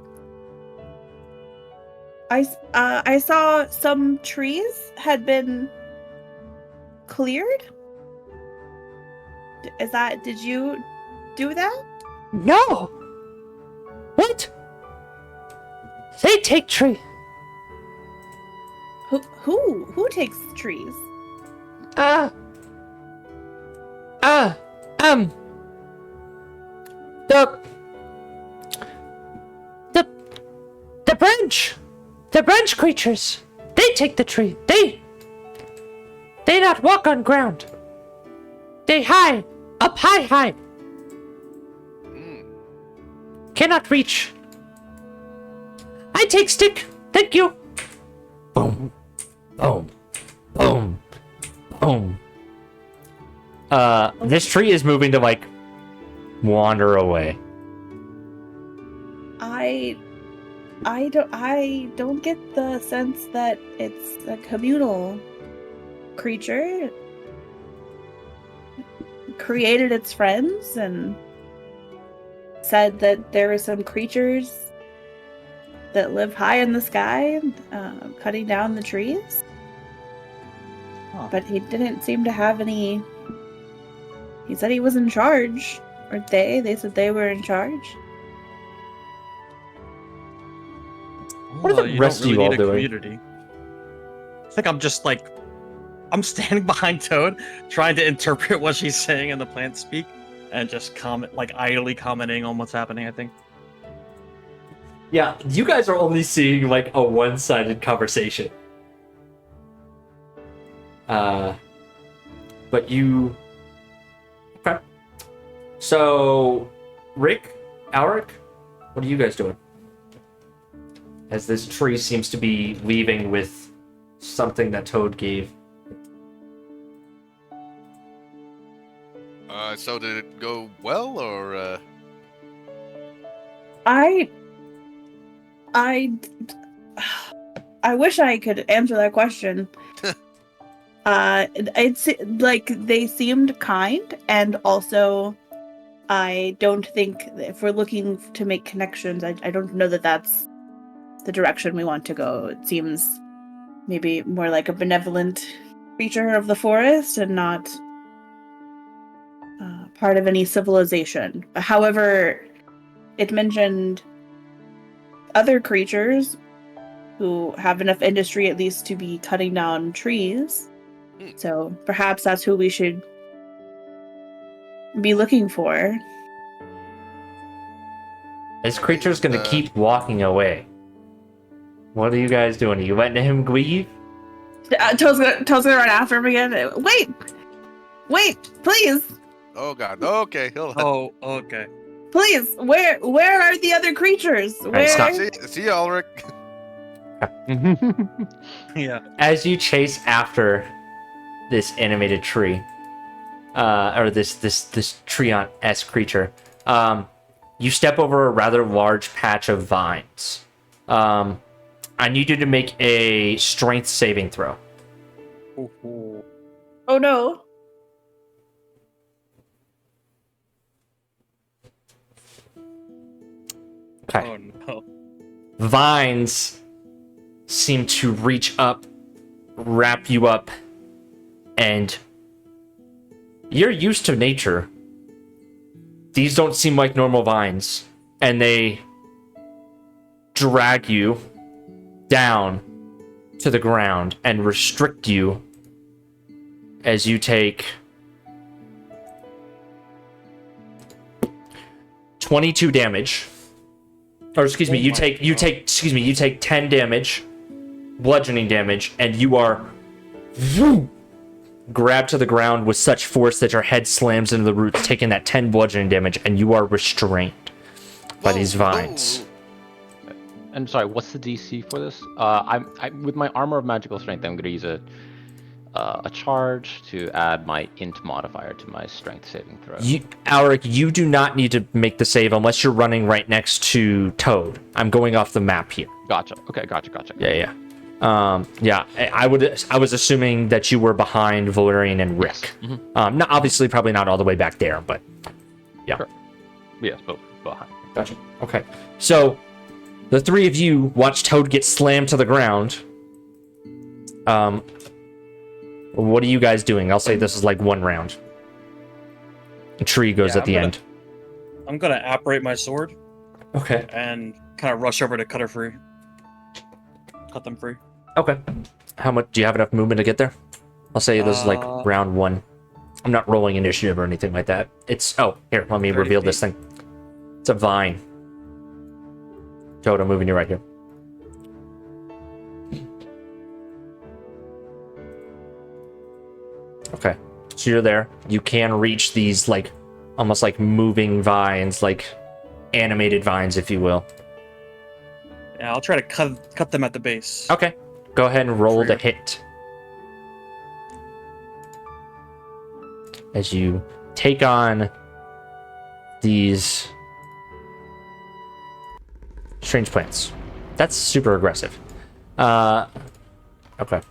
I saw some trees had been cleared. Did you do that? No! What? They take tree. Who takes trees? The the branch creatures. They take the tree. They not walk on ground. They high, up high. Cannot reach. I take stick. Thank you. Boom. Boom. Boom. Boom. This tree is moving to, like, wander away. I don't get the sense that it's a communal creature. It created its friends and said that there are some creatures that live high in the sky, cutting down the trees. Huh. But he didn't seem to have any. He said he was in charge, or they said they were in charge. What are the You rest of don't you really all need a doing? community. I think I'm just like, I'm standing behind Toad, trying to interpret what she's saying in the plant speak, and just idly commenting on what's happening. I think. Yeah, you guys are only seeing, like, a one-sided conversation. But you... Okay. So, Rick, Alric, what are you guys doing? As this tree seems to be leaving with something that Toad gave. So did it go well, or I wish I could answer that question. It's like they seemed kind, and also I don't think if we're looking to make connections, I don't know that that's the direction we want to go. It seems maybe more like a benevolent creature of the forest and not part of any civilization. However, it mentioned other creatures who have enough industry at least to be cutting down trees. So perhaps that's who we should be looking for. This creature's gonna keep walking away. What are you guys doing? Are you letting him leave? Toad's gonna run after him again. Wait, please, oh god, okay, hold on. Oh, okay. please. Where are the other creatures? Right, stop. See you, Ulrich. Yeah. As you chase after this animated tree, or this Treant-esque creature, you step over a rather large patch of vines. I need you to make a strength saving throw. Oh no. Okay. Oh no. Vines seem to reach up, wrap you up, and you're used to nature. These don't seem like normal vines, and they drag you down to the ground and restrict you as you take 22 damage. Or excuse me, you take 10 damage, bludgeoning damage, and you are grabbed to the ground with such force that your head slams into the roots, taking that 10 bludgeoning damage, and you are restrained by these vines. I'm sorry, what's the DC for this? I'm with my armor of magical strength, I'm gonna use a charge to add my int modifier to my strength saving throw. Alric, you do not need to make the save unless you're running right next to Toad. I'm going off the map here. Gotcha. Okay, gotcha. Yeah. Yeah, I was assuming that you were behind Valerian and Rick. Yes. Mhm. Not obviously, probably not all the way back there, but yeah. Sure. Yes, both behind. Gotcha. Okay, so the three of you watch Toad get slammed to the ground. What are you guys doing? I'll say this is like one round. A tree goes at the end. I'm gonna apparate my sword Okay. and kind of rush over to cut her free. Cut them free. Okay. How much do you have enough movement to get there? I'll say this is like round one. I'm not rolling initiative or anything like that. It's here, let me 30 reveal feet. this thing. It's a vine. Toad, I'm moving you right here. Okay. So you're there. You can reach these like almost like moving vines, like animated vines, if you will. Yeah, I'll try to cut them at the base. Okay. Go ahead and roll the Trigger. hit. As you take on these strange plants. That's super aggressive. Okay.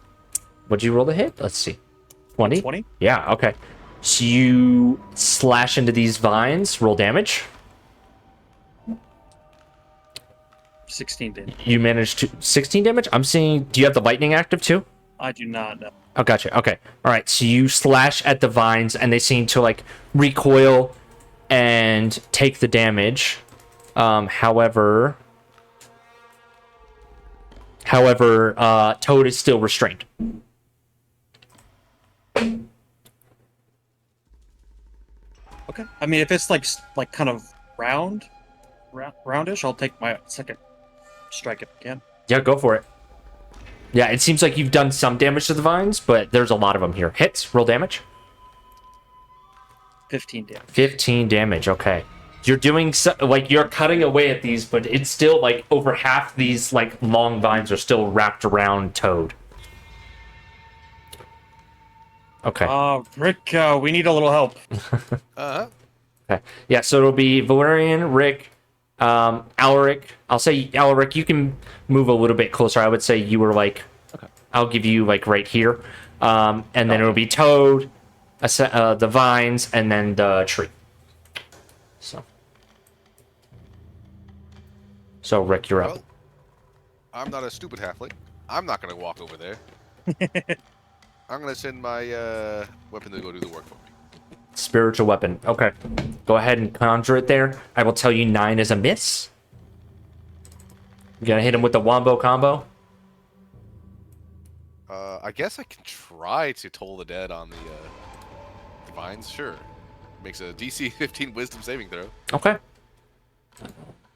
Would you roll the hit? Let's see. 20? 20? Yeah, okay. So you slash into these vines, roll damage. 16 damage. You manage to 16 damage? I'm seeing, do you have the lightning active too? I do not know. Oh, gotcha. Okay. All right. So you slash at the vines, and they seem to like recoil and take the damage. However, Toad is still restrained. Okay. I mean, if it's like kind of roundish, I'll take my second strike if I can. Yeah, go for it. Yeah, it seems like you've done some damage to the vines, but there's a lot of them here. Hits, roll damage. 15 damage. 15 damage. Okay. You're doing like you're cutting away at these, but it's still like over half these like long vines are still wrapped around Toad. Okay. Rick, we need a little help. Okay. Yeah, so it'll be Valerian, Rick, Alaric. I'll say Alaric, you can move a little bit closer. I would say you were like, Okay. I'll give you like right here. And then it'll be Toad, the vines, and then the tree. So Rick, you're up. Well, I'm not a stupid halfling. I'm not gonna walk over there. I'm gonna send my weapon to go do the work for me. Spiritual weapon. Okay. Go ahead and conjure it there. I will tell you 9 is a miss. You gonna hit him with the wombo combo? I guess I can try to toll the dead on the vines. Sure. Makes a DC 15 Wisdom saving throw. Okay.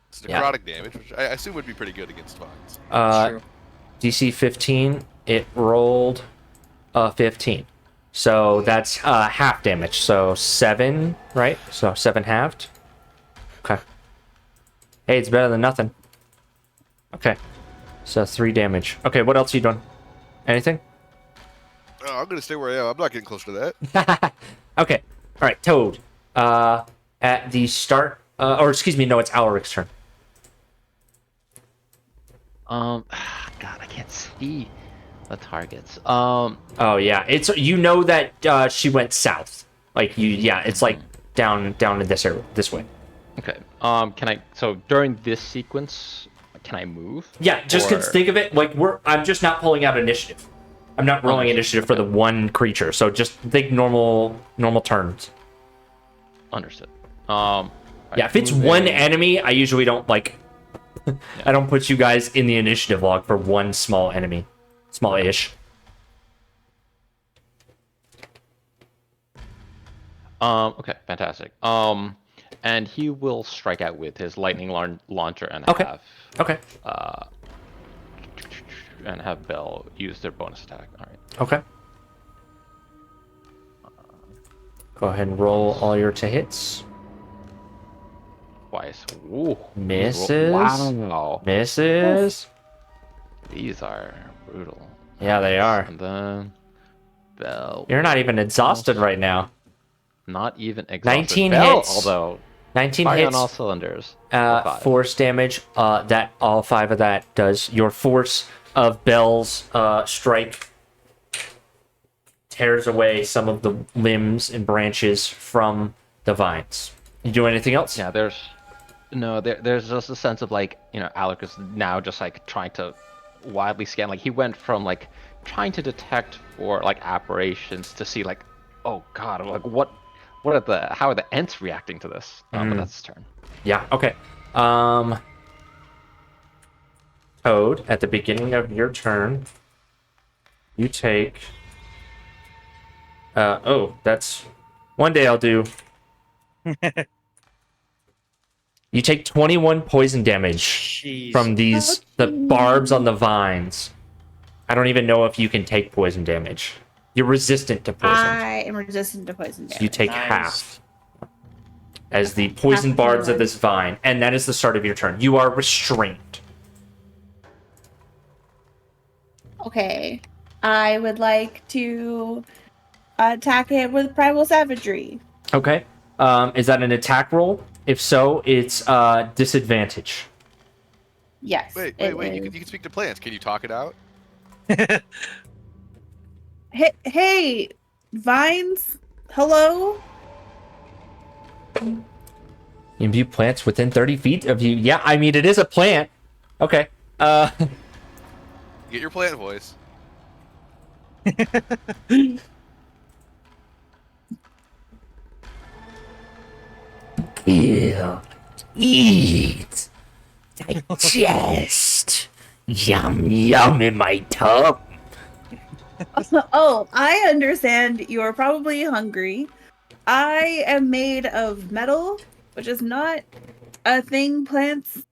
It's Yeah. necrotic damage, which I assume would be pretty good against vines. True. DC 15. It rolled 15. So that's half damage. So 7, right? So 7 halved. Okay. Hey, it's better than nothing. Okay. So 3 damage. Okay, what else are you doing? Anything? Oh, I'm gonna stay where I am. I'm not getting close to that. Okay. All right, Toad. At the start, or excuse me, no, it's Alaric's turn. God, I can't see the targets. Oh yeah, it's that she went south. Like it's like down in this area, this way. Okay. Can I? So during this sequence, can I move? Yeah, just Or- think of it like I'm just not pulling out initiative. I'm not rolling initiative for the one creature, so just think normal turns. Understood. Yeah, if it's one enemy, I usually don't like. I don't put you guys in the initiative log for one small enemy, small-ish. Okay, fantastic. And he will strike out with his lightning launcher and Okay. have Okay. Bell use their bonus attack. All right. Okay. Go ahead and roll all your to hits. Twice. Ooh. Misses. Wow. Misses. These are brutal. Yeah, they are. And then Bell. You're not even exhausted right now. Not even exhausted. 19 Bell, hits. Although 19 fire hits. on all cylinders. Five. Force damage. That all 5 of that does. Your force of Bell's strike tears away some of the limbs and branches from the vines. You do anything else? Yeah, there's just a sense of like, Alec is now just like trying to wildly scan. Like he went from like trying to detect for like apparitions to see like, oh god, like how are the Ents reacting to this? But that's his turn. Yeah, okay. Toad, at the beginning of your turn, you take... that's... One day I'll do... You take 21 poison damage Jeez. from the barbs on the vines. I don't even know if you can take poison damage. You're resistant to poison. I am resistant to poison damage. So you take Nice. half as the poison barbs of this vine, and that is the start of your turn. You are restrained. Okay. I would like to attack it with Primal Savagery. Okay. Is that an attack roll? If so, it's disadvantage. Yes. Wait. it You is. can speak to plants. Can you talk it out? Hey, vines. Hello. Imbue plants within 30 feet of you. Yeah, I mean, it is a plant. Okay. Get your plant voice. Ew. Eat. Digest. Yum yum in my tongue. Oh, I understand you're probably hungry. I am made of metal, which is not a thing plants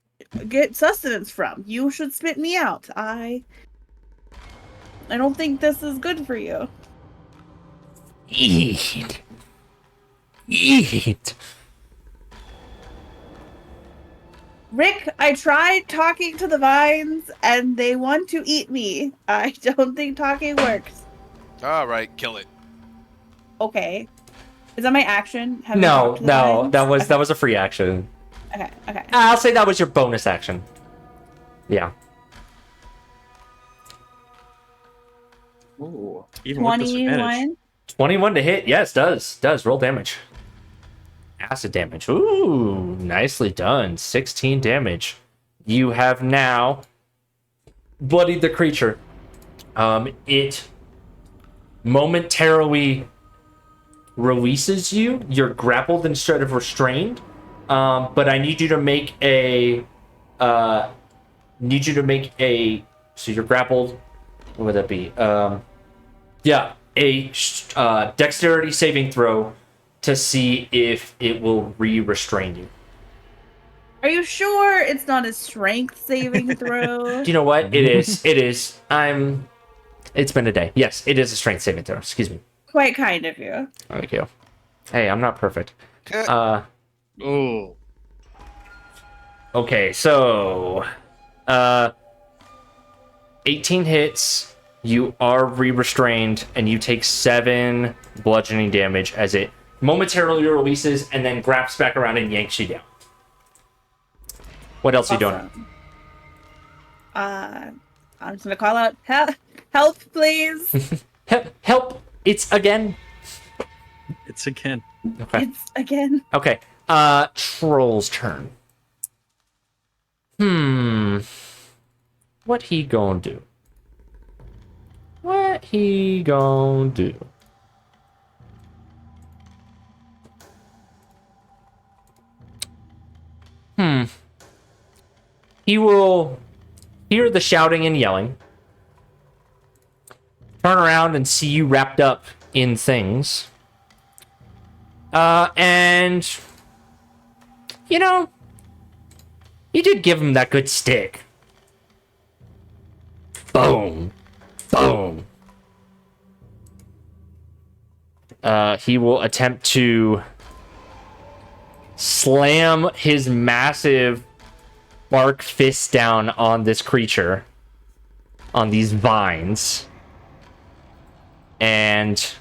get sustenance from. You should spit me out. I don't think this is good for you. Eat. Eat. Rick, I tried talking to the vines and they want to eat me. I don't think talking works. All right, kill it. Okay. Is that my action? Have you No, talked to the no, vines? that was a free action. Okay. I'll say that was your bonus action. Yeah. Ooh, even with disadvantage. 21. 21 to hit. Yes, does. Roll damage. Acid damage. Ooh, nicely done. 16 damage. You have now bloodied the creature. It momentarily releases you. You're grappled instead of restrained. But I need you to make a... So you're grappled. What would that be? A dexterity saving throw to see if it will re-restrain you. Are you sure it's not a strength saving throw? You know what? It is. It's been a day. Yes, it is a strength saving throw. Excuse me. Quite kind of you. Thank you. Hey, I'm not perfect. Ooh. Okay, so 18 hits. You are re-restrained, and you take 7 bludgeoning damage as it momentarily releases and then grabs back around and yanks you down. What else are you doing? I'm just gonna call out help, please. Help! It's again. It's again. Okay. It's again. Okay. Troll's turn. What he gonna do? He will hear the shouting and yelling, turn around and see you wrapped up in things. And you did give him that good stick. Boom. Boom. He will attempt to slam his massive bark fist down on this creature, on these vines, and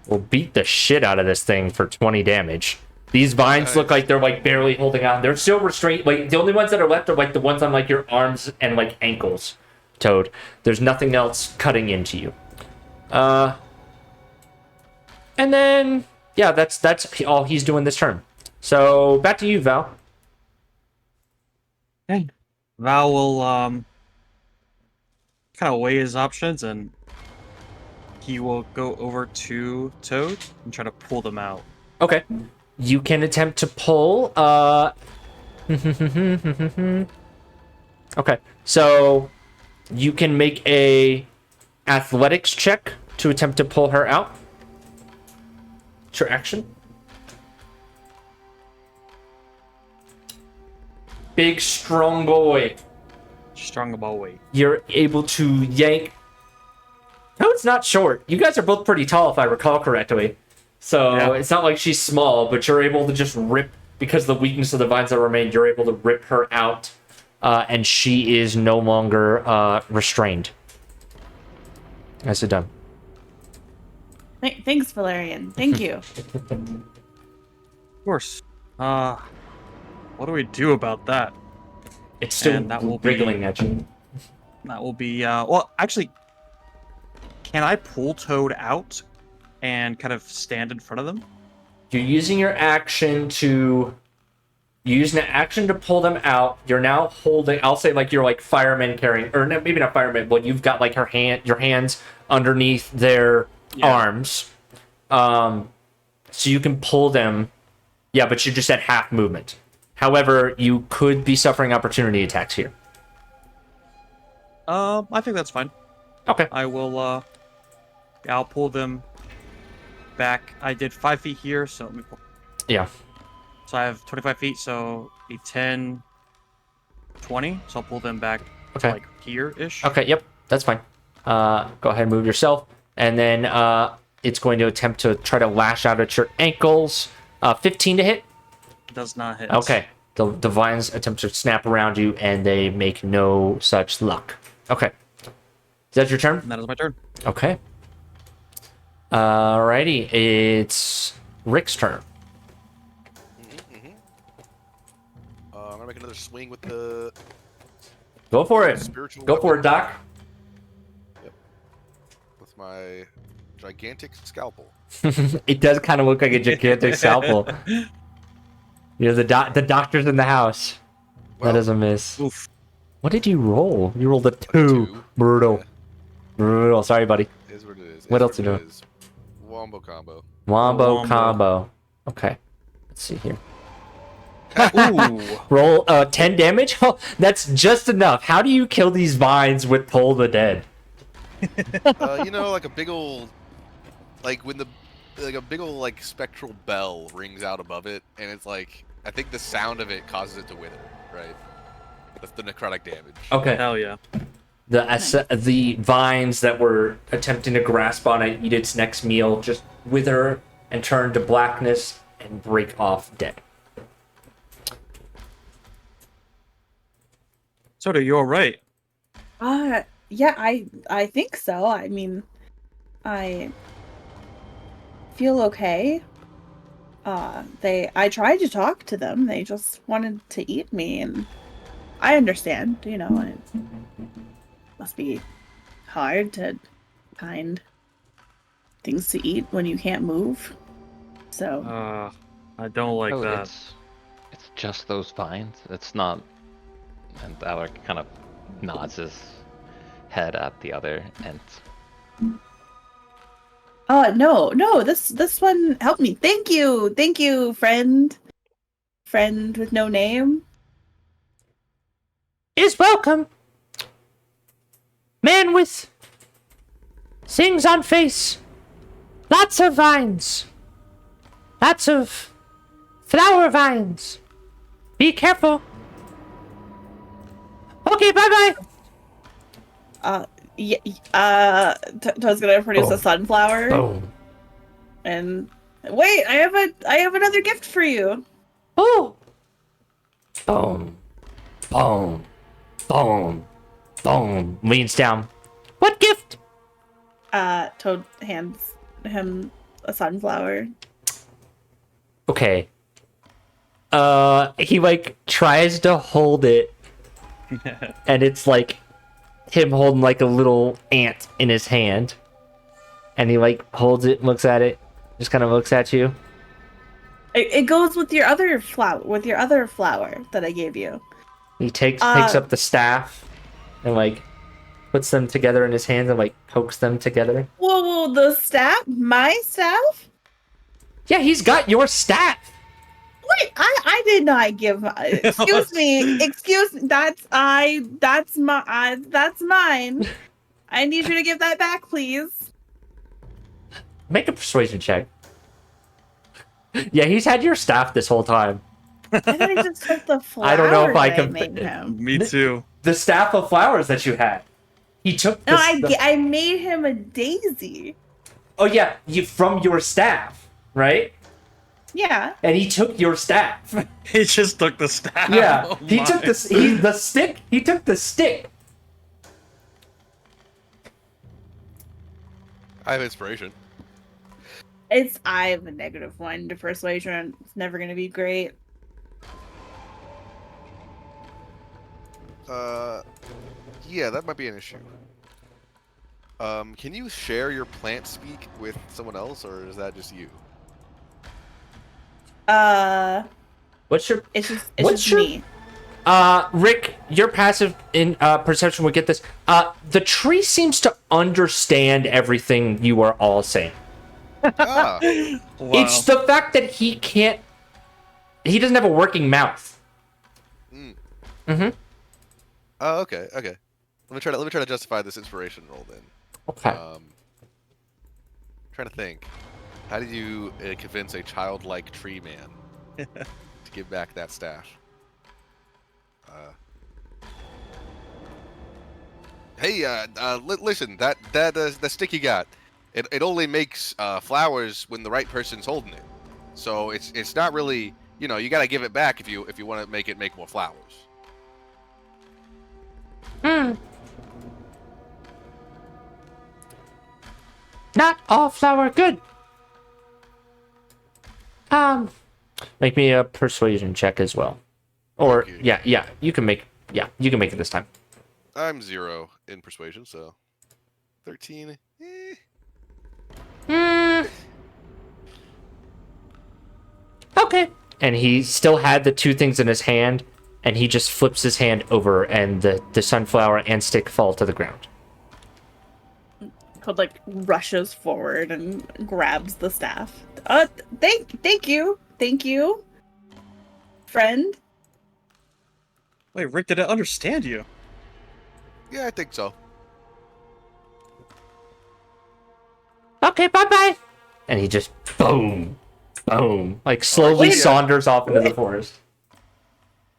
will beat the shit out of this thing for 20 damage. These vines look like they're like barely holding on. They're still restrained. Like the only ones that are left are like the ones on like your arms and like ankles. Toad. There's nothing else cutting into you. And then, yeah, that's all he's doing this turn. So back to you, Val. Okay. Val will kind of weigh his options, and he will go over to Toad and try to pull them out. Okay. You can attempt to pull. Okay. So you can make a athletics check to attempt to pull her out. It's your action. Big, strong boy. Strong boy. You're able to yank. No, it's not short. You guys are both pretty tall, if I recall correctly. So Yeah. it's not like she's small, but you're able to just rip, because of the weakness of the vines that remain, you're able to rip her out, and she is no longer restrained. Nicely done. Thanks, Valerian. Thank you. Of course. What do we do about that? It's still And that will be- wriggling at you. That will be, well, actually, can I pull Toad out and kind of stand in front of them? You're using your action to... You use an action to pull them out. You're now holding... I'll say like you're like firemen carrying... Or maybe not firemen, but you've got like your hands underneath their arms. So you can pull them. Yeah, but you're just at half movement. However, you could be suffering opportunity attacks here. I think that's fine. Okay. I will, yeah, I'll pull them back. I did 5 feet here, so let me pull. Yeah. So I have 25 feet, so a 10, 20. So I'll pull them back to Okay. like here-ish. Okay, yep. That's fine. Go ahead and move yourself. And then it's going to attempt to try to lash out at your ankles. 15 to hit. Does not hit. Okay. The vines attempt to snap around you, and they make no such luck. Okay. Is that your turn? And that is my turn. Okay. Alrighty. It's Rick's turn. I'm gonna make another swing with the Go for it. spiritual. Go for it, weapon Doc. with my gigantic scalpel. It does kind of look like a gigantic scalpel. You're the doctor's in the house. Well, That is a miss. Oof. What did you roll? You rolled a 2. two. Brutal. Yeah. Brutal. Sorry, buddy. Is what it is. What is else you it doing? is. Wombo combo. Wombo Wombo. combo. Okay. Let's see here. Ooh. Roll 10 damage? Oh, that's just enough. How do you kill these vines with Toll the Dead? You know, like a big old, like when a big old like spectral bell rings out above it, and it's like I think the sound of it causes it to wither, right? That's the necrotic damage. Okay. Hell yeah. The vines that were attempting to grasp on it, eat its next meal, just wither and turn to blackness and break off dead. So you all right? Yeah, I think so. I mean, I feel okay. I tried to talk to them. They just wanted to eat me, and I understand, you know, it must be hard to find things to eat when you can't move. So, I don't like Oh, that. it's just those vines. It's not. And Alec kind of nods his head at the other end. no, this one helped me. Thank you, friend with no name. Is welcome. Man with things on face. Lots of vines. Lots of flower vines. Be careful. Okay, bye-bye. Toad's gonna produce Boom. a sunflower. Boom. And wait, I have another gift for you. Oh, Boom. Boom. Boom. Boom. Leans down. what gift? Toad hands him a sunflower. Okay. He like tries to hold it, and it's like him holding like a little ant in his hand. And he like holds it, looks at it, just kind of looks at you. It goes with your other flower, that I gave you. He picks up the staff and like puts them together in his hands and like pokes them together. Whoa, the staff? My staff? Yeah, he's got your staff. Wait, I did not give. Excuse me. That's mine. I need you to give that back, please. Make a persuasion check. Yeah, he's had your staff this whole time. I thought he just took the flower. I don't know if I that can. made him. Me too. The staff of flowers that you had. He took. No, I made him a daisy. Oh yeah, from your staff, right? Yeah. And he took your staff. He just took the staff. Yeah, Oh he took the stick. He took the stick. I have inspiration. I have a -1 to persuasion. It's never gonna be great. Yeah, that might be an issue. Can you share your plant speak with someone else, or is that just you? What's your? It's just me. Rick, your passive in perception would get this. The tree seems to understand everything you are all saying. Ah, Wow. It's the fact that he doesn't have a working mouth. oh, okay. Let me try to justify this inspiration roll then. Okay. Trying to think. How do you convince a childlike tree man to give back that staff? Hey, listen, that stick you got, it only makes flowers when the right person's holding it. So it's not really, you gotta give it back if you want to make more flowers. Not all flour good. Make me a persuasion check as well. Or Thank yeah, you can make it this time. I'm 0 in persuasion, so 13. Okay. And he still had the two things in his hand, and he just flips his hand over, and the sunflower and stick fall to the ground. Code like rushes forward and grabs the staff. Thank you, friend. Wait, Rick, did I understand you? Yeah, I think so. Okay, bye-bye. And he just boom, like slowly Wait. saunters off into the forest.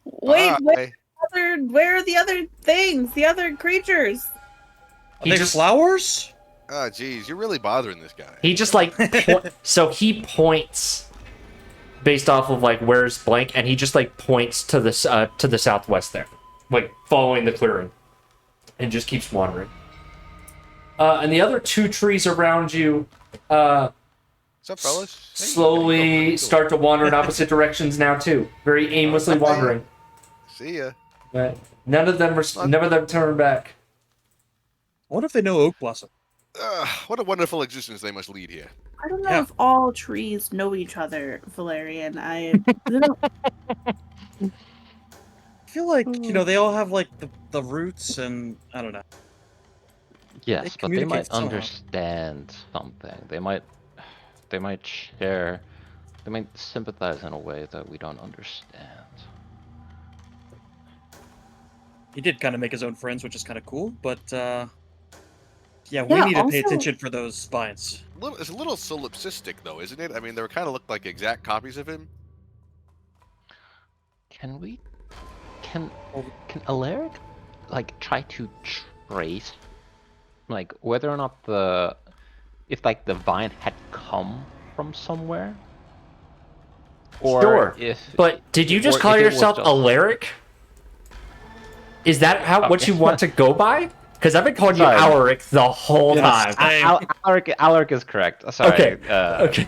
Wait, Bye. where are the other things? The other creatures? Are He they just- flowers? Ah, geez, you're really bothering this guy. He just like so he points based off of like where's blank, and he just like points to the southwest there, like following the clearing, and just keeps wandering. And the other two trees around you What's up, fellas? Hey, slowly start to wander in opposite directions now too, very aimlessly wandering. See ya. But none of them turn back. I wonder if they know Oak Blossom. What a wonderful existence they must lead here. I don't know Yeah. if all trees know each other, Valerian. I don't. I feel like, they all have like the roots and I don't know. Yes, but they communicate might somehow. understand something. They might share. They might sympathize in a way that we don't understand. He did kind of make his own friends, which is kind of cool, but yeah, we Yeah, need to pay also- attention for those spines. It's a little solipsistic, though, isn't it? I mean, they kind of look like exact copies of him. Can Alaric like try to trace like whether or not if like the vine had come from somewhere? Or Sure. if But did you just or call if it was yourself just- Alaric? Is that what you want to go by? Because I've been calling you Sorry. Alaric the whole Yes. time. Alaric is correct. Sorry. Okay. Okay.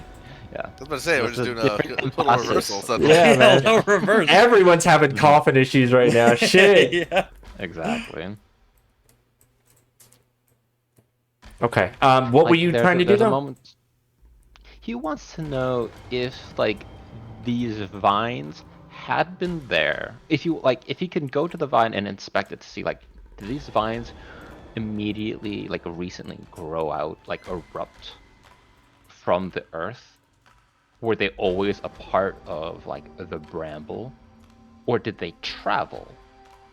Yeah. I was about to say, we're It's just a doing a different little process. reversal. Suddenly. Yeah, man. no reverse. Everyone's having coffin issues right now. Shit. Yeah. Exactly. Okay. What were Like, you there's trying to do there's a though? moment. He wants to know if like these vines had been there. If he can go to the vine and inspect it to see like, do these vines immediately like recently grow out, like erupt from the earth? Were they always a part of like the bramble, or did they travel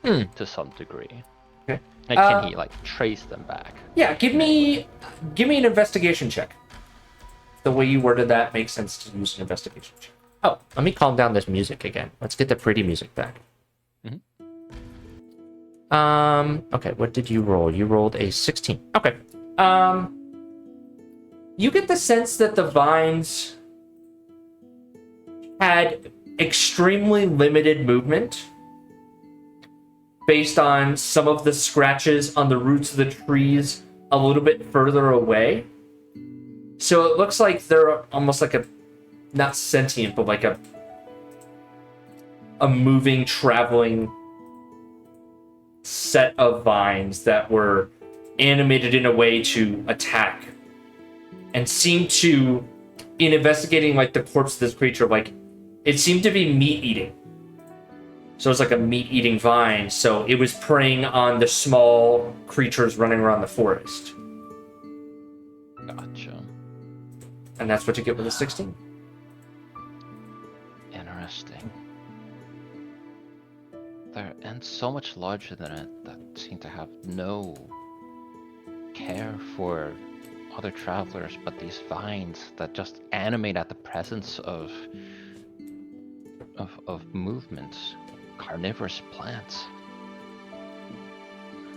to some degree? Okay. And can he like trace them back? Yeah, give me an investigation check. The way you worded that makes sense to use an investigation check. Oh, let me calm down this music again. Let's get the pretty music back. Okay, what did you roll? You rolled a 16. Okay. You get the sense that the vines had extremely limited movement based on some of the scratches on the roots of the trees a little bit further away. So it looks like they're almost like not sentient, but like a moving, traveling set of vines that were animated in a way to attack and seemed to, in investigating like the corpse of this creature, like it seemed to be meat eating. So it's like a meat eating vine. So it was preying on the small creatures running around the forest. Gotcha. And that's what you get with a 16. Interesting. And so much larger than it that seem to have no care for other travelers, but these vines that just animate at the presence of movements, carnivorous plants.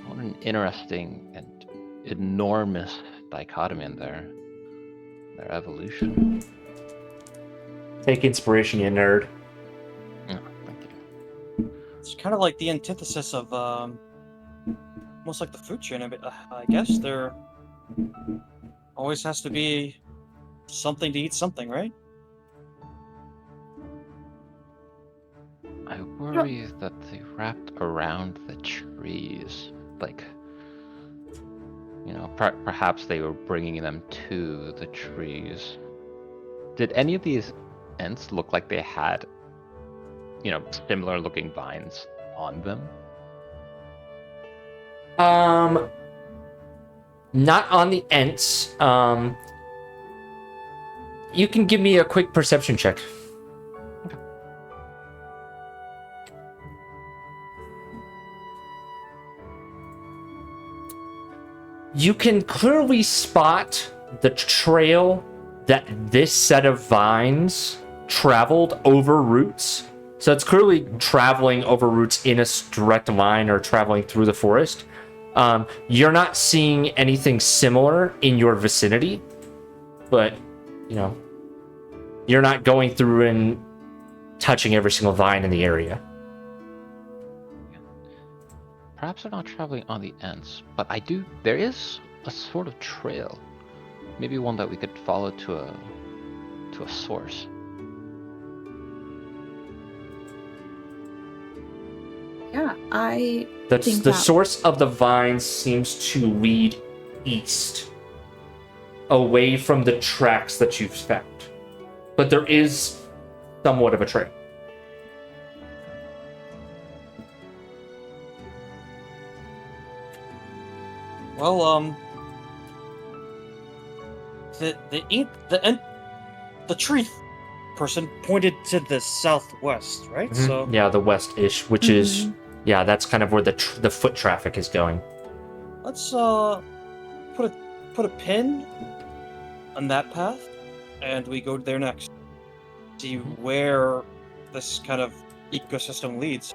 What an interesting and enormous dichotomy in their evolution. Take inspiration, you nerd. Oh, thank you. It's kind of like the antithesis of almost like the food chain of it. I guess there always has to be something to eat something, right? I worry that they wrapped around the trees, like, perhaps they were bringing them to the trees. Did any of these Ents look like they had, similar looking vines on them? Not on the Ents. You can give me a quick perception check. You can clearly spot the trail that this set of vines traveled over roots. So it's clearly traveling over roots in a direct line or traveling through the forest. You're not seeing anything similar in your vicinity, but, you're not going through and touching every single vine in the area. Perhaps they're not traveling on the Ents, but there is a sort of trail. Maybe one that we could follow to a source. Yeah, I The think that... source of the vines seems to lead east, away from the tracks that you've found. But there is somewhat of a trail. Well, the tree person pointed to the southwest, right? Mm-hmm. So yeah, the west-ish, which is that's kind of where the foot traffic is going. let's put a pin on that path, and we go there next. See where this kind of ecosystem leads.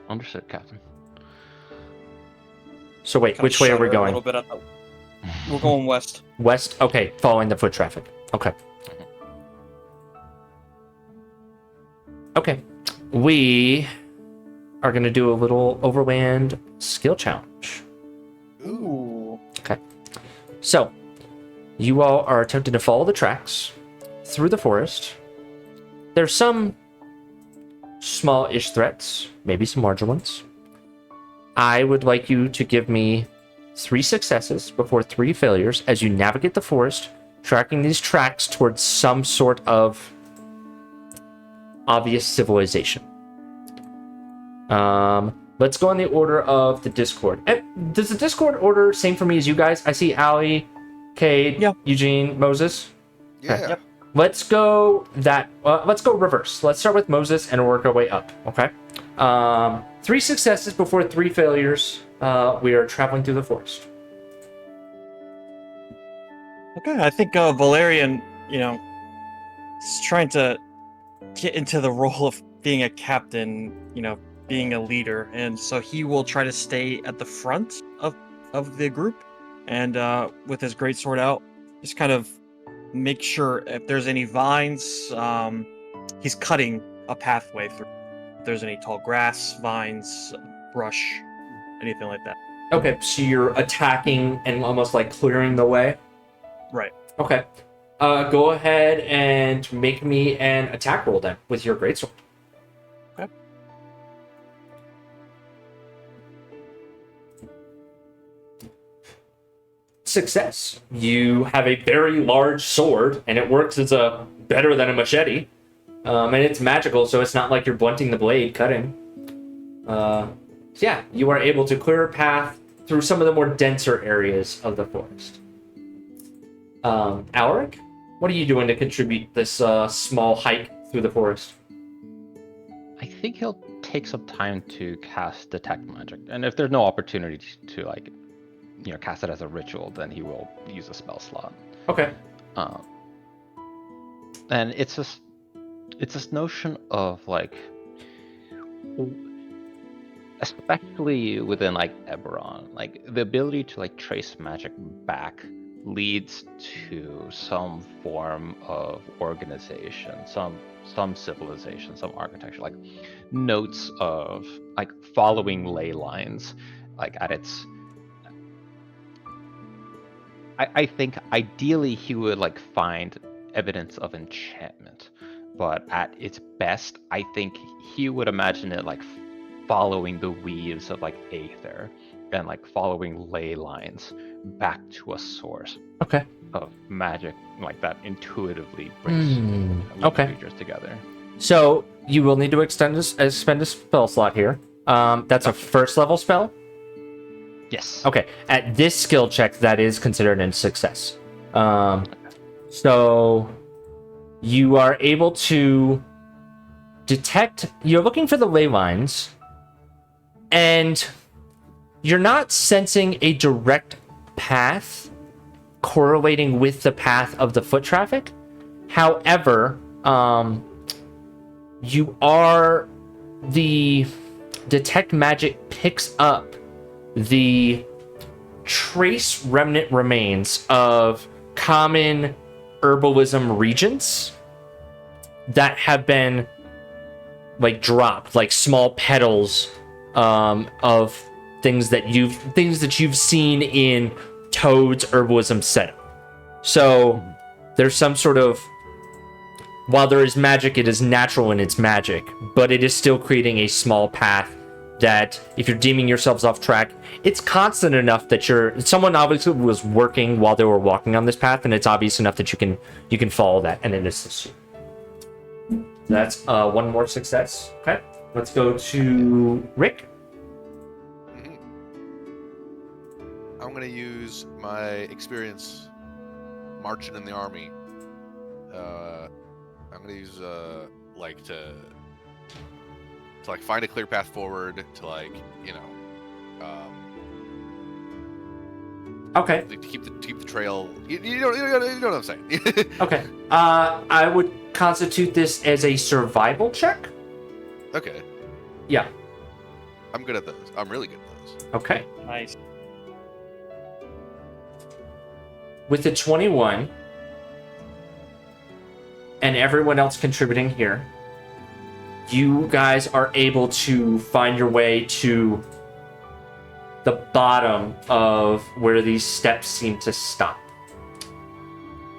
Understood, Captain. So wait, Kinda which way are we shudder a going? little bit we're going west. West? Okay, following the foot traffic. Okay. Okay. We are going to do a little overland skill challenge. Ooh. Okay. So, you all are attempting to follow the tracks through the forest. There's some small-ish threats, maybe some larger ones. I would like you to give me 3 successes before 3 failures as you navigate the forest, tracking these tracks towards some sort of obvious civilization. Let's go in the order of the Discord. Does the Discord order same for me as you guys? I see Allie, Cade, Eugene, Moses. Yeah. Okay. Yep. Let's go reverse. Let's start with Moses and work our way up. Okay. 3 successes before 3 failures. We are traveling through the forest. Okay, I think Valerian, is trying to get into the role of being a captain, being a leader, and so he will try to stay at the front of the group, and with his greatsword out, just kind of make sure if there's any vines, he's cutting a pathway through. If there's any tall grass, vines, brush, anything like that. Okay, so you're attacking and almost like clearing the way? Right. Okay. Go ahead and make me an attack roll then with your greatsword. Okay. Success. You have a very large sword, and it works as better than a machete. And it's magical, so it's not like you're blunting the blade, cutting. So yeah, you are able to clear a path through some of the more denser areas of the forest. Alaric, what are you doing to contribute this small hike through the forest? I think he'll take some time to cast Detect Magic, and if there's no opportunity to cast it as a ritual, then he will use a spell slot. Okay. And it's this notion of especially within Eberron, the ability to trace magic back leads to some form of organization, some civilization, some architecture, notes of following ley lines, at its. I think ideally he would find evidence of enchantment, but at its best, I think he would imagine it following the weaves of aether and following ley lines back to a source of magic that intuitively brings creatures together. So you will need to expend a spell slot here. That's a first level spell. Yes. Okay. At this skill check, that is considered a success. So you are able to detect. You're looking for the ley lines, and you're not sensing a direct path correlating with the path of the foot traffic. However, the detect magic picks up the trace remnant remains of common herbalism regions that have been dropped, small petals of things that you've seen in Toad's herbalism setup. So there's some sort of, while there is magic, it is natural in its magic, but it is still creating a small path that if you're deeming yourselves off track, it's constant enough that someone obviously was working while they were walking on this path, and it's obvious enough that you can follow that, and it assists you. That's one more success. Okay, let's go to Rick. I'm gonna use my experience marching in the army. I'm gonna use to find a clear path forward to Okay. to keep the trail. You know what I'm saying. Okay. I would constitute this as a survival check. Okay. Yeah. I'm good at those. I'm really good at those. Okay. Nice. With the 21 and everyone else contributing here, you guys are able to find your way to the bottom of where these steps seem to stop.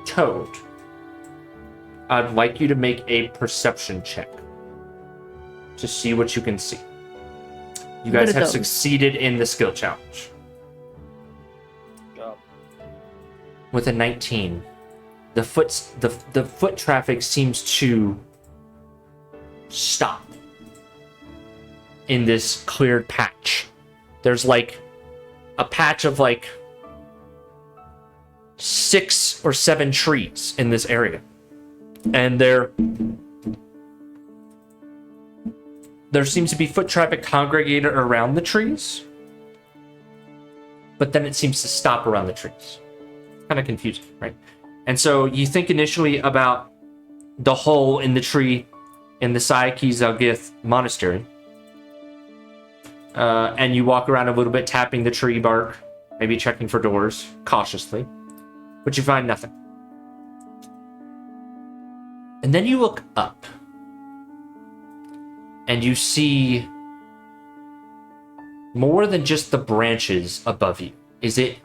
Toad, I'd like you to make a perception check to see what you can see. You guys have succeeded in the skill challenge. with a 19. The foot traffic seems to stop in this cleared patch. There's like a patch of like 6 or 7 trees in this area. And there seems to be foot traffic congregated around the trees, but then it seems to stop around the trees. Kind of confusing, right? And so you think initially about the hole in the tree in the Sayaki Zalgith monastery. And you walk around a little bit, tapping the tree bark, maybe checking for doors, cautiously. But you find nothing. And then you look up. And you see more than just the branches above you. Is it...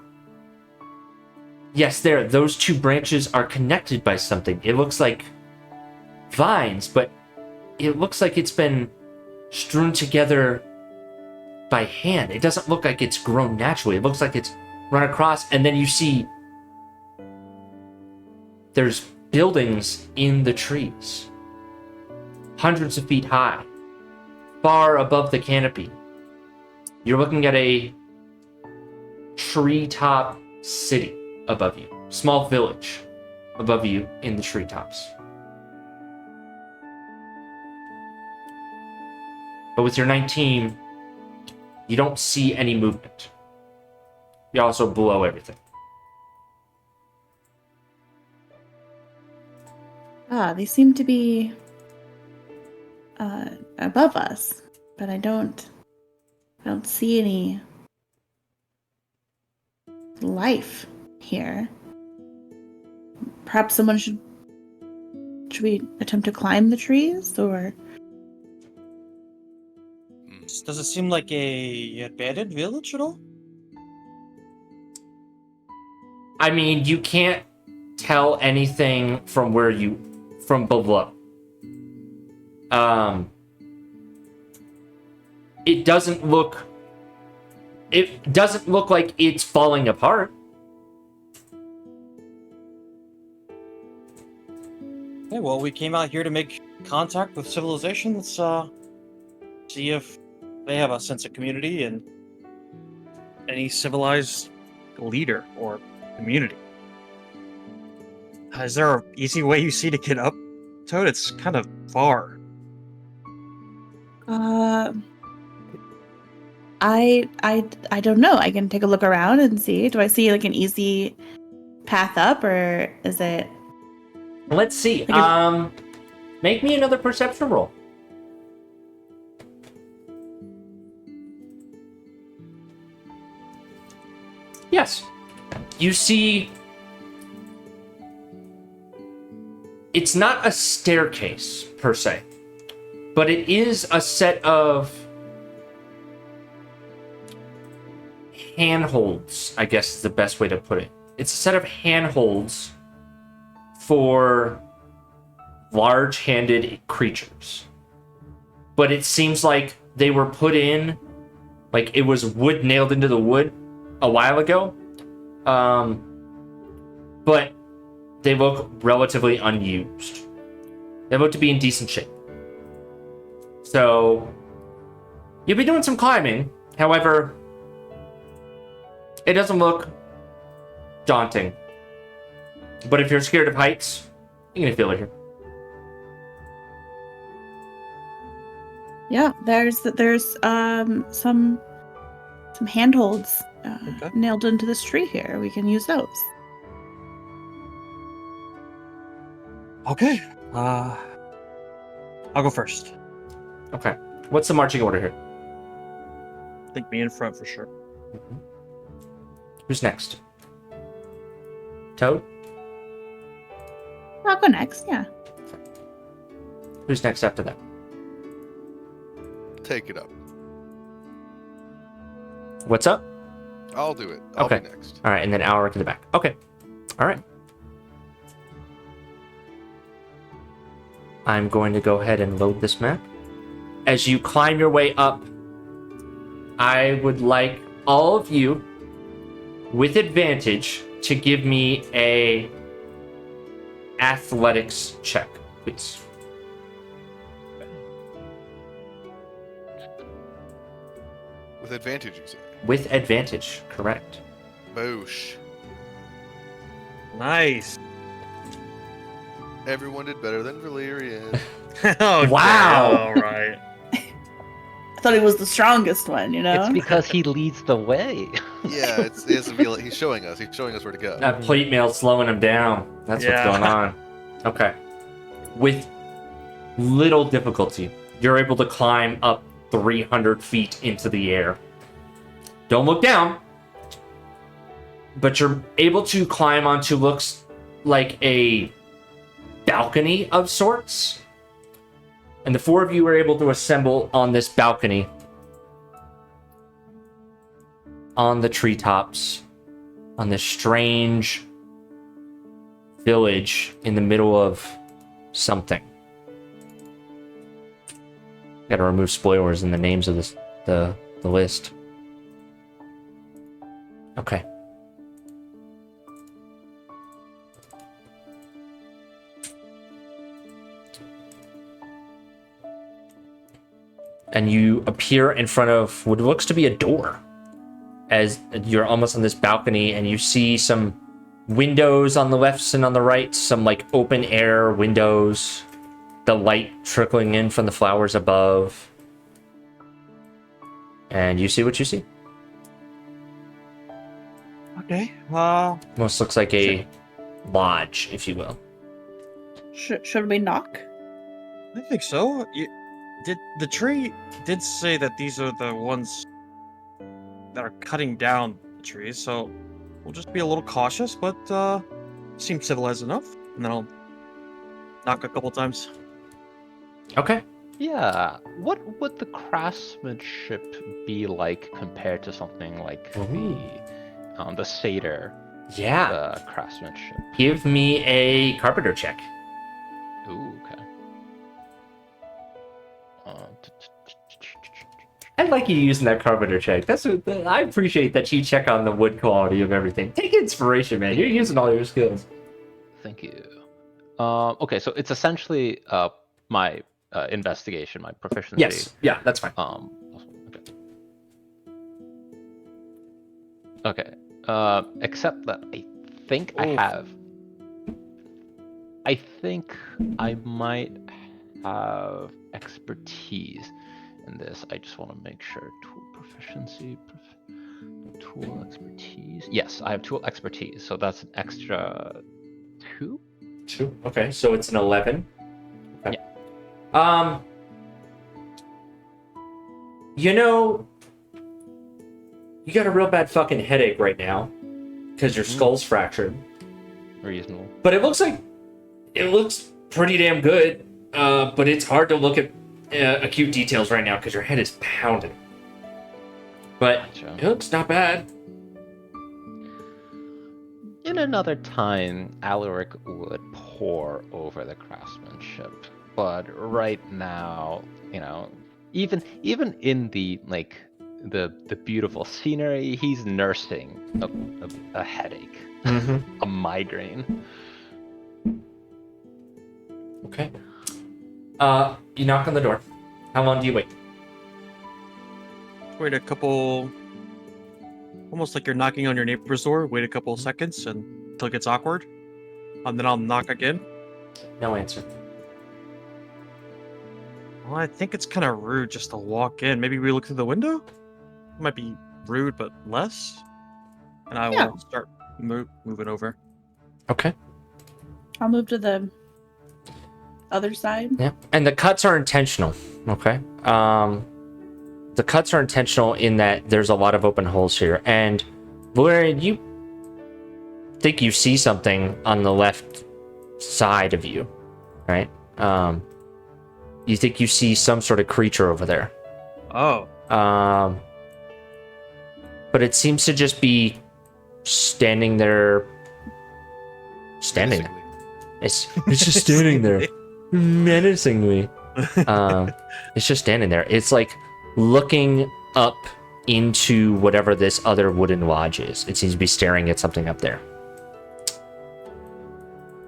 Yes, those 2 branches are connected by something. It looks like vines, but it looks like it's been strewn together by hand. It doesn't look like it's grown naturally. It looks like it's run across, and then you see there's buildings in the trees, hundreds of feet high, far above the canopy. You're looking at a treetop city above you, small village above you in the treetops. But with your 19, you don't see any movement. You also blow everything. They seem to be above us, but I don't see any life here. Perhaps someone should we attempt to climb the trees, or? Does it seem like a abandoned village at all? I mean, you can't tell anything from from below. It doesn't look like it's falling apart. Okay, well, we came out here to make contact with civilization. Let's see if they have a sense of community and any civilized leader or community. Is there an easy way you see to get up, Toad? It's kind of far. I don't know. I can take a look around and see. Do I see like an easy path up, or is it? Let's see. Make me another perception roll. Yes. You see, it's not a staircase per se, but it is a set of handholds, I guess is the best way to put it. It's a set of handholds for large-handed creatures. But it seems like they were put in, like it was wood nailed into the wood a while ago. But they look relatively unused. They look to be in decent shape. So, you'll be doing some climbing. However, it doesn't look daunting. But if you're scared of heights, you're gonna feel it here. Yeah, there's some handholds nailed into this tree here. We can use those. Okay. I'll go first. Okay. What's the marching order here? I think me in front for sure. Mm-hmm. Who's next? Toad? I'll go next, yeah. Who's next after that? Take it up. What's up? I'll do it. I'll Okay. be next. All right, and then Alaric in the back. Okay. All right. I'm going to go ahead and load this map. As you climb your way up, I would like all of you, with advantage, to give me a athletics check, please. With advantage, you say. With advantage, correct. Boosh. Nice. Everyone did better than Valyrian. Okay, Wow. all right. I thought he was the strongest one, you know? It's because he leads the way. Yeah, he's showing us. He's showing us where to go. That plate mail's slowing him down. That's what's Yeah. going on. Okay. With little difficulty, you're able to climb up 300 feet into the air. Don't look down, but you're able to climb onto looks like a balcony of sorts. And the four of you are able to assemble on this balcony on the treetops on this strange village in the middle of something. Gotta remove spoilers in the names of this the list. Okay. And you appear in front of what looks to be a door, as you're almost on this balcony, and you see some windows on the left and on the right, some like open air windows, the light trickling in from the flowers above, and you see what you see. Okay. Almost looks like a lodge, if you will. Should we knock? I think so. The tree did say that these are the ones that are cutting down the trees, so we'll just be a little cautious, but seem civilized enough. And then I'll knock a couple times. Okay. Yeah. What would the craftsmanship be like compared to something like the satyr Yeah. craftsmanship? Give me a carpenter check. Ooh, okay. I like you using that carpenter check. I appreciate that you check on the wood quality of everything. Take inspiration, man. You're using all your skills. Thank you. Okay, so it's essentially my investigation, my proficiency. Yes. Yeah, that's fine. Okay. Except that I think I might have expertise in this. I just want to make sure. Tool proficiency, tool expertise. Yes, I have tool expertise, so that's an extra 2. 2. Okay, so it's an 11. Okay. Yeah. You know, you got a real bad fucking headache right now because your skull's fractured. Reasonable. But it looks pretty damn good. But it's hard to look at acute details right now because your head is pounded. But Gotcha. it looks not bad. In another time, Alaric would pore over the craftsmanship, but right now, you know, even in the the beautiful scenery, he's nursing a headache, a migraine. Okay. You knock on the door. How long do you wait? Wait a couple. Almost like you're knocking on your neighbor's door. Wait a couple seconds until it gets awkward. And then I'll knock again. No answer. Well, I think it's kind of rude just to walk in. Maybe we look through the window? It might be rude, but less. And I will start moving over. Okay. I'll move to the other side. Yeah. And the cuts are intentional. Okay. The cuts are intentional in that there's a lot of open holes here. And where you think you see something on the left side of you, right? You think you see some sort of creature over there. Oh. But it seems to just be standing there. Standing there. It's just standing there. Menacingly. It's just standing there. It's like looking up into whatever this other wooden lodge is. It seems to be staring at something up there.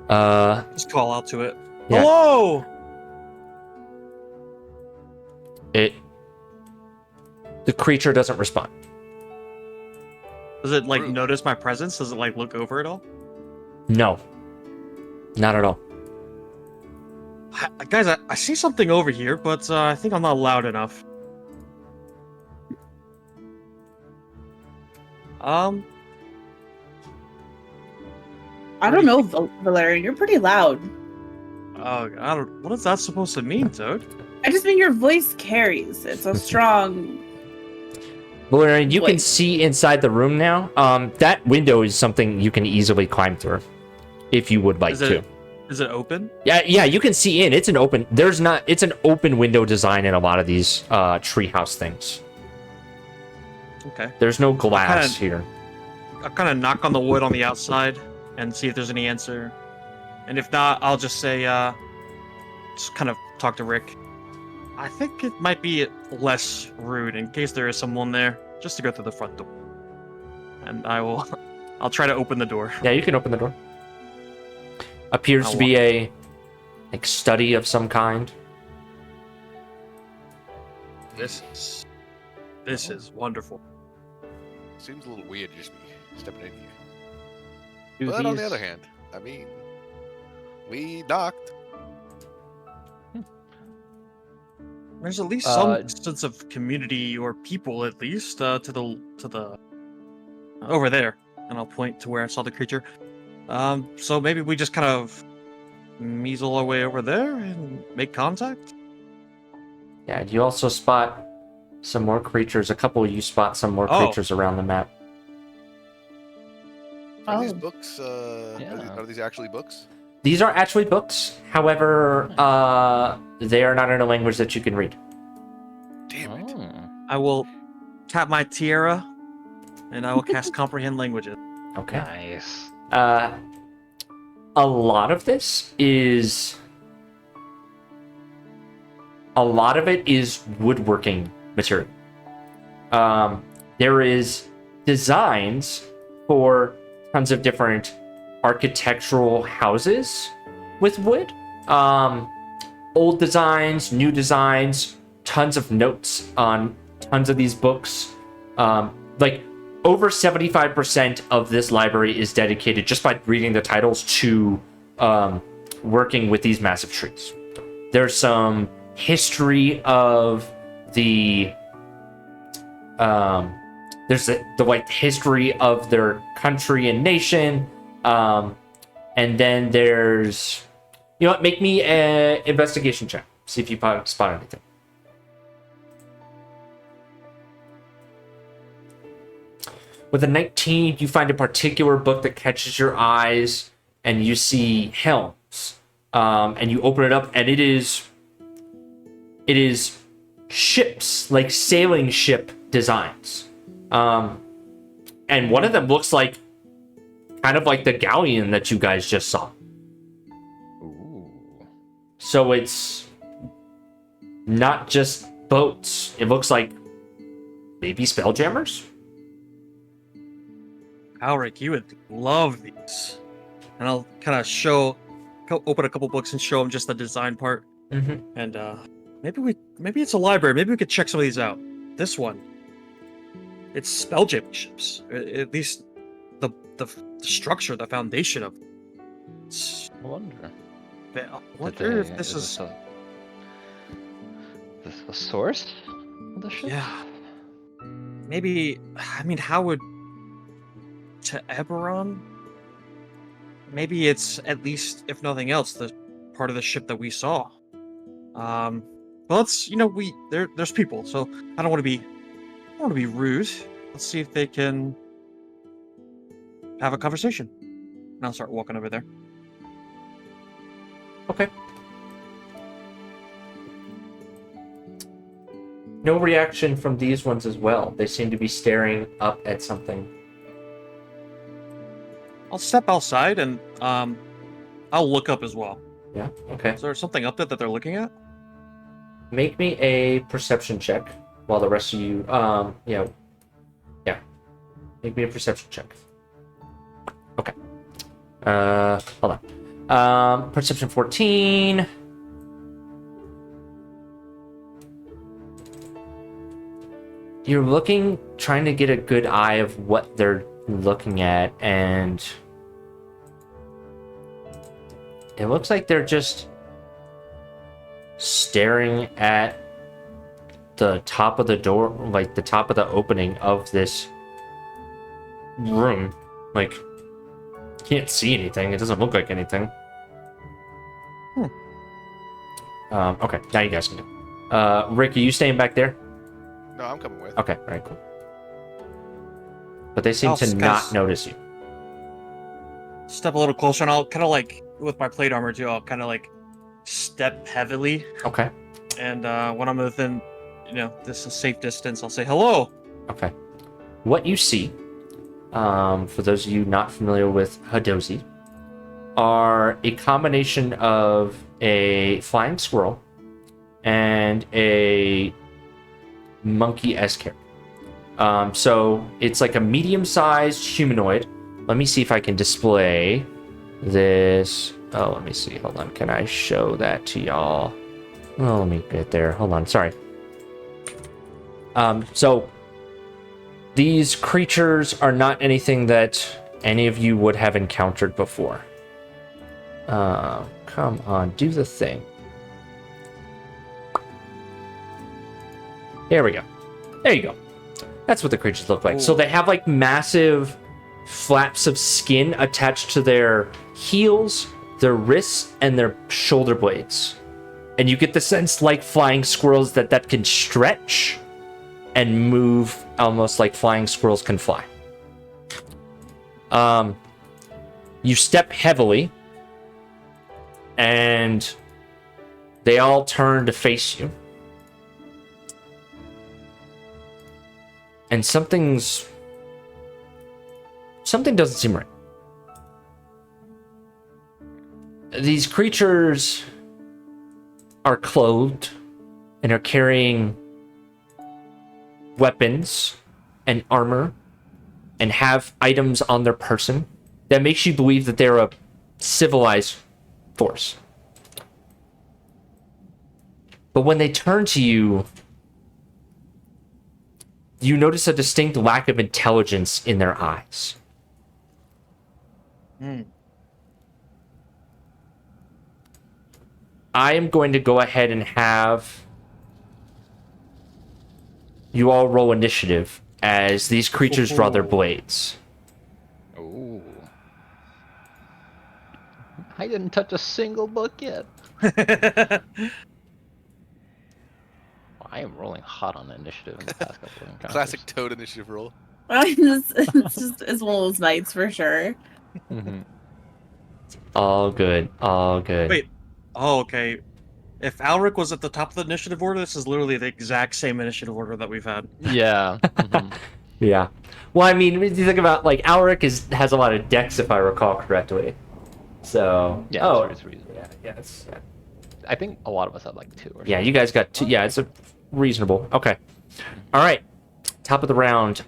Just call out to it. Yeah. Hello. The creature doesn't respond. Does it like Rude. notice my presence? Does it like look over at all? No, not at all. Guys, I see something over here, but I think I'm not loud enough. I don't know, Valerian. You're pretty loud. I don't. What is that supposed to mean, Toad? I just mean your voice carries. It's a strong. Valerian, you can Voice. see inside the room now. That window is something you can easily climb through, if you would like to. Is it open? Yeah, you can see in. It's an open. It's an open window design in a lot of these treehouse things. Okay. There's no glass here. I'll kind of knock on the wood on the outside and see if there's any answer. And if not, I'll just say, just kind of talk to Rick. I think it might be less rude in case there is someone there, just to go through the front door. And I'll try to open the door. Yeah, you can open the door. Appears to be a study of some kind. This is wonderful. Seems a little weird just be stepping in here. Do But on the these- other hand, I mean, we knocked. There's at least some sense of community or people, at least, to the over there. And I'll point to where I saw the creature. So maybe we just kind of measle our way over there and make contact. Yeah, you also spot some more creatures. A couple of you spot some more Oh. creatures around the map. Are these Oh. books? Yeah. Are these actually books? These are actually books. However, they are not in a language that you can read. Damn it! Oh. I will tap my tiara, and I will cast comprehend languages. Okay. Nice. A lot of this is... A lot of it is woodworking material. There is designs for tons of different architectural houses with wood. Old designs, new designs, tons of notes on tons of these books. Like over 75% of this library is dedicated, just by reading the titles, to working with these massive trees. There's some history of the there's the like history of their country and nation, and then there's, you know what, make me an investigation check, see if you spot anything. With a 19, you find a particular book that catches your eyes, and you see helms, and you open it up, and it is ships, like sailing ship designs. And one of them looks like kind of like the galleon that you guys just saw. Ooh. So it's not just boats. It looks like maybe spelljammers. Alric, you would love these. And I'll kind of open a couple books and show him just the design part. Mm-hmm. And maybe it's a library. Maybe we could check some of these out. This one, it's spelljamming ships. At least the structure, the foundation of. I wonder. I wonder if this is. This the source of the ship? Yeah. Maybe. I mean, how would to Eberron? Maybe it's at least, if nothing else, the part of the ship that we saw. Well, let's, there's people, so I don't want to be rude. Let's see if they can have a conversation. And I'll start walking over there. Okay. No reaction from these ones as well. They seem to be staring up at something. I'll step outside and I'll look up as well. Yeah, okay. Is there something up there that they're looking at? Make me a perception check while the rest of you, yeah. Make me a perception check. Okay. Hold on. Perception 14. You're looking, trying to get a good eye of what they're looking at, and it looks like they're just staring at the top of the door, like the top of the opening of this room. Like, can't see anything. It doesn't look like anything. Okay, now you guys can go. Rick, are you staying back there? No, I'm coming with. Okay, alright, cool. But they seem I'll to not notice you. Step a little closer, and I'll kind of like, with my plate armor too, I'll kind of like step heavily. Okay. And when I'm within, this is safe distance, I'll say hello. Okay. What you see, for those of you not familiar with Hadozi, are a combination of a flying squirrel and a monkey-esque character. So it's like a medium-sized humanoid. Let me see if I can display this. Oh, let me see. Hold on. Can I show that to y'all? Oh, let me get there. Hold on. Sorry. So these creatures are not anything that any of you would have encountered before. Come on, do the thing. There we go. There you go. That's what the creatures look like. Ooh. So they have like massive flaps of skin attached to their heels, their wrists, and their shoulder blades. And you get the sense, like flying squirrels, that can stretch and move almost like flying squirrels can fly. You step heavily, and they all turn to face you. And something doesn't seem right. These creatures are clothed and are carrying weapons and armor and have items on their person that makes you believe that they're a civilized force. But when they turn to you, you notice a distinct lack of intelligence in their eyes. I am going to go ahead and have you all roll initiative as these creatures draw their blades. Ooh. I didn't touch a single book yet. I am rolling hot on initiative in the past couple of encounters. Classic Toad initiative roll. It's one of those nights for sure. Mm-hmm. All good, all good. Wait. Oh, okay. If Alric was at the top of the initiative order, this is literally the exact same initiative order that we've had. Yeah. Mm-hmm. Yeah. Well, I mean, if you think about, like, Alric has a lot of decks, if I recall correctly. So... Yeah, oh, it's reasonable. yeah. I think a lot of us have like 2 or Yeah, you guys got 2. Yeah, it's a reasonable. Okay. All right. Top of the round.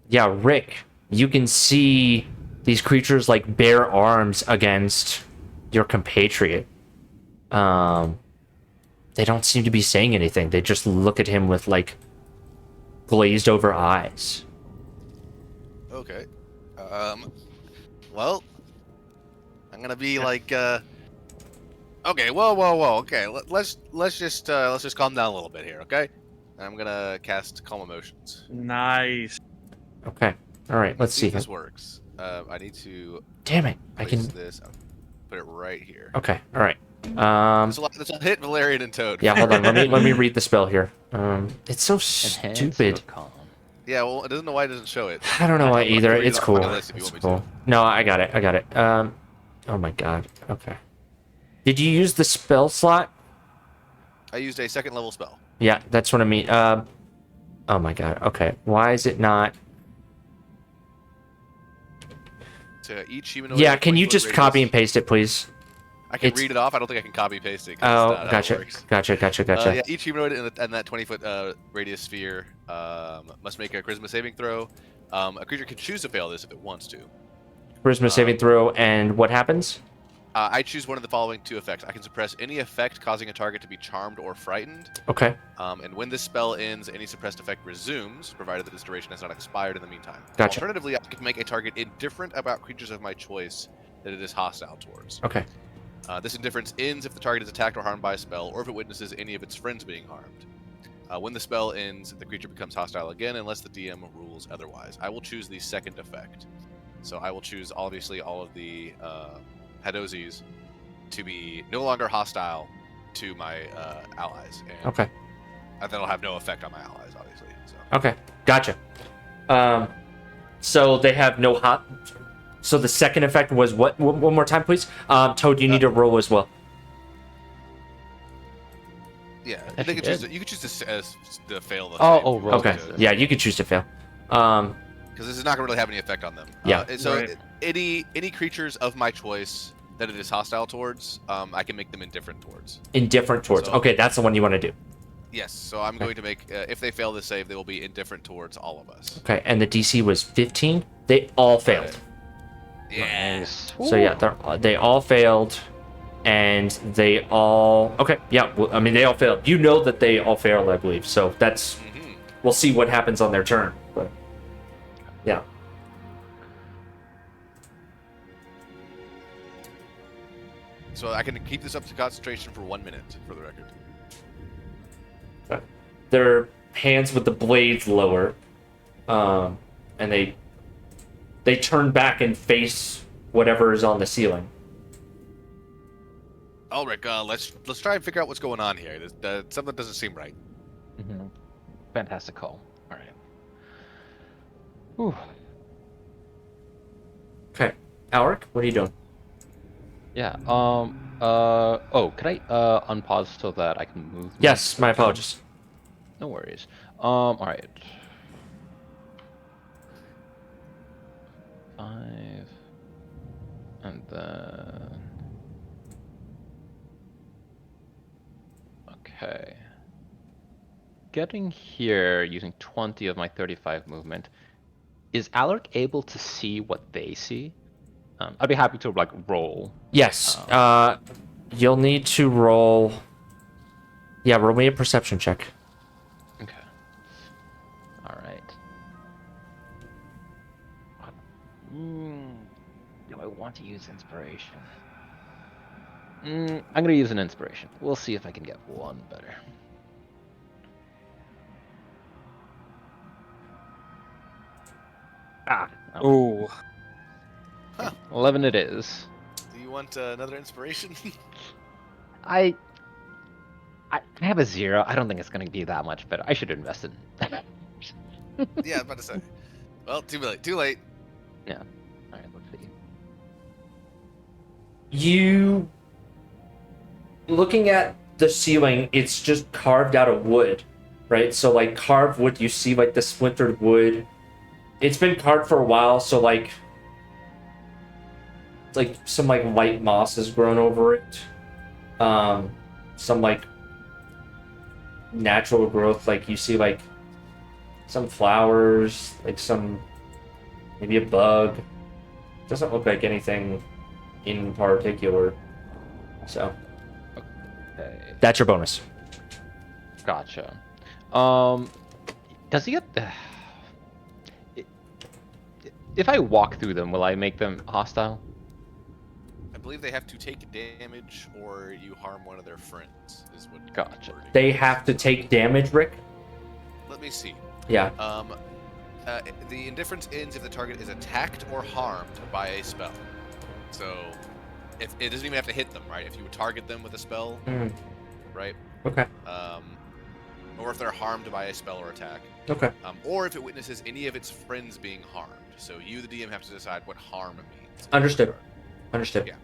Yeah, Rick, you can see these creatures like bare arms against your compatriot. They don't seem to be saying anything. They just look at him with like glazed over eyes. Okay. Well, I'm gonna be like, okay, whoa. Okay, let's just calm down a little bit here, okay? I'm gonna cast Calm Emotions. Nice. Okay. All right. Let's see. if this works. I need to Damn it! I place can. this. Put it right here. Okay. All right. This will hit Valerian and Toad. Yeah. Hold on. Let me read the spell here. It's so Enhance stupid. your calm. Yeah, well, it doesn't know why it doesn't show it. I don't know why either. read It's it off cool. my list if you It's want me cool. No, I got it. Oh my god. Okay. Did you use the spell slot? I used a 2nd level spell. Yeah, that's what I mean. Oh my god. Okay. Why is it not? To each humanoid. Yeah, can you 20-foot just radius. copy and paste it, please? I can it's- read it off. I don't think I can copy paste it. Oh, That's not how it works. gotcha. Yeah, each humanoid in that 20-foot radius sphere must make a charisma saving throw. A creature can choose to fail this if it wants to. Charisma saving throw, and what happens? I choose one of the following 2 effects. I can suppress any effect causing a target to be charmed or frightened. Okay. And when this spell ends, any suppressed effect resumes, provided that its duration has not expired in the meantime. Gotcha. Alternatively, I can make a target indifferent about creatures of my choice that it is hostile towards. Okay. This indifference ends if the target is attacked or harmed by a spell, or if it witnesses any of its friends being harmed. When the spell ends, the creature becomes hostile again, unless the DM rules otherwise. I will choose the second effect. So I will choose, obviously, all of the Hadozis to be no longer hostile to my allies. And Okay. that'll have no effect on my allies, obviously. So. Okay. Gotcha. So they have no hot. So the second effect was what? One more time, please. Toad, you need to roll as well. Yeah, Yes, they you can choose did. you can choose to fail the Oh, save. oh, roll. Okay. Yeah, you could choose to fail. Because this is not going to really have any effect on them. Yeah. So Right. any creatures of my choice that it is hostile towards, I can make them indifferent towards. Indifferent towards. So- Okay, that's the one you want to do. Yes, so I'm going to make, if they fail this save, they will be indifferent towards all of us. Okay, and the DC was 15. They all failed. Yeah. Nice. So yeah, they all failed, and they all. Okay, yeah. Well, I mean, they all failed. You know that they all failed, I believe. So that's. Hmm. We'll see what happens on their turn. But yeah. So I can keep this up to concentration for 1 minute, for the record. Their hands with the blades lower, and they turn back and face whatever is on the ceiling. Ulrich, let's try and figure out what's going on here. Something doesn't seem right. Mhm. Fantastic call. All right. Whew. Okay, Alric, what are you doing? Yeah. Oh, could I unpause so that I can move? Yes, my apologies. No worries. All right. 5, and then. Okay. Getting here using 20 of my 35 movement. Is Alaric able to see what they see? I'd be happy to like roll. Yes. You'll need to roll. Yeah, roll me a perception check. Okay. All right. Do I want to use inspiration? I'm gonna use an inspiration. We'll see if I can get one better. Ah. Oh. 11 it is. Do you want another inspiration? I have a 0. I don't think it's gonna be that much better. I should invest in. Yeah, I was about to say. Well, too late. Too late. Yeah. All right. Let's see. You looking at the ceiling, it's just carved out of wood, right? So like carved wood, you see like the splintered wood. It's been carved for a while, so like some like white moss has grown over it. Some like natural growth, like you see like some flowers, like some maybe a bug. Doesn't look like anything in particular. So Okay. that's your bonus. Gotcha. Does he get the? If I walk through them, will I make them hostile? I believe they have to take damage or you harm one of their friends. Is what. Gotcha. wording They is. have to take damage, Rick. Let me see. Yeah. The indifference ends if the target is attacked or harmed by a spell. So, if it doesn't even have to hit them, right? If you would target them with a spell, Mm, right? okay. Or if they're harmed by a spell or attack, Okay. or if it witnesses any of its friends being harmed. So you, the DM, have to decide what harm means. Understood. Understood. Yeah.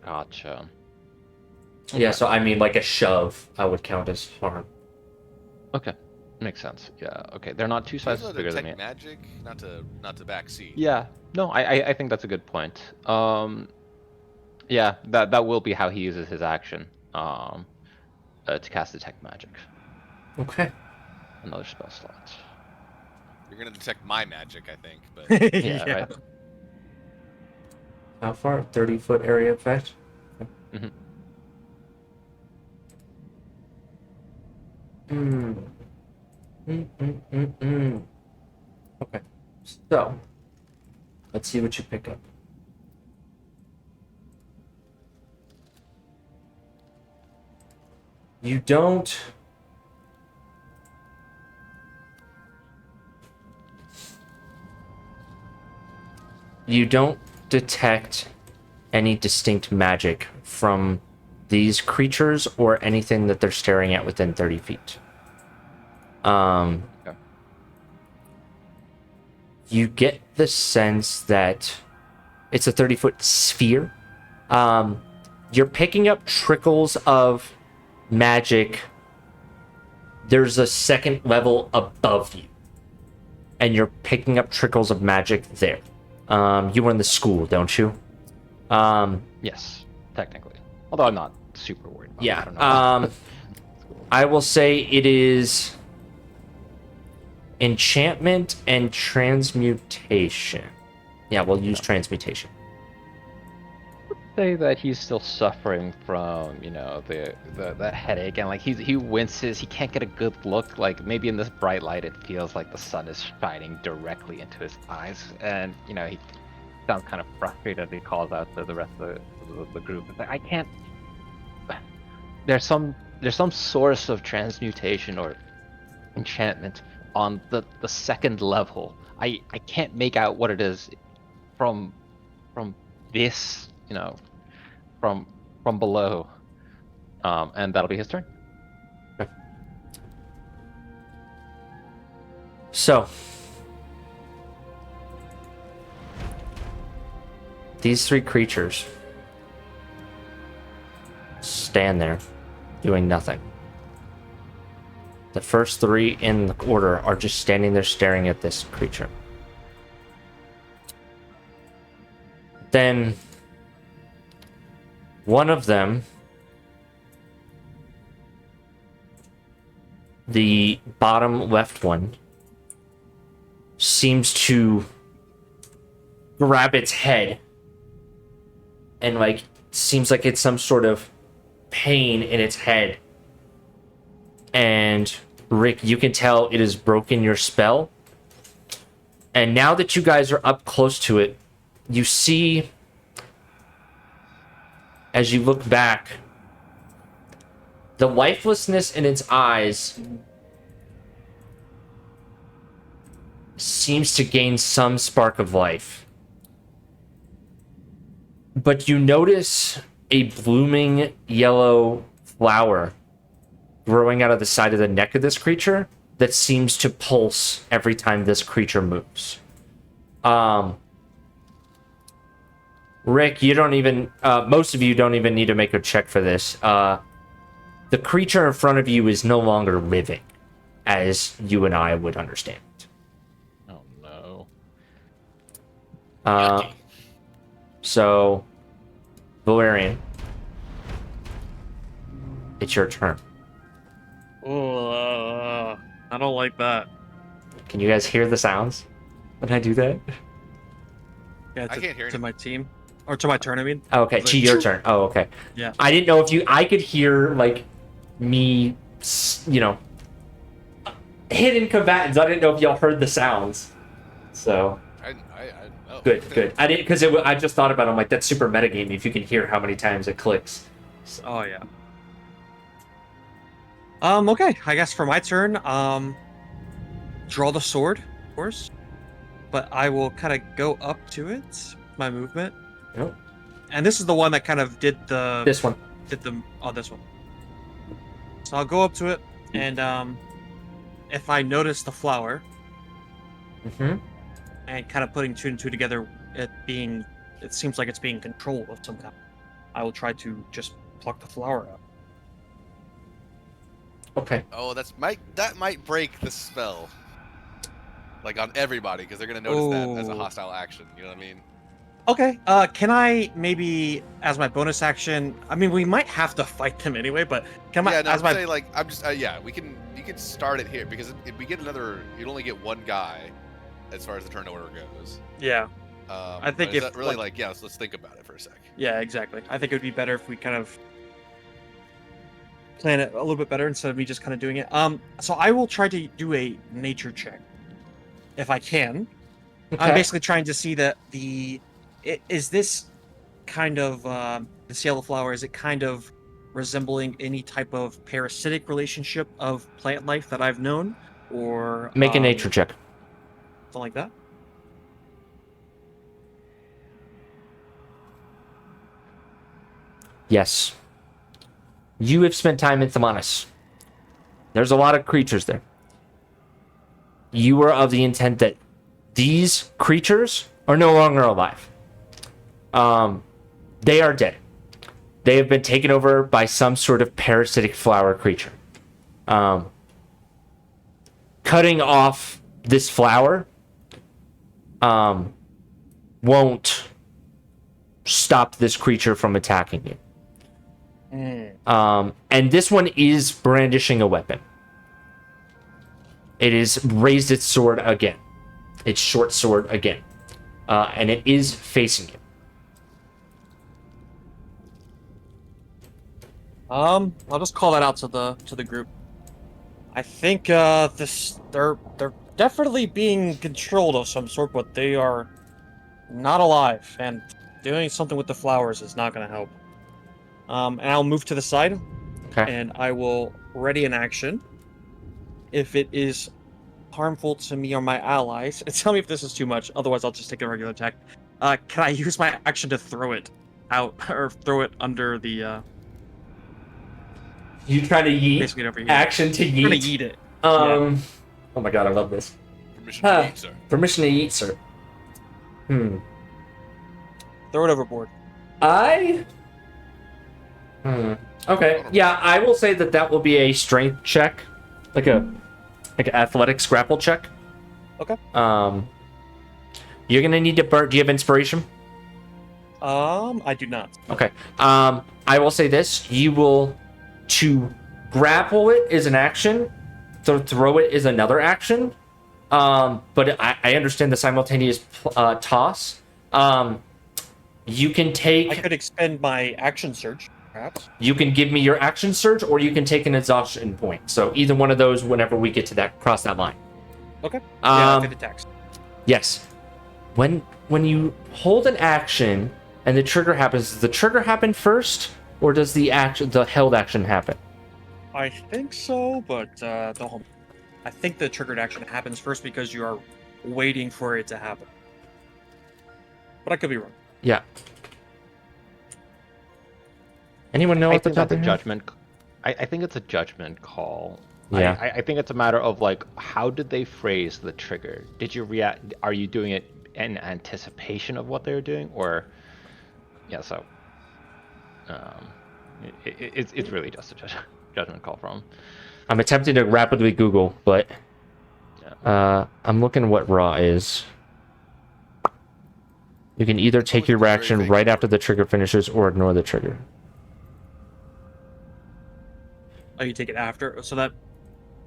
Gotcha. Yeah. So I mean, like a shove, I would count as harm. Okay. Makes sense. Yeah. Okay. They're not 2 Use sizes it to bigger than detect me. magic, not to backseat. Yeah. No, I think that's a good point. Yeah, that will be how he uses his action. To cast detect magic. Okay. Another spell slot. You're gonna detect my magic, I think. But Yeah, right. How far? 30-foot area effect? Mhm. Okay. So, let's see what you pick up. You don't... You don't detect any distinct magic from these creatures or anything that they're staring at within 30 feet. Okay. You get the sense that it's a 30-foot sphere. You're picking up trickles of magic. There's a second level above you, and you're picking up trickles of magic there. You were in the school, don't you? Yes, technically. Although I'm not super worried about it. I don't know. Yeah. I will say it is enchantment and transmutation. Yeah, we'll use transmutation. Say that he's still suffering from, the headache, and like he winces, he can't get a good look. Like maybe in this bright light, it feels like the sun is shining directly into his eyes, and he sounds kind of frustrated. He calls out to the rest of the group. It's like, I can't. There's some source of transmutation or enchantment on the second level. I can't make out what it is from this, from below. And that'll be his turn. Okay. So these three creatures stand there doing nothing. The first three in the order are just standing there staring at this creature. Then one of them, the bottom left one, seems to grab its head and seems like it's some sort of pain in its head. And Rick, you can tell it has broken your spell. And now that you guys are up close to it, you see, as you look back, the lifelessness in its eyes seems to gain some spark of life. But you notice a blooming yellow flower growing out of the side of the neck of this creature that seems to pulse every time this creature moves. Rick, you don't even... most of you don't even need to make a check for this. The creature in front of you is no longer living, as you and I would understand. Oh no. Yucky. So, Valerian, it's your turn. Oh, I don't like that. Can you guys hear the sounds when I do that? Yeah, I can't hear to any. my team. Or to my turn, I mean. Oh, okay, It's to like, your choo! turn. Oh, okay. Yeah. I didn't know if I could hear, me, hidden combatants. I didn't know if y'all heard the sounds. So, I know. good. I didn't, because I just thought about it. I'm like, that's super metagamey if you can hear how many times it clicks. So, Oh yeah. Okay, I guess for my turn, draw the sword, of course. But I will kind of go up to it, my movement. Yep. And this is the one that kind of did the This one. this one. So I'll go up to it, and if I notice the flower, Mm-hmm. and kind of putting two and two together, it seems like it's being controlled of some kind. I will try to just pluck the flower out. Okay. Oh, that might break the spell. On everybody, because they're gonna notice that as a hostile action. You know what I mean? Okay. Can I maybe, as my bonus action? I mean, we might have to fight them anyway, but can I? Yeah, no, as I'm my saying like I'm just yeah, we can you can start it here because if we get another, you'd only get one guy as far as the turn order goes. yeah. I think but is if, that really like- yeah, let's think about it for a sec. Yeah, exactly. I think it would be better if we kind of plan it a little bit better instead of me just kind of doing it. So I will try to do a nature check if I can. I'm basically trying to see that is this kind of this yellow flower, is it kind of resembling any type of parasitic relationship of plant life that I've known, or Make a nature check. something like that? Yes. You have spent time in Themanis. There's a lot of creatures there. You are of the intent that these creatures are no longer alive. They are dead. They have been taken over by some sort of parasitic flower creature. Cutting off this flower won't stop this creature from attacking you. And this one is brandishing a weapon. It has raised its sword again. Its short sword again. And it is facing you. I'll just call that out to the group. I think they're definitely being controlled of some sort, but they are not alive, and doing something with the flowers is not going to help. And I'll move to the side, Okay. and I will ready an action. If it is harmful to me or my allies, and tell me if this is too much. Otherwise, I'll just take a regular attack. Can I use my action to throw it out or throw it under the? You try to yeet. Basically over here. Action to I'm gonna yeet. yeet it. Oh my god, I love this. Permission to eat, sir. Permission to yeet, sir. Throw it overboard. Okay. Yeah, I will say that will be a strength check, like an athletics grapple check. Okay. You're gonna need to burn. Do you have inspiration? I do not. Okay. I will say this: you will to grapple it is an action, to throw it is another action. But I understand the simultaneous toss. You can take. I could expend my action surge, perhaps. You can give me your action surge, or you can take an exhaustion point. So either one of those, whenever we get to that, cross that line. Okay. Yeah, it attacks. Yes. When you hold an action and the trigger happens, does the trigger happen first, or does the held action happen? I think so, but don't hold. I think the triggered action happens first because you are waiting for it to happen. But I could be wrong. Yeah. Anyone know I what the think that's a top judgment. I think it's a judgment call. Yeah. I think it's a matter of like, how did they phrase the trigger? Did you react? Are you doing it in anticipation of what they're doing, or yeah? So, it's really just a judgment call from. I'm attempting to rapidly Google, but I'm looking what raw is. You can either take your action right after the trigger finishes or ignore the trigger. Oh, you take it after, so that.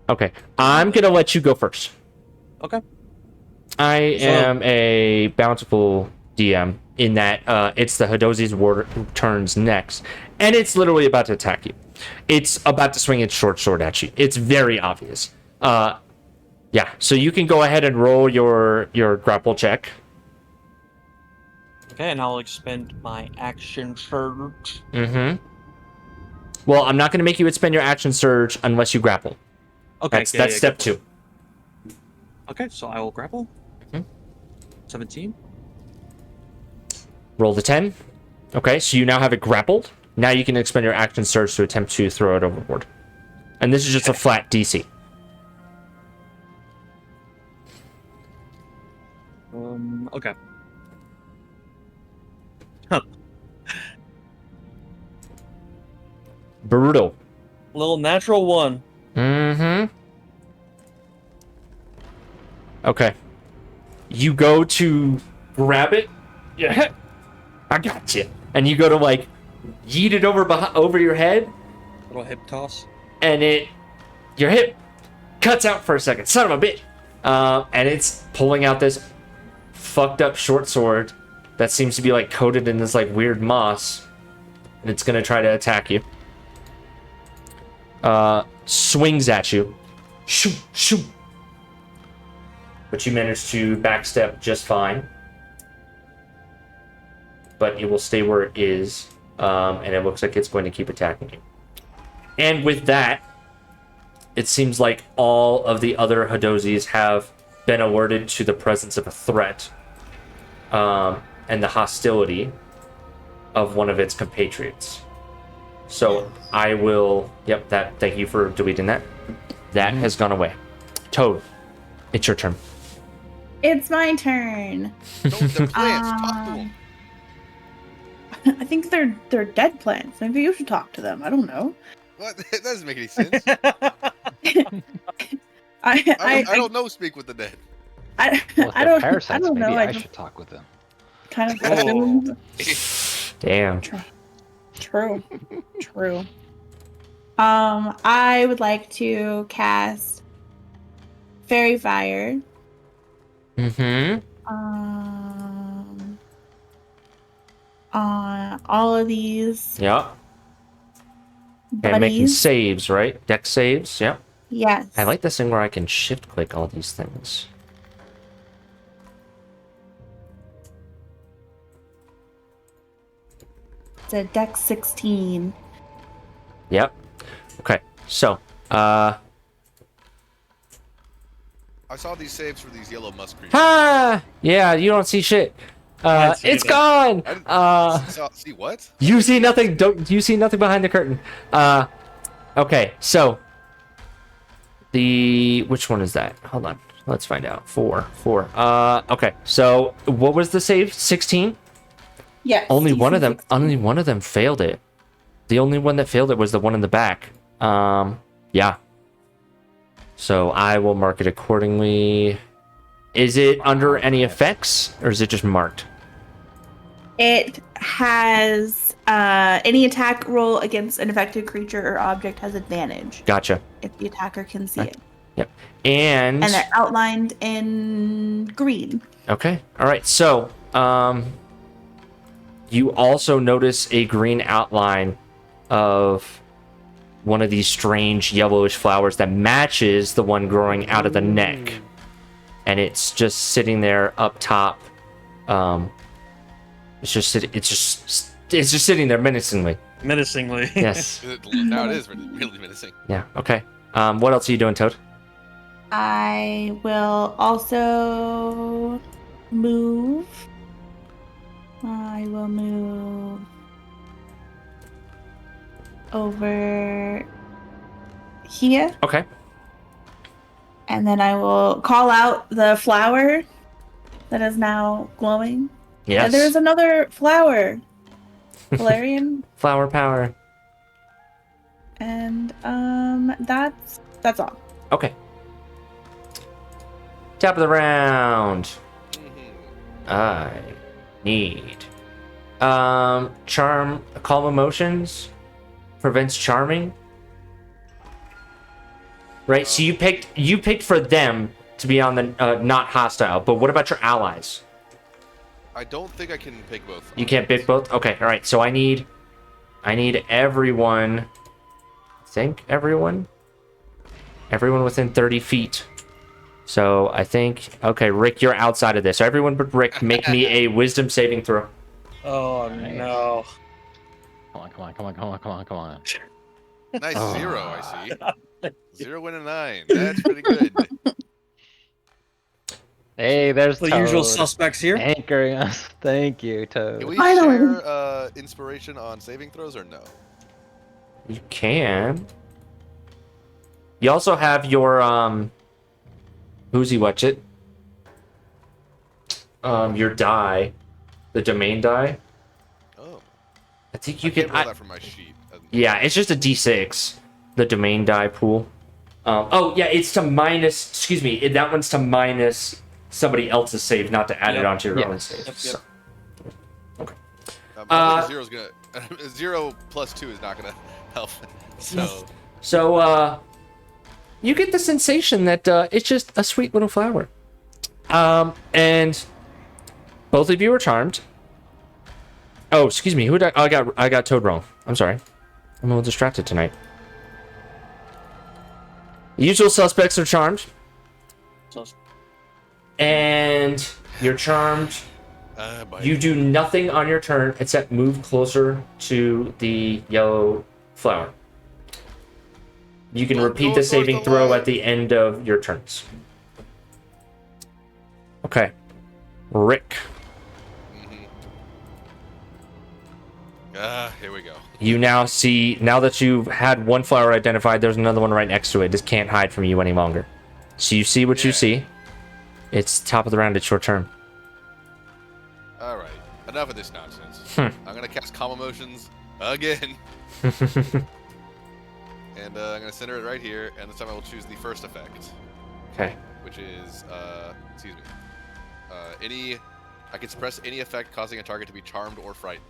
Okay, I'm gonna let you go first. Okay. I am a bountiful DM in that it's the Hadozi's ward turns next, and it's literally about to attack you. It's about to swing its short sword at you. It's very obvious. Yeah, so you can go ahead and roll your grapple check. Okay, and I'll expend my action surge. Well, I'm not going to make you expend your action surge unless you grapple. Okay, that's step 2. Okay, so I will grapple. 17. Roll the 10. Okay, so you now have it grappled. Now you can expend your action surge to attempt to throw it overboard. And this is just a flat DC. Okay. Brutal. Little natural 1. Okay. You go to grab it. Yeah. I got you. And you go to like yeet it over your head, Little hip toss. and your hip cuts out for a second. Son of a bitch. And it's pulling out this fucked up short sword that seems to be like coated in this like weird moss, and it's gonna try to attack you. Swings at you. Shoo, shoo. But you manage to backstep just fine. But it will stay where it is, and it looks like it's going to keep attacking you. And with that, it seems like all of the other Hadozis have been alerted to the presence of a threat, and the hostility of one of its compatriots. So I will. Yep. Thank you for deleting that. That has gone away. Toad, it's your turn. It's my turn. Don't the plants talk to them. I think they're dead plants. Maybe you should talk to them. I don't know. What? That doesn't make any sense. I don't know. Speak with the dead. I Well, if I they're don't parasites, know. maybe I I just should talk with them. kind of Oh. assumed. Damn. True. I would like to cast Fairy Fire. Mm-hmm. On all of these Yep. And making buddies. saves, right? Deck saves. Yep. Yes. I like this thing where I can shift click all these things. It's a deck 16. Yep. Okay. So, I saw these saves for these yellow musk creatures. yeah, you don't see shit. I see It's that. gone. I didn't see what? You see nothing. Don't you see nothing behind the curtain? Okay. So, which one is that? Hold on. Let's find out. 4. Okay. So, what was the save? 16. Yes. Only one of them. 16. Only one of them failed it. The only one that failed it was the one in the back. Yeah. So I will mark it accordingly. Is it under any effects, or is it just marked? It has any attack roll against an affected creature or object has advantage Gotcha. if the attacker can see it. Yep. And And they're outlined in green. okay. All right. So, you also notice a green outline of one of these strange yellowish flowers that matches the one growing out of the neck. And it's just sitting there up top. It's just sitting there menacingly. Menacingly. Yes. Now it is really menacing. Yeah. Okay. What else are you doing, Toad? I will also move. I will move over here. Okay. And then I will call out the flower that is now glowing. Yes. And there's another flower. Valerian. Flower power. And that's all. Okay. Top of the round. I need charm. Calm emotions prevents charming. Right. So you picked for them to be on the not hostile. But what about your allies? I don't think I can pick both. You can't pick both. Okay. All right. So I need everyone. I think everyone within 30 feet. So I think, okay, Rick, you're outside of this. So everyone but Rick, make me a wisdom saving throw. Oh no. Come on. Nice Oh. 0, I see. 0 and a 9. That's pretty good. Hey, there's The Toad. usual suspects here. Anchoring us. Thank you, Toad. Can we Finally. share inspiration on saving throws or no? You can. You also have your, who's watch it? Your die. The domain die. Oh. I think you I can. can't roll that from my sheet. Yeah, it's just a d6. The domain die pool. Oh, yeah, it's to minus. Excuse me. That one's to minus somebody else's save, not to add it Yep. onto your Yeah. own save. Yep. So. Okay. I think zero's gonna 0 plus 2 is not gonna help. So you get the sensation that it's just a sweet little flower. And both of you are charmed. Oh, excuse me. I got Toad wrong. I'm sorry. I'm a little distracted tonight. Usual suspects are charmed. And you're charmed. You do nothing on your turn except move closer to the yellow flower. You can repeat the saving throw at the end of your turns. Okay. Rick. Here we go. You now see, now that you've had one flower identified, there's another one right next to it. This can't hide from you any longer. So you see what you see. It's top of the round. It's your turn. All right. Enough of this nonsense. I'm going to cast Calm Emotions again. And I'm going to center it right here. And this time I will choose the first effect. Okay. Which is, excuse me. I can suppress any effect causing a target to be charmed or frightened.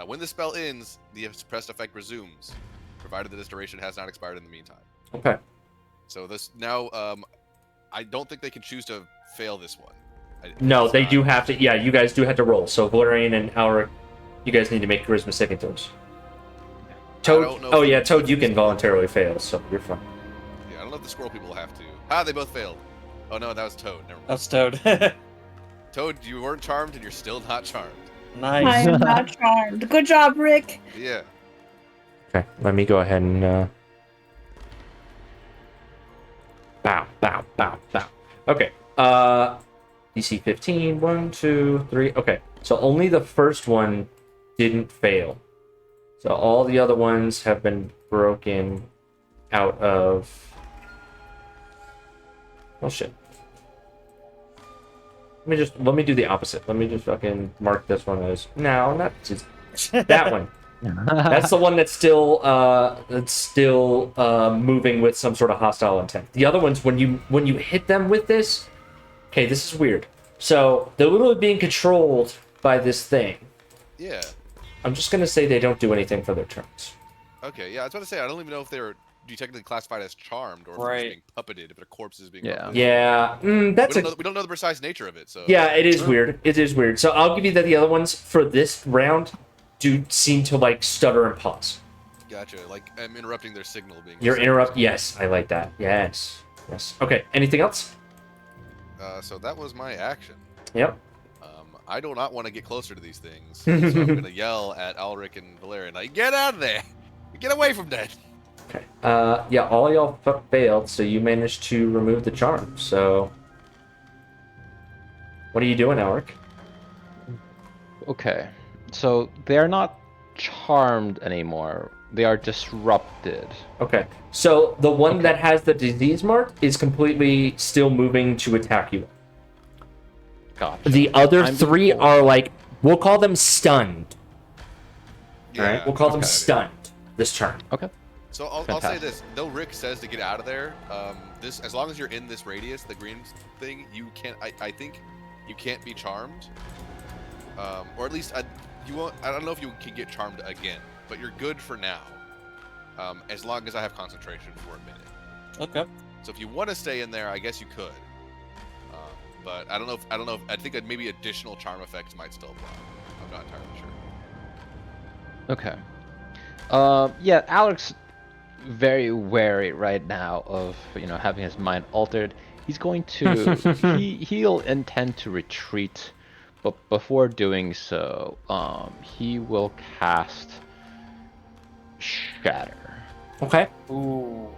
When the spell ends, the suppressed effect resumes, provided that its duration has not expired in the meantime. Okay. So this now, I don't think they can choose to fail this one. No, they do have to. Yeah, you guys do have to roll. So Valerian and Alric, you guys need to make charisma saving throws. Toad. Oh yeah, Toad, you can voluntarily fail, so you're fine. Yeah, I don't know if the squirrel people will have to. They both failed. Oh no, that was Toad. Never mind. That's Toad. Toad, you weren't charmed, and you're still not charmed. Nice. I am not charmed. Good job, Rick. Yeah. Okay, let me go ahead and bow. Okay. DC 15. 1, 2, 3. Okay. So only the first one didn't fail. So all the other ones have been broken out of. Oh shit. Let me do the opposite. Let me just fucking mark this one as not just that one. That's the one that's still moving with some sort of hostile intent. The other ones, when you hit them with this, okay, this is weird. So they're literally being controlled by this thing. Yeah. I'm just gonna say they don't do anything for their turns. Okay. Yeah, I was about to say I don't even know if they're technically classified as charmed or if they're being puppeted, if their corpse is being puppeted. Yeah. We don't know the precise nature of it. So yeah, it is weird. It is weird. So I'll give you that the other ones for this round do seem to like stutter and pause. Gotcha. Like I'm interrupting their signal being. You're interrupt. Yes, I like that. Yes. Okay. Anything else? So that was my action. Yep. I do not want to get closer to these things, so I'm gonna yell at Alric and Valerian, like, "Get out of there! Get away from that!" Okay. Yeah. All y'all failed, so you managed to remove the charm. So, what are you doing, Alric? Okay. So they're not charmed anymore. They are disrupted. Okay. So the one that has the disease mark is completely still moving to attack you. Gotcha. The other three are like, we'll call them stunned. Yeah, all right. We'll call them stunned this turn. Okay. So I'll say this: though Rick says to get out of there, this as long as you're in this radius, the green thing, you can't. I think you can't be charmed, or at least you won't. I don't know if you can get charmed again, but you're good for now, as long as I have concentration for a minute. Okay. So if you want to stay in there, I guess you could, but I don't know. I think that maybe additional charm effects might still apply. I'm not entirely sure. Okay. Yeah, Alex, very wary right now of having his mind altered. He's going to he'll intend to retreat, but before doing so, he will cast Shatter. Okay. Ooh.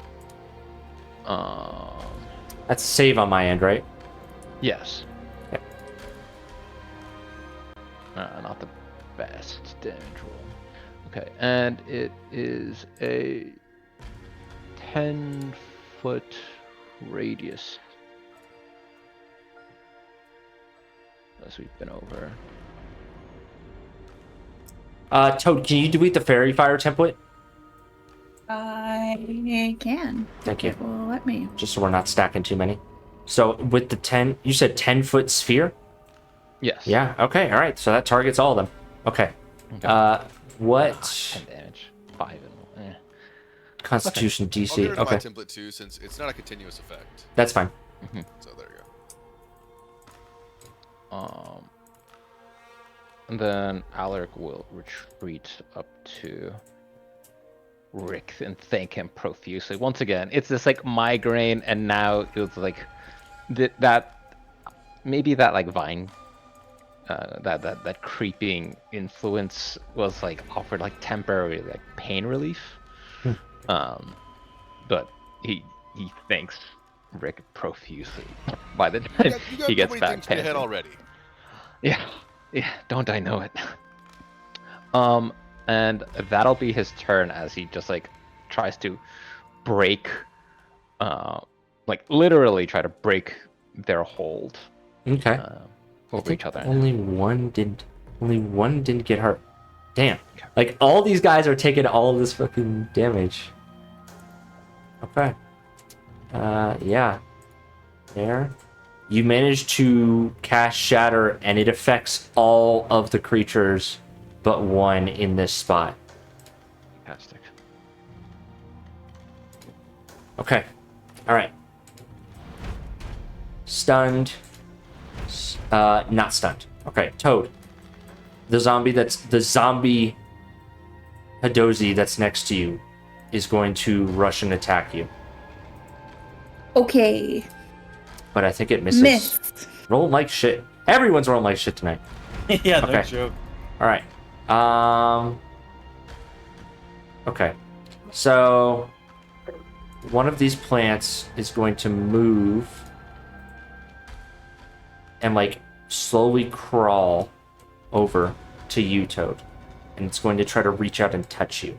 That's a save on my end, right? Yes. Yep. Not the best damage roll. Okay, and it is a 10-foot radius. As we've been over. Toad, can you delete the fairy fire template? I can. Thank you. Well, let me. Just so we're not stacking too many. So with the 10, you said 10-foot sphere? Yes. Yeah, okay, all right. So that targets all of them. Okay. What 10 damage. 5 and Constitution I'll get DC? rid of Okay, my template too, since it's not a continuous effect. that's fine. So there you go. And then Alaric will retreat up to Rick and thank him profusely. Once again, it's this like migraine, and now it's like that maybe that like vine, that creeping influence was like offered like temporary like pain relief. But he thanks Rick profusely. By the time You got he too gets many back things in your head panting. already. Yeah, don't I know it? And that'll be his turn as he just like tries to break, like literally try to break their hold Okay. over I each think other. only one didn't get hurt. Damn. Like all these guys are taking all this fucking damage. Okay. Yeah. There. You manage to cast Shatter, and it affects all of the creatures but one in this spot. Fantastic. Okay. All right. Stunned. Not stunned. Okay, Toad. The zombie Hadozi that's next to you is going to rush and attack you. Okay. But I think it misses. Missed. Roll like shit. Everyone's rolling like shit tonight. Yeah, no Okay. joke. All right. Okay. So one of these plants is going to move and like slowly crawl over to you, Toad. And it's going to try to reach out and touch you.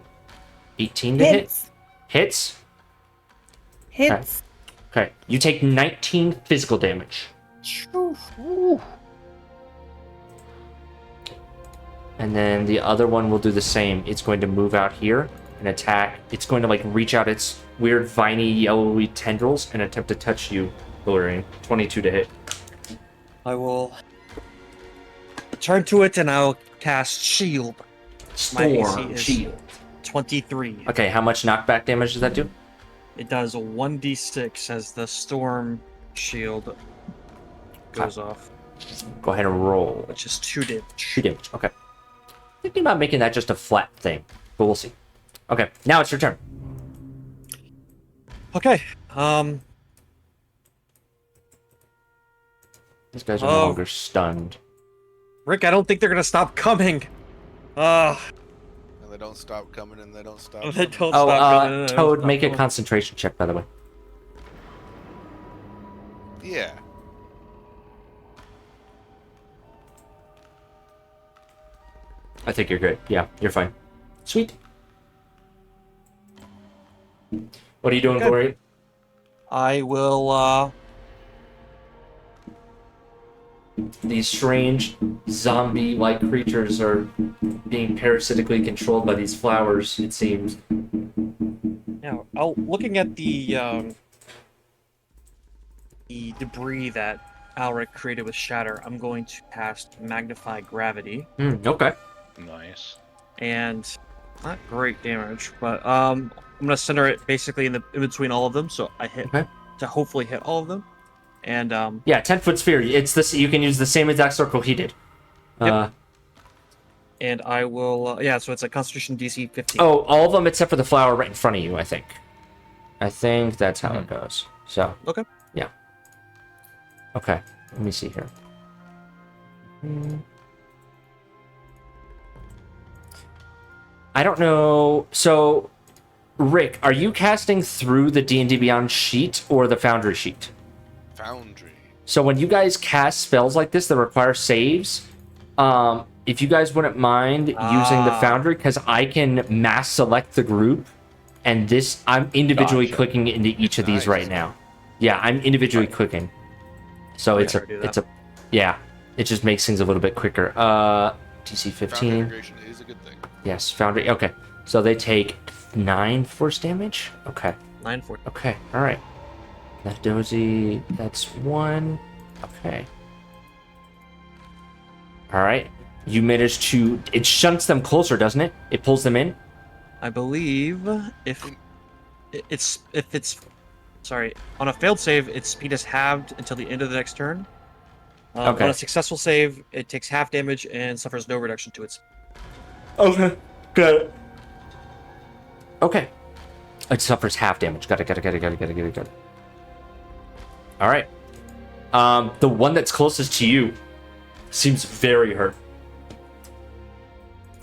18 to hit? Hits. Hits? Hits. Okay. You take 19 physical damage. And then the other one will do the same. It's going to move out here and attack. It's going to like reach out its weird viney yellowy tendrils and attempt to touch you, Olarune. 22 to hit. I will turn to it and I'll cast Shield. My AC Storm is- shield. 23. Okay, how much knockback damage does that do? It does a 1d6 as the Storm Shield goes off, Go ahead and roll. which is 2 damage. 2 damage. Okay. Thinking about making that just a flat thing, but we'll see. Okay, now it's your turn. Okay. These guys are no Oh. longer stunned. Rick, I don't think they're gonna stop coming. And they don't stop coming, and they don't stop. They coming. don't Oh, stop coming. Toad, make a concentration check, by the way. Yeah. I think you're good. Yeah, you're fine. Sweet. What are you doing, Okay. Glory? I will, These strange zombie-like creatures are being parasitically controlled by these flowers, it seems. Now, looking at the debris that Alric created with Shatter, I'm going to cast Magnify Gravity, Okay. Nice. and not great damage, but I'm gonna center it basically in between all of them, so I hit Okay. to hopefully hit all of them, and Yeah, 10-foot sphere. It's this. You can use the same exact circle he did. Yep. and I will so it's a Constitution DC 15. Oh, all of them except for the flower right in front of you, I think. I think that's how it goes. So. Okay. Yeah. Okay. Let me see here. I don't know. So, Rick, are you casting through the D&D Beyond sheet or the Foundry sheet? Foundry. So when you guys cast spells like this that require saves, if you guys wouldn't mind using the Foundry, because I can mass select the group, and this I'm individually Gotcha. clicking into each of these Nice. right now. Yeah, I'm individually clicking. So it's sure, do that. it just makes things a little bit quicker. DC Foundry 15. integration is a good thing. Yes, Foundry. Okay, so they take 9 force damage. Okay. 940. Okay, alright. That dozy, that's 1. Okay. Alright. You manage to. It shunts them closer, doesn't it? It pulls them in. I believe if it's sorry, on a failed save, its speed is halved until the end of the next turn. Okay. On a successful save, it takes half damage and suffers no reduction to its. Okay. Good. Okay. It suffers half damage. Got it. All right. The one that's closest to you seems very hurt.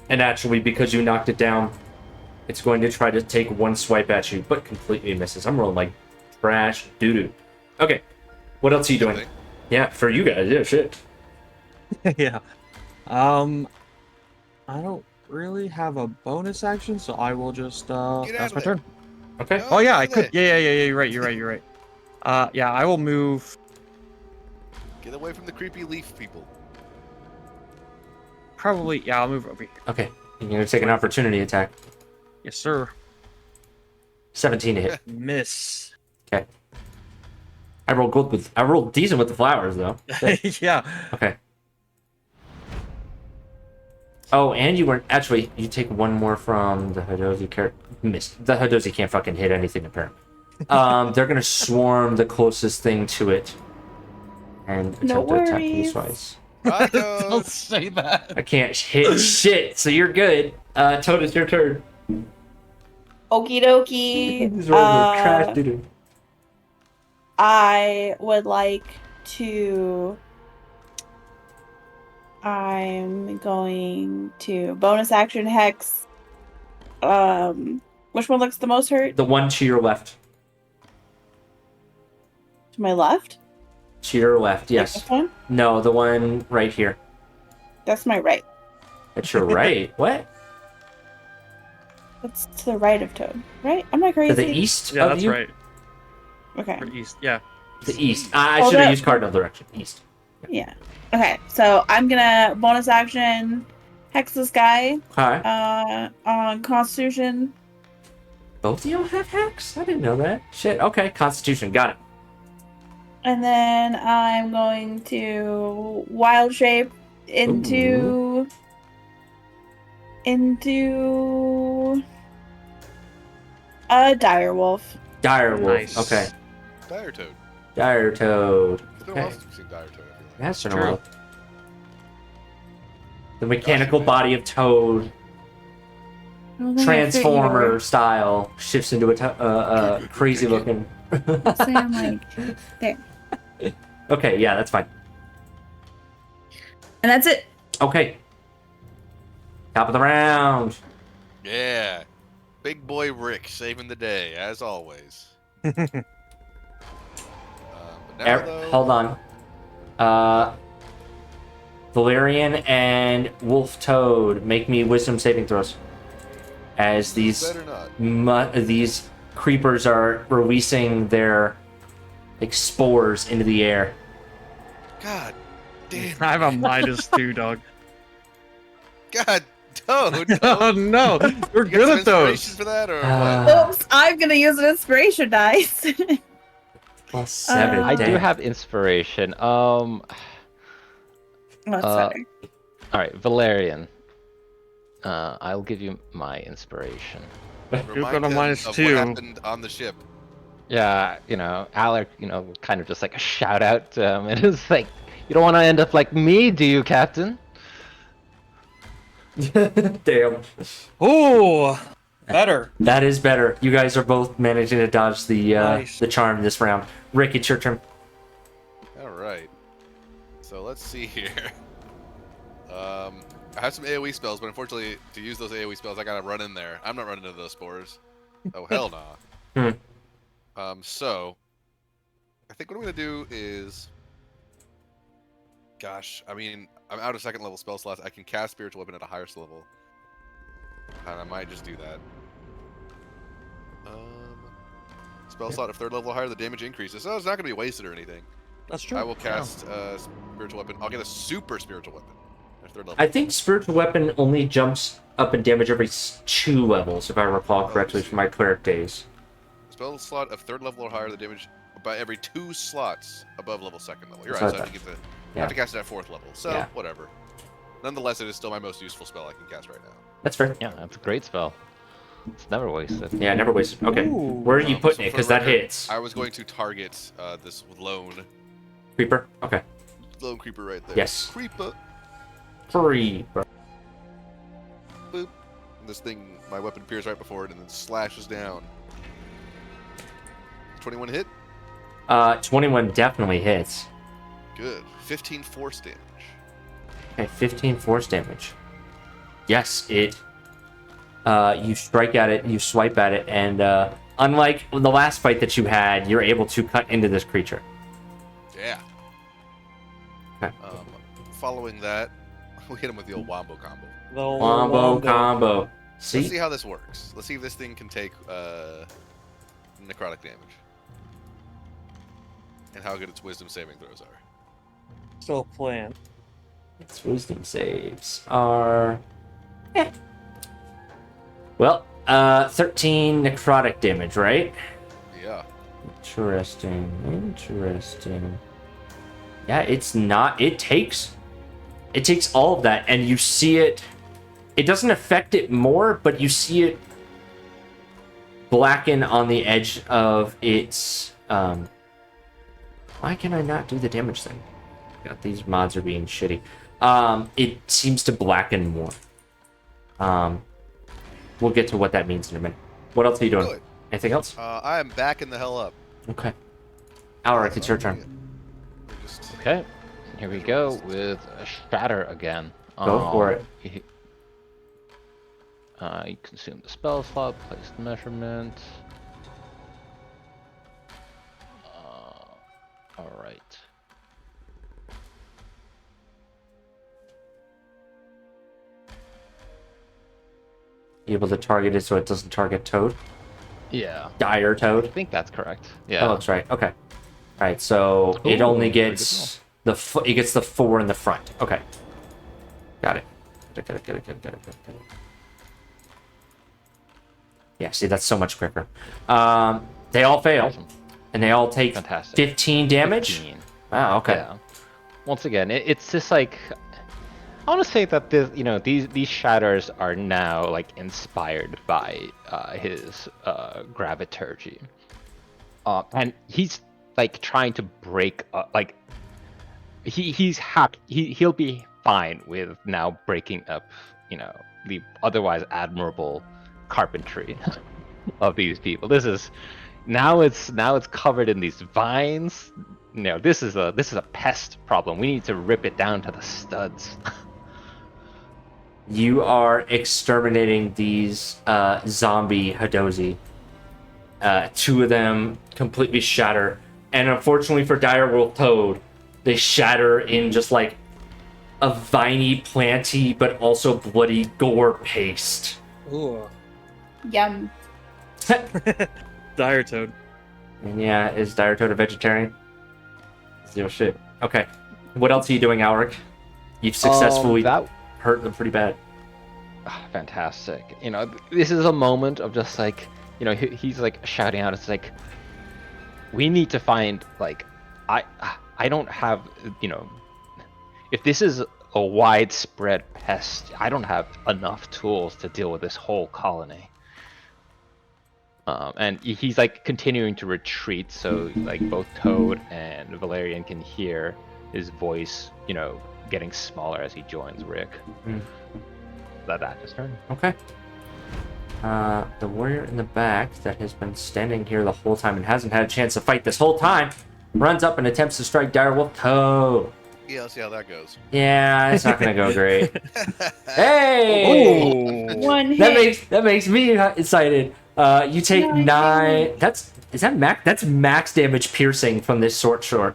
And actually, because you knocked it down, it's going to try to take one swipe at you, but completely misses. I'm rolling like trash doo-doo. Okay. What else are you doing? Yeah, for you guys. Yeah, shit. Yeah. I don't really have a bonus action, so I will just that's my turn. Okay. Oh yeah, I could. Yeah. You're right. Yeah, I will move. Get away from the creepy leaf people. Probably, yeah, I'll move over here. Okay. You're going to take an opportunity attack. Yes, sir. 17 to hit. Miss. Okay. I rolled decent with the flowers though. Yeah. Okay. Oh, and you weren't actually. You take one more from the Hadozi. Missed. The Hadozi can't fucking hit anything apparently. They're gonna swarm the closest thing to it, and attempt No to attack you worries. twice. Don't say that. I can't hit shit, so you're good. Toad, it's your turn. Okie dokie. These rolls are trash, dude. I would like to. I'm going to bonus action hex. Which one looks the most hurt? The one to your left. To my left? To your left, Like yes. this one? No, the one right here. That's my right. That's your right. What? That's to the right of Toad, right? I'm not To crazy. the east Yeah, of that's you? right. Okay. For east, yeah. The east. I Oh, should have that- used cardinal direction. East. Yeah. Okay, so I'm gonna bonus action hex this guy Hi. on Constitution. Both of you have hacks? I didn't know that. Shit. Okay. Constitution. Got it. And then I'm going to wild shape into a dire wolf. Dire wolf. Nice. Okay. Dire Toad. Dire toad. It's been a while Okay. since we've seen Dire Toad, I feel like. That's been a True. while. The mechanical body of Toad, Transformer style, shifts into a crazy looking. So I'm like, there. Okay, yeah, that's fine. And that's it. Okay. Top of the round. Yeah. Big boy Rick saving the day, as always. But now, though, Hold on. Valerian and Wolf Toad, make me wisdom saving throws. As these better not. these creepers are releasing their like spores into the air. God damn. I have a -2, dog. God, Toad. Oh no, we're You got good some at those. inspiration for that, or Oops, I'm gonna use an inspiration dice. Plus 7. I do damn. have inspiration. Oh, that's Uh, better. All right, Valerian. I'll give you my inspiration. what? You've got a Remind him of -2. what happened on the ship. Yeah, Alec, kind of just like a shout out to him, and it's like, you don't want to end up like me, do you, Captain? Damn. Oh, better. That is better. You guys are both managing to dodge the Nice. the charm this round. Rick, it's your turn. All right. So let's see here. I have some AoE spells, but unfortunately, to use those AoE spells, I gotta run in there. I'm not running into those spores. Oh hell nah. So I think what I'm gonna do is, gosh, I mean, I'm out of second level spell slots. I can cast spiritual weapon at a higher level, and I might just do that. Spell slot of third level or higher, the damage increases. So it's not gonna be wasted or anything. That's true. I will cast spiritual weapon. I'll get a super spiritual weapon at third level. I think spiritual weapon only jumps up in damage every 2 levels, if I recall correctly from my cleric days. Spell slot of third level or higher, the damage by every 2 slots above level second level. You're That's right. So what I I have to, yeah. have to cast it at fourth level. So Yeah. whatever. Nonetheless, it is still my most useful spell I can cast right now. That's fair. Yeah, that's a great spell. It's never wasted. Yeah, never wasted. Okay. Ooh. Where are you putting So it? for Because the that record, hits. I was going to target this lone Creeper? Okay. creeper right there. Yes. Creeper. Creeper. Boop. And this thing, my weapon appears right before it and then slashes down. 21 hit? 21 definitely hits. Good. 15 force damage. Okay, 15 force damage. Yes, it... you strike at it, you swipe at it, and unlike the last fight that you had, you're able to cut into this creature. Yeah. Okay. Following that, we hit him with the old wombo combo. The old Wombo combo. Let's see See? how this works. Let's see if this thing can take necrotic damage. And how good its wisdom saving throws are. Still a plan. Its wisdom saves are... Well, 13 necrotic damage, right? Yeah. Interesting. Yeah, it's not... It takes all of that, and you see it... It doesn't affect it more, but you see it blacken on the edge of its... Why can I not do the damage thing? God, these mods are being shitty. It seems to blacken more. We'll get to what that means in a minute. What else are you doing? Good. Anything else? I am backing the hell up. Okay. Alric, it's your turn. Just... Okay, here we go with a shatter again. Go for it. You consume the spell slot, place the measurement. All right. You able to target it so it doesn't target Toad? Yeah. Dire I Toad? think that's correct. That Yeah. looks right. Okay. Alright, so it Ooh, only very gets it gets the 4 in the front. Okay. Got it. Got it. Yeah, see, that's so much quicker. They all fail, Awesome. and they all take Fantastic. 15 damage? 15. Wow, okay. Yeah. Once again, it's just like I want to say that these shatters are now like inspired by his graviturgy, and he's like trying to break like he's happy. He'll be fine with now breaking up the otherwise admirable carpentry of these people. This is now it's covered in these vines. This is a pest problem. We need to rip it down to the studs. You are exterminating these zombie Hadozi. 2 of them completely shatter. And unfortunately for Direwolf Toad, they shatter in just like a viney, planty, but also bloody gore paste. Ooh. Yum. Dire Toad. And yeah, is Dire Toad a vegetarian? Zero shit. Okay. What else are you doing, Alric? You've successfully hurt them pretty bad. Fantastic. This is a moment of just like, he's like shouting out. It's like, we need to find like, I don't have, if this is a widespread pest, I don't have enough tools to deal with this whole colony. And he's like continuing to retreat, so like both Toad and Valerian can hear his voice, getting smaller as he joins Rick. That his turn. Okay. The warrior in the back that has been standing here the whole time and hasn't had a chance to fight this whole time runs up and attempts to strike Direwolf Toad. Yeah, let's see how that goes. Yeah, it's not gonna go great. Hey! Ooh. One hit. That makes me excited. You take 9. That's max damage piercing from this short sword.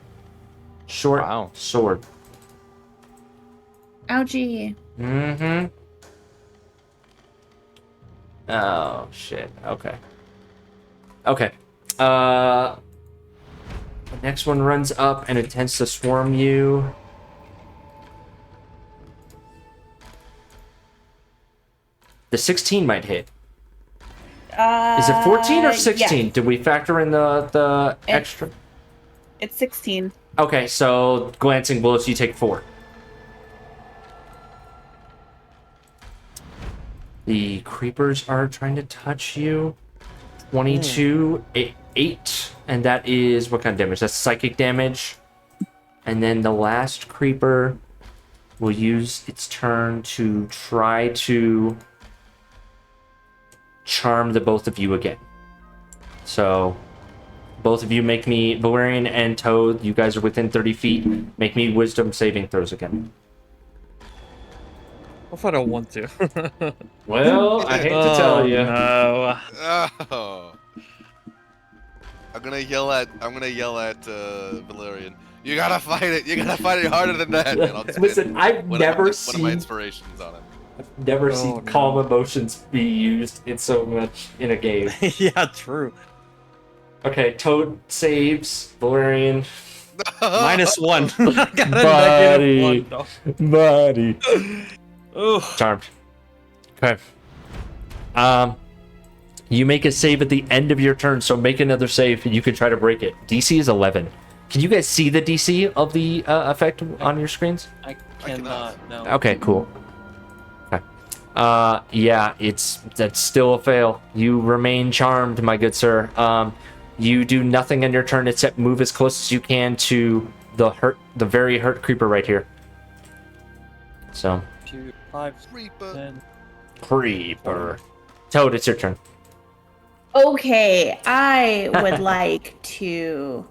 Ouchie. Mm-hmm. Oh shit. Okay. The next one runs up and intends to swarm you. The 16 might hit. Is it 14 or 16? Yes. Did we factor in the extra? It's 16. Okay, so glancing blows, you take 4. The creepers are trying to touch you. 22, 8, and that is what kind of damage? That's psychic damage. And then the last creeper will use its turn to try to charm the both of you again. So, both of you make me, Valerian and Toad, you guys are within 30 feet. Make me wisdom saving throws again. What if I don't want to? Well, I hate to tell you. No. Oh. I'm gonna yell at Valerian. You gotta fight it. You gotta fight it harder than that. And I'll just Listen, I've never one of my seen inspirations on him. never seen no. calm emotions be used in so much in a game. Yeah, true. Okay, Toad saves Valerian. -1. I got a Buddy. -1. Buddy. Oh. Charmed. Okay. You make a save at the end of your turn, so make another save and you can try to break it. DC is 11. Can you guys see the DC of the effect on your screens? I cannot. No. Okay, cool. Okay. Yeah, that's still a fail. You remain charmed, my good sir. You do nothing on your turn except move as close as you can to the very hurt creeper right here. So. 2, 5, Reaper. 10. Creeper. Toad, it's your turn. Okay, I would like to.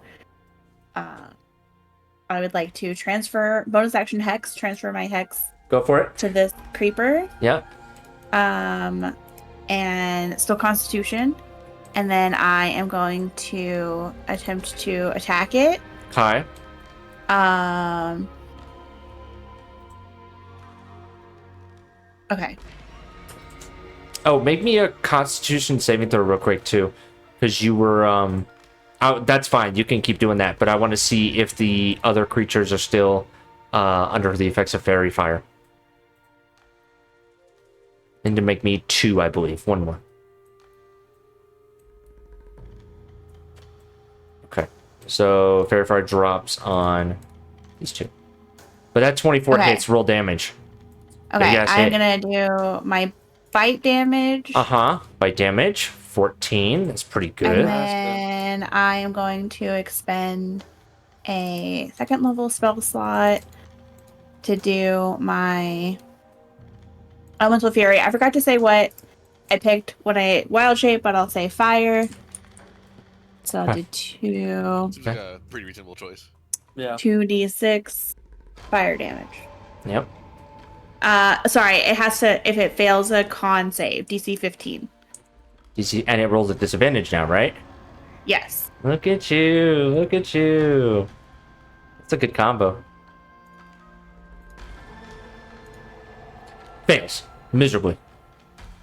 I would like to transfer bonus action hex. Transfer my hex Go for it. to this creeper. Yeah. And still Constitution, and then I am going to attempt to attack it. Hi. Okay. Oh, make me a Constitution saving throw real quick too, because you were Oh, that's fine. You can keep doing that, but I want to see if the other creatures are still under the effects of fairy fire. And to make me 2, I believe. One more. Okay. So fairy fire drops on these 2. But that 24 Okay. hits, roll damage. Okay, Yes, I'm hit. gonna do my bite damage. Bite damage, 14. That's pretty And good. then I am going to expend a 2nd level spell slot to do my Elemental Fury. I forgot to say what I picked when I wild shape, but I'll say fire. So I'll do 2, Seems like a pretty reasonable choice. Yeah. 2d6 fire damage. Yep. Sorry, it has to, if it fails a con save, DC 15. DC, and it rolls at disadvantage now, right? Yes. Look at you. Look at you. That's a good combo. Fails. Miserably.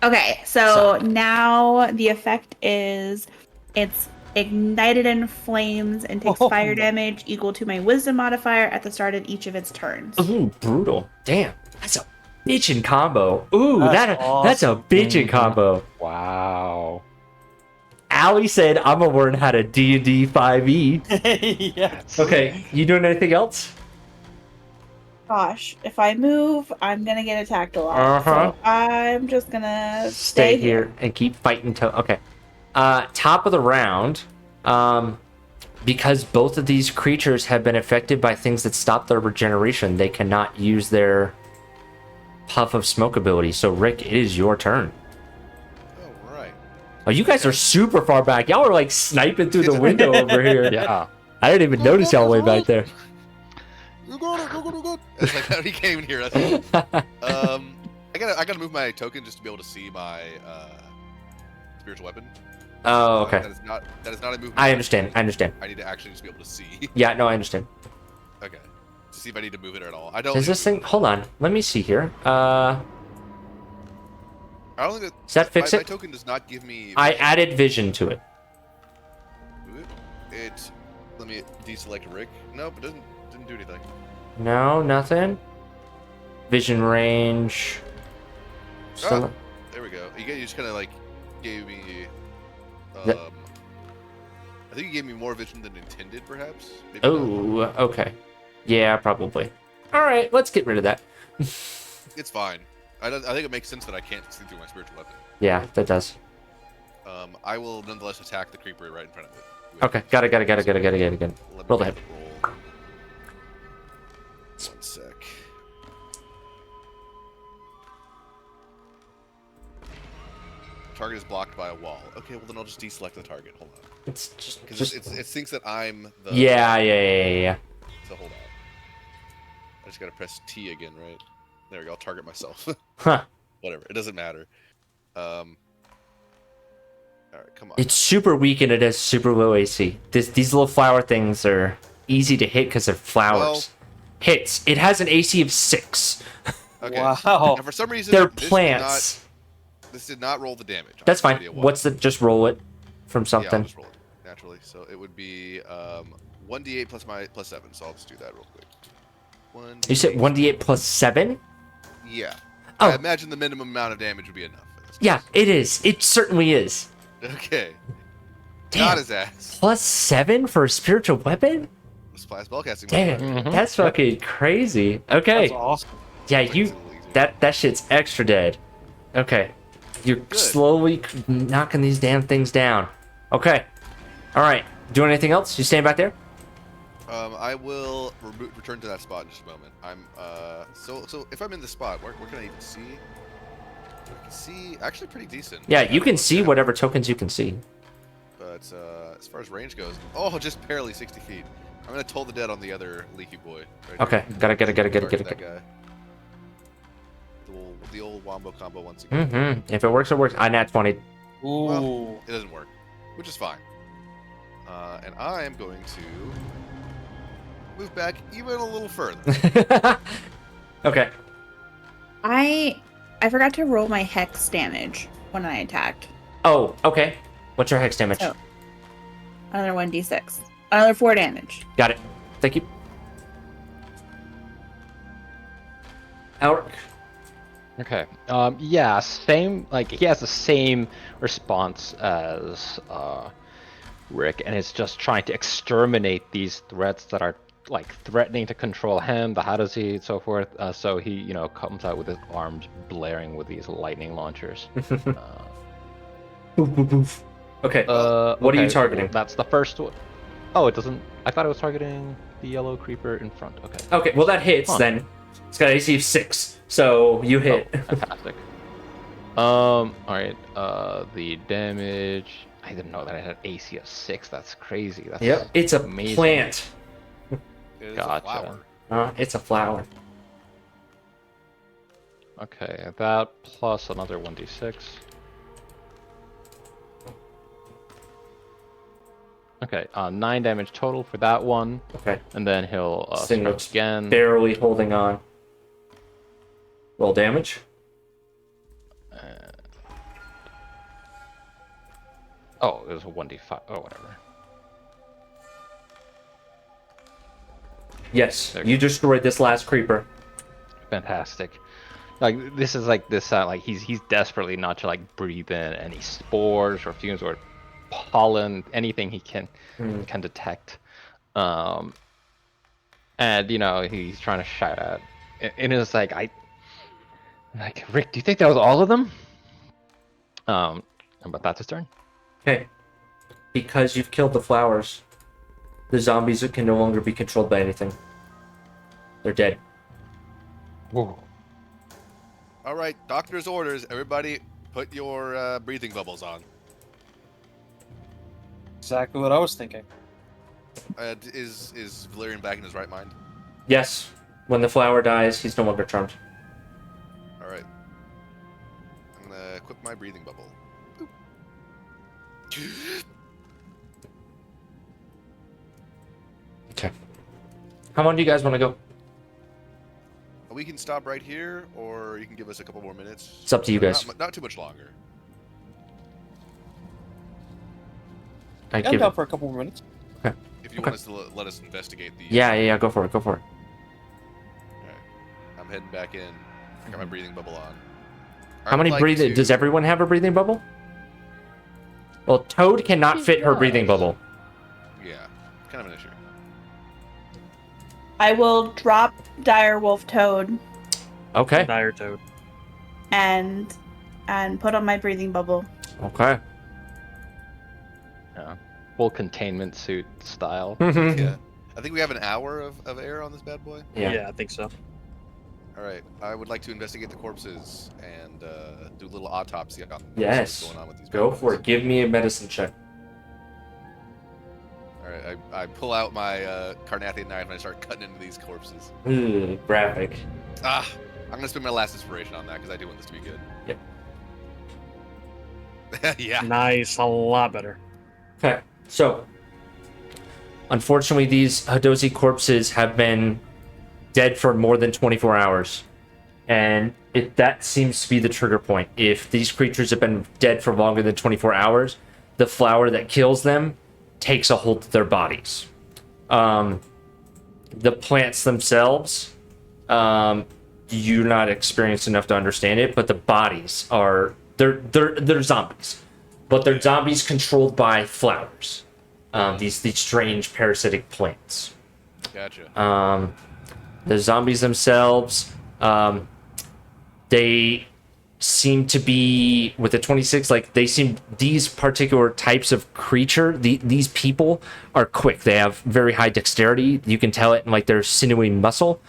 Okay, so now the effect is it's ignited in flames and takes fire damage equal to my wisdom modifier at the start of each of its turns. Ooh, brutal. Damn. That's a bitchin' combo. Ooh, That's that's a bitchin' combo. Wow. Allie said, I'm gonna learn how to D&D 5e. Yeah. Okay, you doing anything else? Gosh, if I move, I'm gonna get attacked a lot. Uh-huh. So I'm just gonna Stay here and keep fighting. Okay. Top of the round. Because both of these creatures have been affected by things that stop their regeneration, they cannot use their puff of smoke ability. So, Rick, it is your turn. All right. Oh, you guys are super far back. Y'all are like sniping through the window over here. Yeah. I didn't even notice y'all way back there. You're good. It's like he can't even hear us. I gotta move my token just to be able to see my spiritual weapon. Oh, okay. That is not a movement. I understand. I understand. I need to actually just be able to see. Yeah, no, I understand. Okay. To see if I need to move it at all. I don't. Does need this to thing... Hold on. Let me see here. I don't think Does that fix my it? token does not give me. I added vision to it. It. Let me deselect Rick. Nope, it didn't do anything. No, nothing. Vision range. Still... Oh, there we go. You just kind of like gave me. The- I think you gave me more vision than intended, perhaps. Maybe not. Oh, okay. Yeah, probably. All right, let's get rid of that. It's fine. I think it makes sense that I can't see through my spiritual weapon. Yeah, that does. I will nonetheless attack the creeper right in front of it. Okay, got it. Let me Roll the hit. roll. 1 sec. Target is blocked by a wall. Okay, well then I'll just deselect the target. Hold on. It's just. Because it thinks that I'm the... Yeah. So hold on. I just gotta press T again, right? There we go, I'll target myself. Huh. Whatever, it doesn't matter. Alright, come on. It's super weak and it has super low AC. These little flower things are easy to hit because they're flowers. Well- Hits. It has an AC of 6. Okay. Wow. And for some reason, They're this plants. did not roll the damage. I That's have no fine. idea why. What's the? Just roll it from Yeah, I'll something. just roll it naturally. So it would be 1d8 plus 7. So I'll just do that real quick. You said 1d8 plus 7? Yeah. Oh. I imagine the minimum amount of damage would be enough. In this Yeah, it is. It certainly is. case. Okay. Damn. Got his ass. Plus 7 for a spiritual weapon? Spellcasting. Damn, Mhm. that's fucking crazy. Okay. That's awesome. Yeah, Makes it a you. little easier. That shit's extra dead. Okay. You're slowly knocking these damn things down. Okay. All right. Doing anything else? You staying back there? I will return to that spot in just a moment. I'm so if I'm in the spot, where can I even see? I can see actually pretty decent. Yeah, you can see what. whatever tokens you can see. But as far as range goes, oh, just barely 60 feet. I'm gonna toll the dead on the other leaky boy. Right Okay. here. Gotta get Target it. that guy. The old wombo combo once again. Mm-hmm. If it works, it works. I nat 20. Ooh. Well, it doesn't work, which is fine. And I am going to move back even a little further. Okay. I forgot to roll my hex damage when I attacked. Oh, okay. What's your hex damage? Oh. Another 1d6. Another 4 damage. Got it. Thank you. Alric. Okay. Yeah, same. Like he has the same response as Rick, and it's just trying to exterminate these threats that are like threatening to control him, the Hadozee, and so forth. So he, comes out with his arms blaring with these lightning launchers. Boof, boof, boof. Okay. What What are you targeting? That's the first one. Oh, it doesn't. I thought it was targeting the yellow creeper in front. Okay. Okay, well that hits Huh. then. It's got AC of 6, so you hit. Oh, fantastic. Alright, the damage. I didn't know that it had AC of 6. That's crazy. That's Yep, it's a amazing. plant. It is Gotcha. a flower. It's a flower. Okay, that plus another 1d6. Okay, 9 damage total for that one, Okay, and then he'll Sting strike looks again. barely holding on. Roll damage. Oh, it was a 1d5. Oh, whatever. Yes, There. you destroyed this last creeper. Fantastic. Like this is like this. Like he's desperately not to like breathe in any spores or fumes or pollen, anything he can detect. And he's trying to shout out, and it's like Rick, do you think that was all of them? But that's his turn. Okay. Because you've killed the flowers, the zombies can no longer be controlled by anything. They're dead. Whoa. All right, doctor's orders. Everybody, put your breathing bubbles on. Exactly what I was thinking. Is Valerian back in his right mind? Yes, when the flower dies, he's no longer charmed. All right. I'm gonna equip my breathing bubble. Boop. Okay. How long do you guys want to go? We can stop right here, or you can give us a couple more minutes. It's up to you guys. Not too much longer. I I'm give down it. for a couple more minutes. If you Okay. want us to let us investigate the. Yeah, go for it. Go for it. Alright. I'm heading back in. I got my breathing bubble on. How many breathing? Does everyone have a breathing bubble? Well, Toad cannot fit her breathing bubble. Yeah, kind of an issue. I will drop Direwolf Toad. Okay. Dire Toad. and put on my breathing bubble. Okay. Yeah. Full containment suit style. Yeah. I think we have an hour of air on this bad boy. Yeah. I think so. All right. I would like to investigate the corpses and do a little autopsy on Yes. what's going on with these. Go bad for boys. it. Give me a medicine check. All right. I pull out my Carnathian knife and I start cutting into these corpses. Ooh, graphic. Ah, I'm gonna spend my last inspiration on that because I do want this to be good. Yep. Yeah. Nice, a lot better. Okay. So, unfortunately, these Hadozi corpses have been dead for more than 24 hours. And that seems to be the trigger point. If these creatures have been dead for longer than 24 hours, the flower that kills them takes a hold of their bodies. The plants themselves, you're not experienced enough to understand it, but the bodies are they're zombies, but they're zombies controlled by flowers. These strange parasitic plants. Gotcha. The zombies themselves, they seem to be, with the 26, like these particular types of creature, these people are quick. They have very high dexterity. You can tell it in like their sinewy muscle.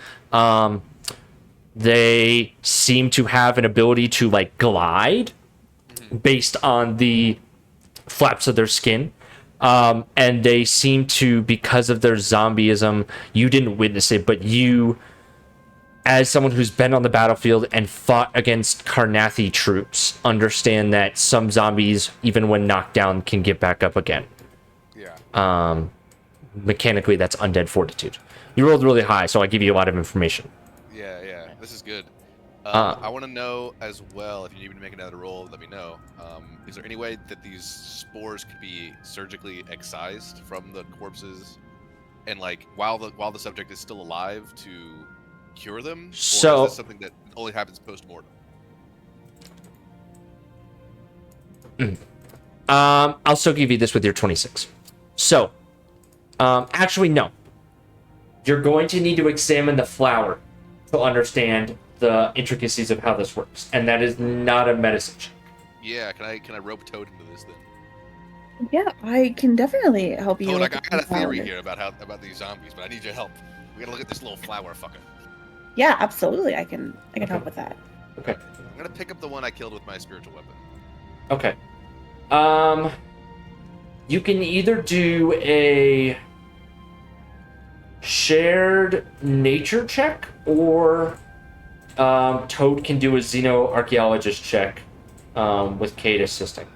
They seem to have an ability to like glide based on the flaps of their skin. And they seem to, because of their zombieism, you didn't witness it, but you, as someone who's been on the battlefield and fought against Carnathi troops, understand that some zombies, even when knocked down, can get back up again. Yeah. Mechanically, that's undead fortitude. You rolled really high, so I give you a lot of information. Yeah. This is good. I want to know as well, if you need me to make another roll, let me know. Is there any way that these spores could be surgically excised from the corpses, and like while the subject is still alive, to cure them? So- or is this something that only happens post-mortem? I'll still give you this with your 26. So, actually, no. You're going to need to examine the flower to understand the intricacies of how this works, and that is not a medicine check. Yeah. Can I rope Toad into this then? Yeah, I can definitely help you. Toad, with I the got a theory calendar. here about these zombies, but I need your help. We gotta look at this little flower fucker. Yeah, absolutely. I can help with that. Okay. I'm gonna pick up the one I killed with my spiritual weapon. Okay. You can either do a shared nature check, or Toad can do a xenoarchaeologist check with Kate assisting.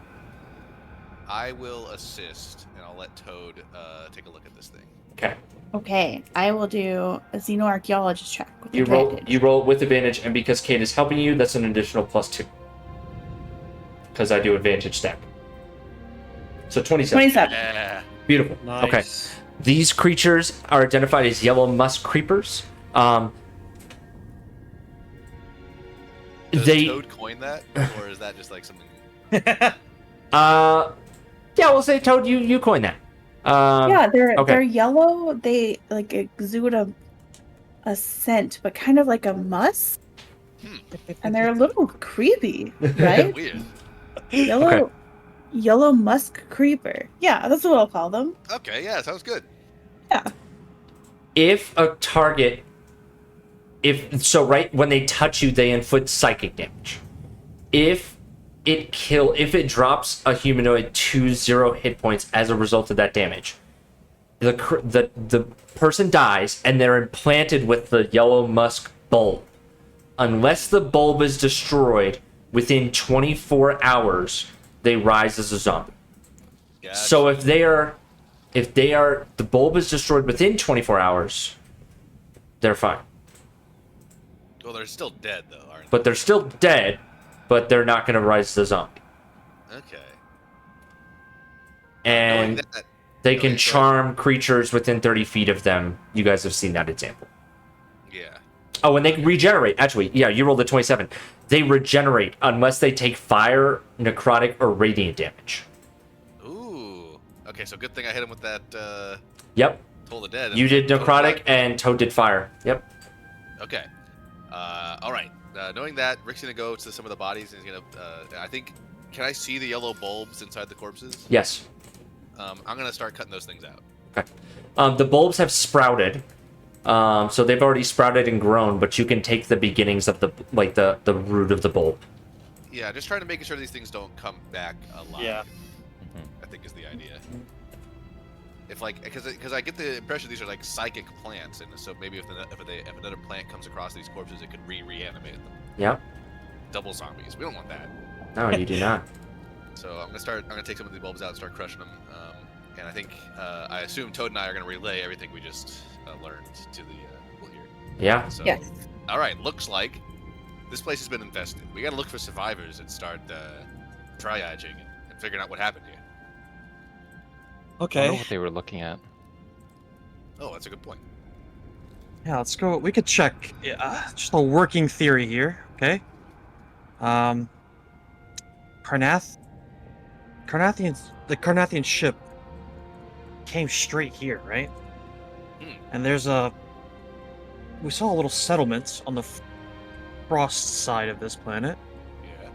I will assist, and I'll let Toad take a look at this thing. Okay. Okay, I will do a xenoarchaeologist check with You advantage. roll with advantage, and because Kate is helping you, that's an additional +2. Because I do advantage stack. So 27. 27. Yeah. Beautiful. Nice. Okay. These creatures are identified as yellow musk creepers. Does They Toad coin that, or is that just like something? yeah, we'll say Toad, you coin that. Yeah, okay. they're yellow. They like exude a scent, but kind of like a musk, and they're a little creepy, right? Weird. Yellow musk creeper. Yeah, that's what I'll call them. Okay, yeah, sounds good. Yeah. If a target, right when they touch you, they inflict psychic damage. If it drops a humanoid to 0 hit points as a result of that damage, the person dies and they're implanted with the yellow musk bulb. Unless the bulb is destroyed within 24 hours, they rise as a zombie. Gotcha. So if the bulb is destroyed within 24 hours, they're fine. Well, they're still dead though, aren't they? But they're still dead, but they're not going to rise as a zombie. Okay. And Knowing that, they can knowing- charm creatures within 30 feet of them. You guys have seen that example. Yeah. Oh, and they can regenerate. Actually, yeah, you rolled a 27. They regenerate unless they take fire, necrotic, or radiant damage. Ooh. Okay, so good thing I hit him with that Yep. Toll the Dead. You did Toad necrotic, Black. and Toad did fire. Yep. Okay. All right. knowing that, Rick's gonna go to some of the bodies and he's gonna. I think. Can I see the yellow bulbs inside the corpses? Yes. I'm gonna start cutting those things out. Okay. The bulbs have sprouted. So they've already sprouted and grown, but you can take the beginnings of the root of the bulb. Yeah, just trying to make sure these things don't come back alive. Yeah. I think is the idea. If because I get the impression these are like psychic plants, and so maybe if another plant comes across these corpses, it could reanimate them. Yeah. Double zombies. We don't want that. No, you do not. So I'm gonna take some of the bulbs out and start crushing them. And I think I assume Toad and I are gonna relay everything we just learned to the people here. Yeah. So, Yes. all right. Looks like this place has been infested. We gotta look for survivors and start triaging and figuring out what happened here. I Okay. don't know what they were looking at. Oh, that's a good point. Yeah, let's go. We could check just a working theory here, okay? The Carnathian ship came straight here, right? And we saw a little settlement on the frost side of this planet. Yeah.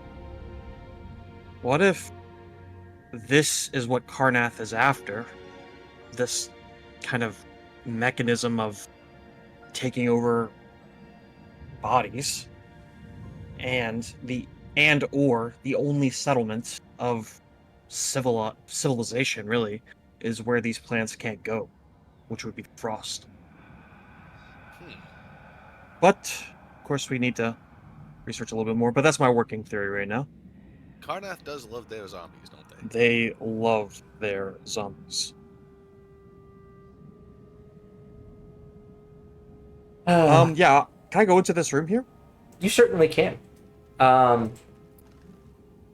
What if this is what Karnath is after? This kind of mechanism of taking over bodies, and the only settlement of civilization really is where these plants can't go, which would be frost. But of course we need to research a little bit more, but that's my working theory right now. Karnath does love their zombies, don't they? They love their zombies. Yeah, can I go into this room here? You certainly can.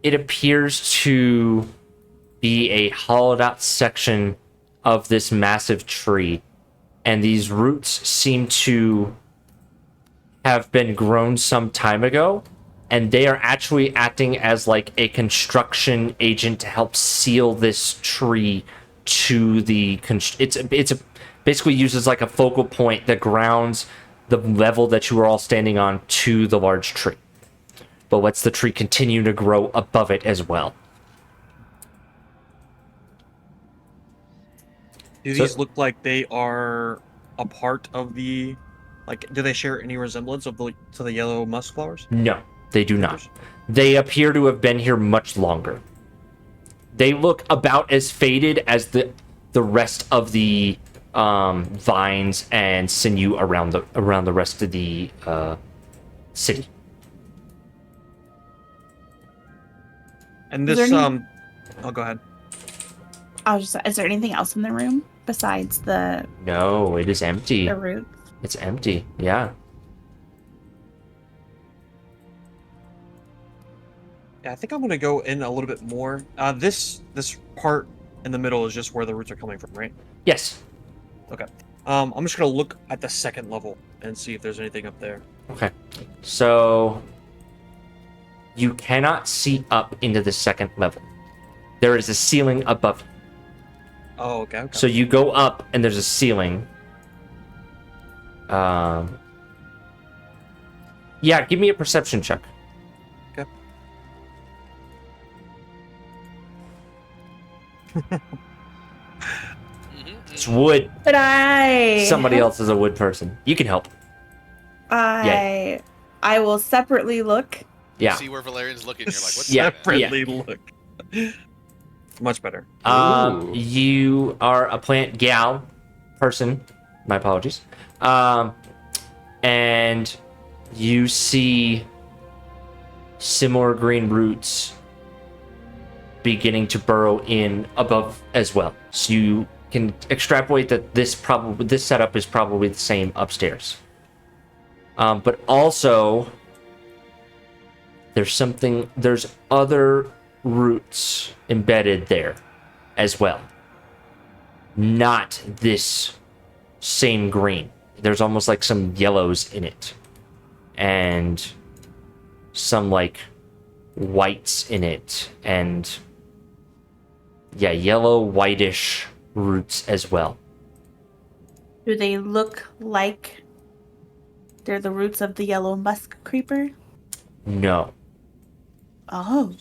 It appears to be a hollowed out section of this massive tree, and these roots seem to have been grown some time ago, and they are actually acting as like a construction agent to help seal this tree to the basically uses like a focal point that grounds the level that you are all standing on to the large tree, but lets the tree continue to grow above it as well. Do these look like they are a part of the, like, do they share any resemblance to the yellow musk flowers? No, they do not. They appear to have been here much longer. They look about as faded as the rest of the vines and sinew around the rest of the city. And Is this there any- oh, go ahead. Is there anything else in the room besides the No, it is empty. roots? It's empty. Yeah. Yeah, I think I'm gonna go in a little bit more. This part in the middle is just where the roots are coming from, right? Yes. I'm just gonna look at the second level and see if there's anything up there. Okay. So you cannot see up into the second level. There is a ceiling above you. Oh, okay. So you go up and there's a ceiling. Yeah, give me a perception check. Okay. It's wood. But I Somebody else is a wood person. You can help. I will separately look. Yeah. See where Valerian's looking. You're like, what's Yeah, that? Separately look. Much better. Ooh. You are a plant gal person. My apologies. And you see similar green roots beginning to burrow in above as well. So you can extrapolate that this setup is probably the same upstairs. But also there's other roots embedded there as well. Not this same green. There's almost like some yellows in it. And some like whites in it. And yeah, yellow, whitish roots as well. Do they look like they're the roots of the yellow musk creeper? No. Oh.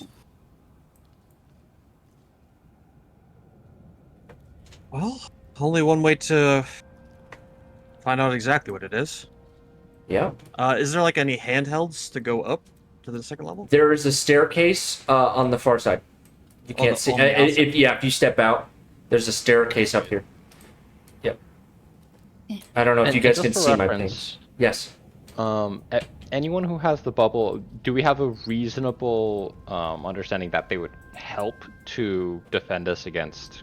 Well, only one way to find out exactly what it is. Yeah. Is there like any handhelds to go up to the second level? There is a staircase on the far side. You can't see. On the outside? If you step out, there's a staircase up here. Yep. I don't know if And you guys just can for see my reference, things. Yes. Anyone who has the bubble, do we have a reasonable understanding that they would help to defend us against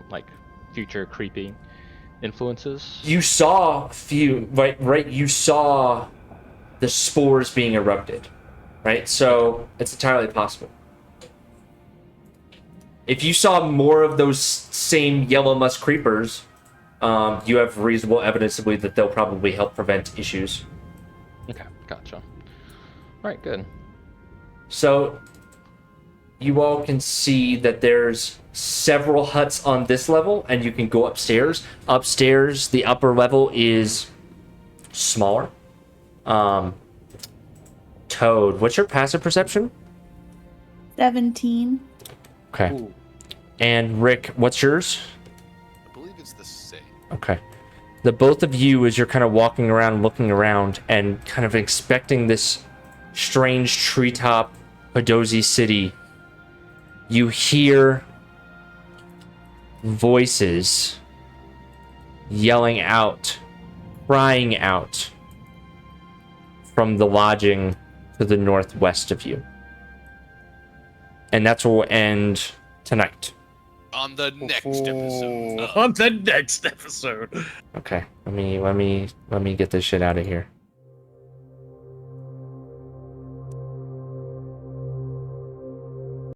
like future creepy influences? You saw a few, right? You saw the spores being erupted, right? So it's entirely possible. If you saw more of those same yellow musk creepers, you have reasonable evidence to believe that they'll probably help prevent issues. Okay, gotcha. All right, good. So you all can see that there's several huts on this level, and you can go upstairs. Upstairs, the upper level is smaller. Toad, what's your passive perception? 17. Okay. Ooh. And Rick, what's yours? I believe it's the same. Okay. The both of you, as you're kind of walking around, looking around, and kind of expecting this strange treetop Podozi city, you hear voices yelling out, crying out from the lodging to the northwest of you. And that's where we'll end tonight. On the next episode. On the next episode. Okay, let me get this shit out of here.